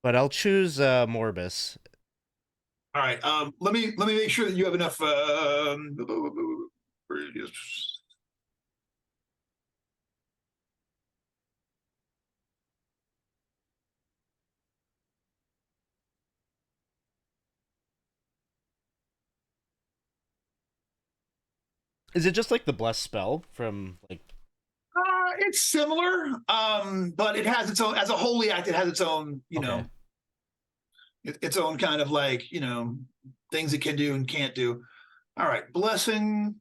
But I'll choose Morbus. All right. Let me make sure that you have enough. Is it just like the bless spell from like? It's similar, but it has its own as a holy act. It has its own, its own kind of like things it can do and can't do. All right, blessing.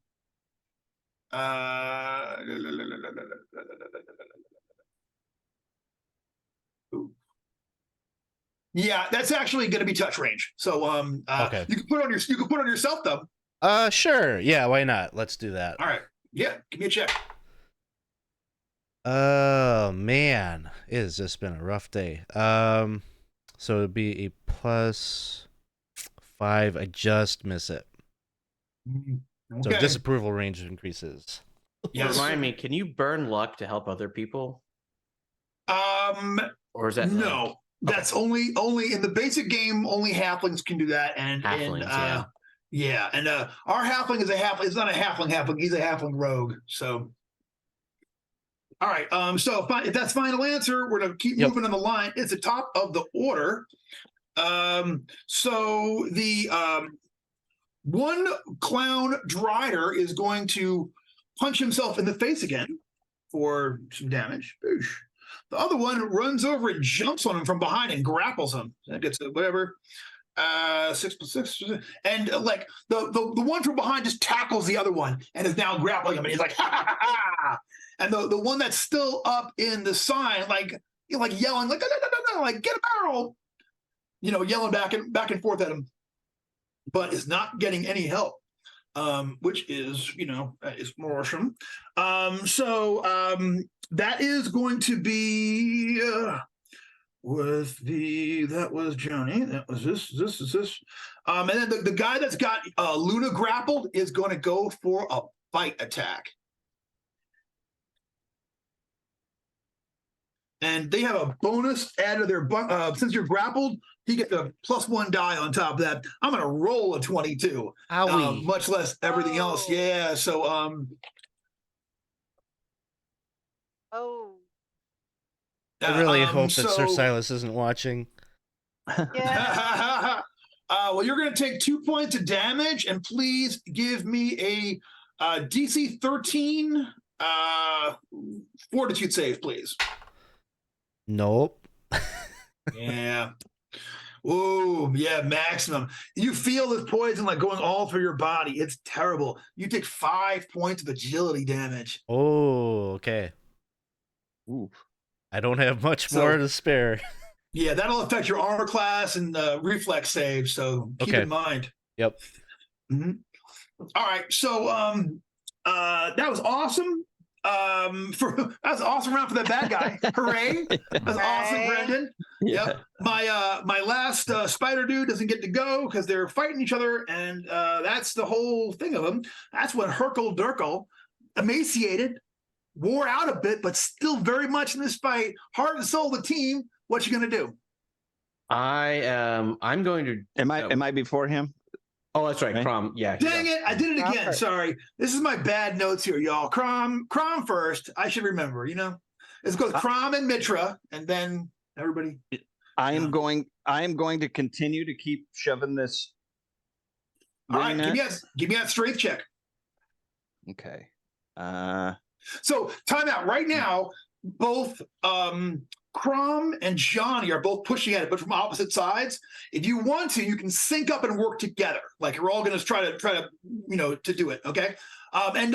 Yeah, that's actually going to be touch range. So okay. You can put it on yourself though. Sure. Yeah, why not? Let's do that. All right. Yeah, give me a check. Oh man, it has just been a rough day. So it'd be a +5. I just miss it. Okay. So disapproval range increases. Yes. Remind me, can you burn luck to help other people? Or is that no? That's only in the basic game. Only halflings can do that, and halflings, yeah. And our halfling is a halfling. It's not a halfling. He's a halfling rogue. So, all right. So if that's final answer, we're gonna keep moving on the line. It's the top of the order. So the one clown Drider is going to punch himself in the face again for some damage. Boosh. The other one runs over and jumps on him from behind and grapples him. That gets whatever. 6 + 6, and like the one from behind just tackles the other one and is now grappling him, and he's like ha ha ha, ha. And the one that's still up in the sign, like yelling like get a barrel, yelling back and forth at him. but is not getting any help. Which is, is more awesome. That is going to be that was Johnny. That was this. And then the guy that's got Luna grappled is going to go for a fight attack. And they have a bonus added to their since you're grappled, he gets a +1 die on top of that. I'm gonna roll a 22. Much less everything else. Yeah. So I really hope that Sir Silas isn't watching. Yeah. Well, you're gonna take 2 points of damage, and please give me a DC 13 fortitude save, please. Nope. Yeah. Oh, yeah, maximum. You feel this poison like going all through your body. It's terrible. You take 5 points of agility damage. Oh, okay. Ooh. I don't have much more to spare. Yeah, that'll affect your armor class and reflex save, so keep in mind. Yep. Mm-hmm. All right, so that was awesome. That was an awesome round for that bad guy. Hooray! That's awesome, Brendan. Yeah. Yep. My last spider dude doesn't get to go because they're fighting each other, and that's the whole thing of them. That's when Hercule Durkle, emaciated, wore out a bit, but still very much in this fight, heart and soul of the team. What you gonna do? I'm going to. Am I before him? Oh, that's right, Crom. Yeah. Dang it! I did it again. Sorry. This is my bad notes here, y'all. Crom first. I should remember. Let's go with Crom and Mitra, and then everybody. I am going to continue to keep shoving this. All right, give me that strength check. Okay. So time out. Right now, both Crom and Johnny are both pushing at it, but from opposite sides. If you want to, you can sync up and work together. Like you're all going to try to to do it. Okay. And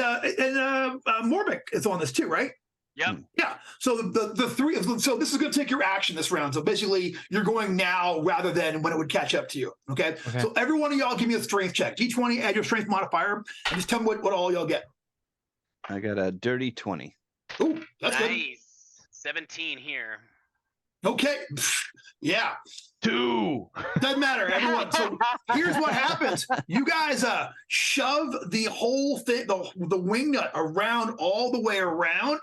Morbik is on this too, right? Yep. Yeah. So the three. So this is going to take your action this round. So basically, you're going now rather than when it would catch up to you. Okay. So every one of y'all give me a strength check. D20, add your strength modifier, and just tell me what all y'all get. I got a dirty 20. Ooh, that's nice. good. 17 here. Okay. Yeah. 2. Doesn't matter, everyone. So here's what happens. You guys shove the whole thing, the wing nut around all the way around,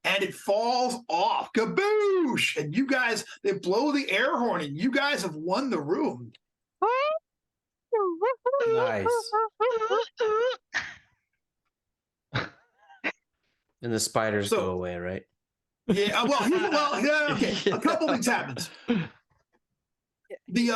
and it falls off. Kaboosh! And you guys, they blow the air horn, and you guys have won the room. Nice. And the spiders go away, right? Yeah. Okay. A couple things happens. The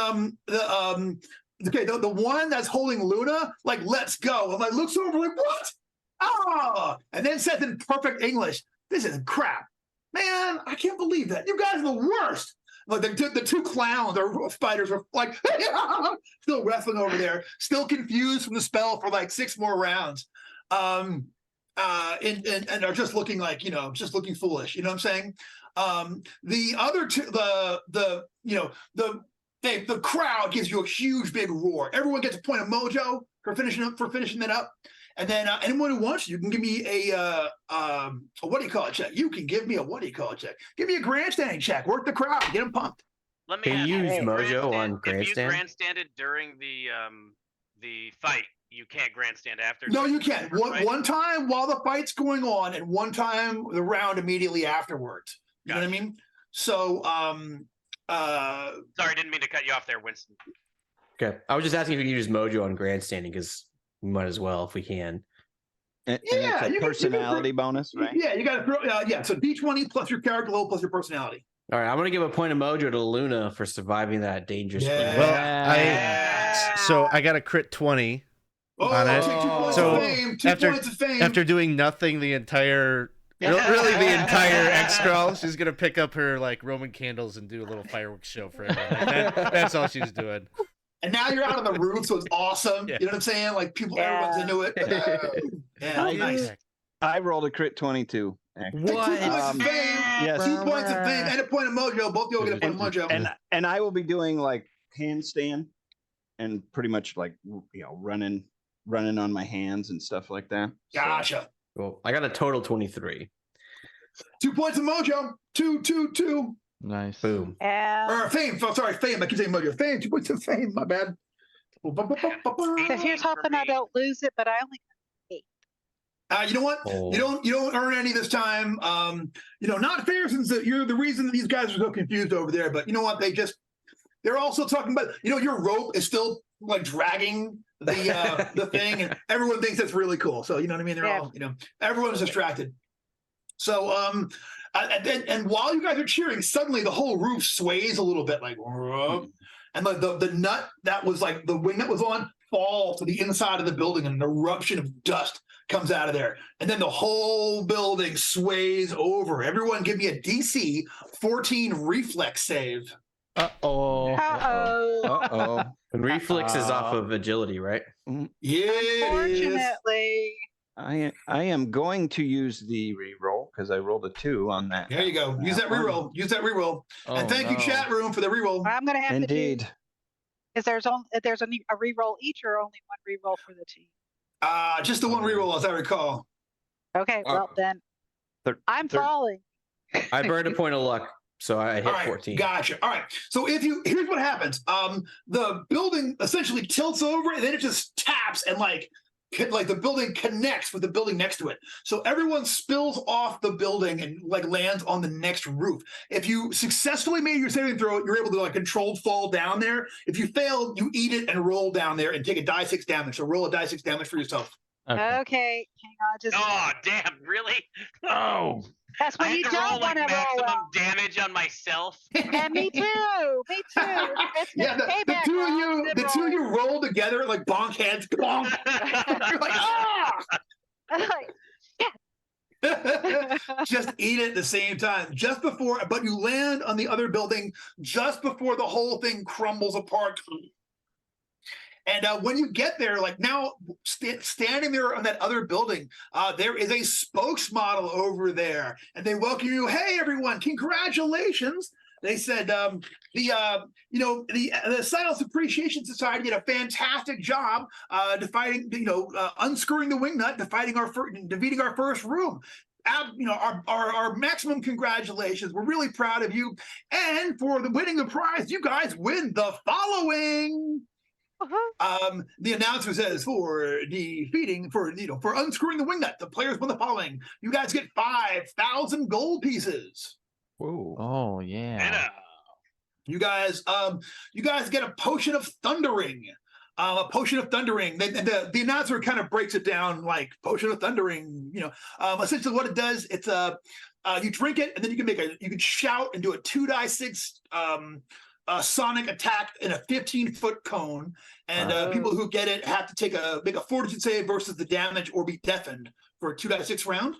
one that's holding Luna lets go. And looks over what? Oh, and then says in perfect English, "This is crap, man. I can't believe that. You guys are the worst." The two clowns or spiders are still wrestling over there, still confused from the spell for 6 more rounds. And are just looking just looking foolish. You know what I'm saying? The other two, the crowd gives you a huge big roar. Everyone gets a point of mojo for finishing that up. And then anyone who wants, you can give me a what do you call it check. You can give me a what do you call it check. Give me a grandstanding check. Work the crowd. Get them pumped. Let me Can ask you use mojo on If you grandstand? grandstanded during the fight, you can't grandstand after. No, you can't. Right? One time while the fight's going on, and one time the round immediately afterwards. You know what I mean? So, sorry, didn't mean to cut you off there, Winston. Okay. I was just asking if you can use mojo on grandstanding because we might as well if we can. And it's a personality bonus, right? Yeah, you got to. So D20 plus your character level plus your personality. All right, I'm gonna give a point of mojo to Luna for surviving that dangerous. Yeah. Well, I got a crit 20 on it. Take 2 points So of fame. 2 points of fame. After doing nothing the entire, really the entire XCrawl, she's gonna pick up her Roman candles and do a little fireworks show for everyone. That's all she's doing. And now you're out on the roof, so it's awesome. Yeah. You know what I'm saying? Everyone's into it. Yeah, nice. I rolled a crit 22. Take 2 points of fame. Yes. 2 points of fame and a point of mojo. Both of you will get a point of mojo. And I will be doing handstand. and pretty much like running on my hands and stuff like that. Gotcha. Cool. I got a total 23. 2 points of mojo. Two. Nice. Boom. Or fame. Sorry, fame. I keep saying mojo. Fame. 2 points of fame. My bad. If you're hoping I don't lose it, but I only got 8. You know what? Oh. You don't earn any this time. Not fair since you're the reason that these guys are so confused over there. But you know what? They're also talking about. Your rope is still like dragging the thing, and everyone thinks that's really cool. So you know what I mean? They're all everyone's distracted. So and while you guys are cheering, suddenly the whole roof sways a little bit, like, and the nut that was like the wing that was on falls to the inside of the building, and an eruption of dust comes out of there, and then the whole building sways over. Everyone, give me a DC 14 reflex save. Uh-oh. And reflex is off of agility, right? Yeah, Unfortunately. I am going to use the reroll because I rolled a 2 on that. there you go. Use that reroll. And thank you, chat room, for the reroll. I'm going to have Indeed. to do, is there's a reroll each or only one reroll for the team? Just the one reroll, as I recall. Okay, well then, I'm falling. I burned a point of luck, so I hit 14. Gotcha. All right. So here's what happens. The building essentially tilts over, and then it just taps, and like the building connects with the building next to it. So everyone spills off the building and like lands on the next roof. If you successfully made your saving throw, you're able to like controlled fall down there. If you failed, you eat it and roll down there and take a die 6 damage. So roll a die 6 damage for yourself. Okay, hang on. Oh, damn! Really? Oh. That's when I you had to don't roll want like to roll maximum well. damage on myself. And me too. It's Yeah, the two of you roll together like bonk heads. Bonk. You're like, just eat it at the same time, but you land on the other building just before the whole thing crumbles apart. And when you get there, like now standing there on that other building, there is a spokesmodel over there, and they welcome you. Hey, everyone! Congratulations! They said the Silence Appreciation Society did a fantastic job defeating, unscrewing the wing nut, defeating our first room. Our maximum congratulations. We're really proud of you, and for winning the prize, you guys win the following. The announcer says for unscrewing the wing nut, the players won the following. You guys get 5,000 gold pieces. Whoa. Oh yeah. You guys get a potion of thundering. The announcer kind of breaks it down like potion of thundering. Essentially what it does, it's you drink it and then you can shout and do a 2d6 sonic attack in a 15-foot cone, and people who get it have to make a fortitude save versus the damage or be deafened for a 2d6 round.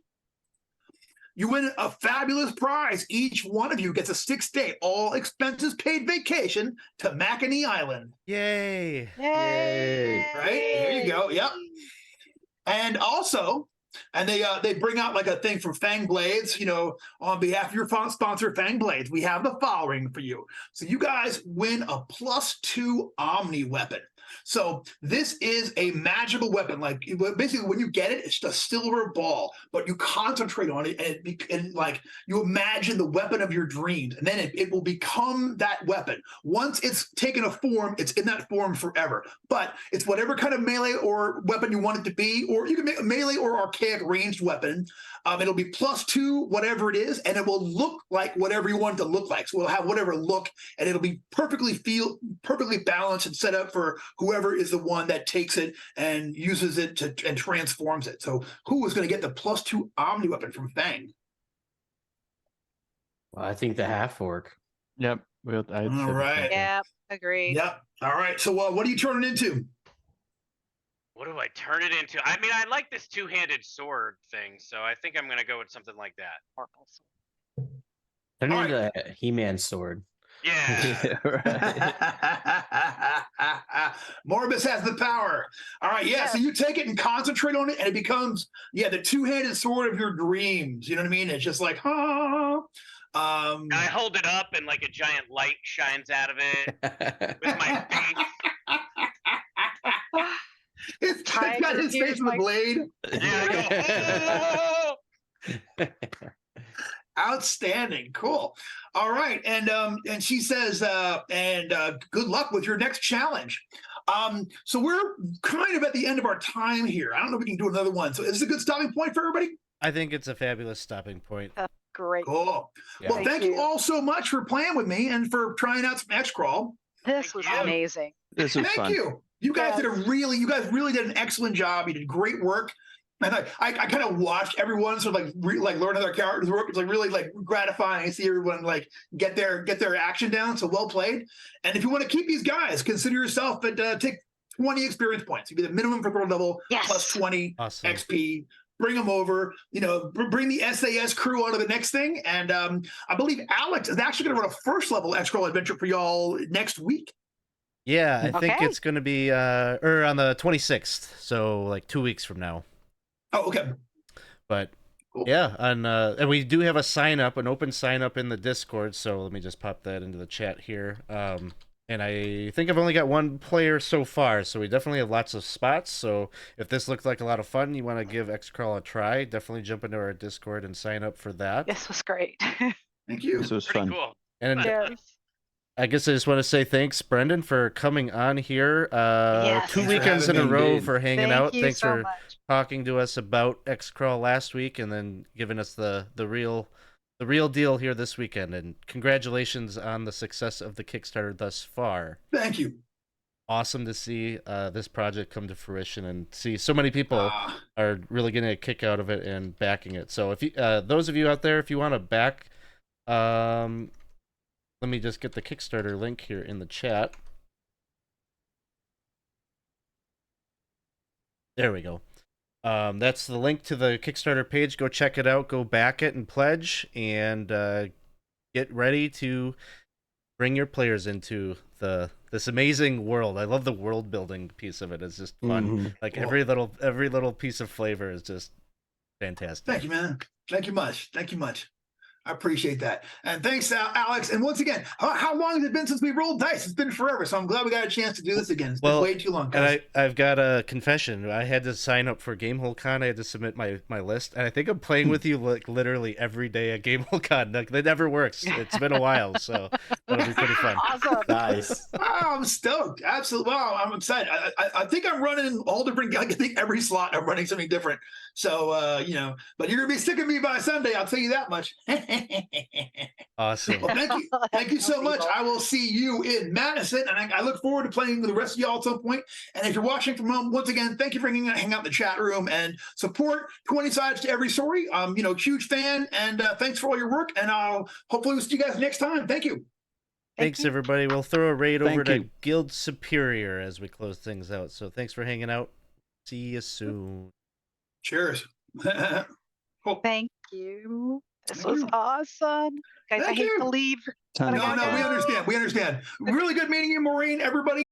You win a fabulous prize. Each one of you gets a 6-day, all expenses paid vacation to Mackinac Island. Yay! Yay! Right? There you go. Yep. And also, they bring out like a thing from Fang Blades, on behalf of your sponsor, Fang Blades, we have the following for you. So you guys win a +2 Omni weapon. So this is a magical weapon. Like basically, when you get it, it's just a silver ball, but you concentrate on it, and like you imagine the weapon of your dreams, and then it will become that weapon. Once it's taken a form, it's in that form forever. But it's whatever kind of melee or weapon you want it to be, or you can make a melee or archaic ranged weapon. It'll be +2, whatever it is, and it will look like whatever you want it to look like. So it'll have whatever look, and it'll be perfectly balanced and set up for whoever is the one that takes it and uses it and transforms it. So who is going to get the +2 Omni weapon from Fang? Well, I think the half orc. Yep. All right. Yeah, agreed. Yep. All right. So what are you turning into? What do I turn it into? I mean, I like this 2-handed sword thing, so I think I'm going to go with something like that. Turn All into a He-Man sword. Yeah. Morbus has the power. All right, yeah. So you take it and concentrate on it, and it becomes the 2-handed sword of your dreams. You know what I mean? It's just like, And I hold it up, and like a giant light shines out of it with my face. It's got his face with the blade. Yeah, I go, Outstanding, cool. All right, and she says, good luck with your next challenge. So we're kind of at the end of our time here. I don't know if we can do another one. So is this a good stopping point for everybody? I think it's a fabulous stopping point. Great. Cool. Yeah. Well, thank you all so much for playing with me and for trying out some XCrawl. This was you. amazing. This was Thank fun. you. You guys you guys really did an excellent job. You did great work. And I kind of watched everyone sort of learn how their characters work. It's like really like gratifying to see everyone like get their action down. So well played. And if you want to keep these guys, consider yourself at take 20 experience points. You'd be the minimum for third level plus 20 Awesome. XP. Bring them over. Bring the SAS crew onto the next thing. And I believe Alex is actually going to run a first level XCrawl adventure for y'all next week. Yeah, I think Okay. it's going to be on the 26th, so like 2 weeks from now. Oh, okay. But Cool. yeah, and we do have an open sign up in the Discord. So let me just pop that into the chat here. And I think I've only got one player so far, so we definitely have lots of spots. So if this looks like a lot of fun, you want to give XCrawl a try, definitely jump into our Discord and sign up for that. This was great. Thank you. This was pretty fun. cool. And Yes. I guess I just want to say thanks, Brendan, for coming on here. Yes. 2 Thanks for weekends in a having me, row indeed. for hanging Thank out. you Thanks so for much. talking to us about XCrawl last week, and then giving us the real deal here this weekend. And congratulations on the success of the Kickstarter thus far. Thank you. Awesome to see this project come to fruition and see so many people are really getting a kick out of it and backing it. So if you, those of you out there, if you want to back, let me just get the Kickstarter link here in the chat. There we go. That's the link to the Kickstarter page. Go check it out. Go back it and pledge, and get ready to bring your players into this amazing world. I love the world building piece of it. It's just fun. Mhm. Like Cool. every little piece of flavor is just fantastic. Thank you, man. Thank you much. Thank you much. I appreciate that. And thanks, Alex. And once again, how long has it been since we rolled dice? It's been forever. So I'm glad we got a chance to do this again. It's been way too long. And I've got a confession. I had to sign up for GameholeCon. I had to submit my list. And I think I'm playing with you like literally every day at GameholeCon. Like, that never works. It's been a while. So that'll be pretty fun. Awesome. Nice. I'm stoked. Absolutely. Wow, I'm excited. I think I'm running all different. I think every slot I'm running something different. So, but you're going to be sick of me by Sunday. I'll tell you that much. Awesome. Well, thank you. Thank you so much. I will see you in Madison, and I look forward to playing with the rest of y'all at some point. And if you're watching from home, once again, thank you for hanging out in the chat room and support 20 Sides to Every Story. Huge fan, and thanks for all your work. And I'll hopefully see you guys next time. Thank you. Thanks, everybody. We'll throw a raid over Thank to you. Guild Superior as we close things out. So thanks for hanging out. See you soon. Cheers. Cool. Thank you. This Thank was you. awesome. Guys, I Thank hate you. to leave. Time to No, gotta we go. understand. We understand. Really good meeting you, Maureen, everybody.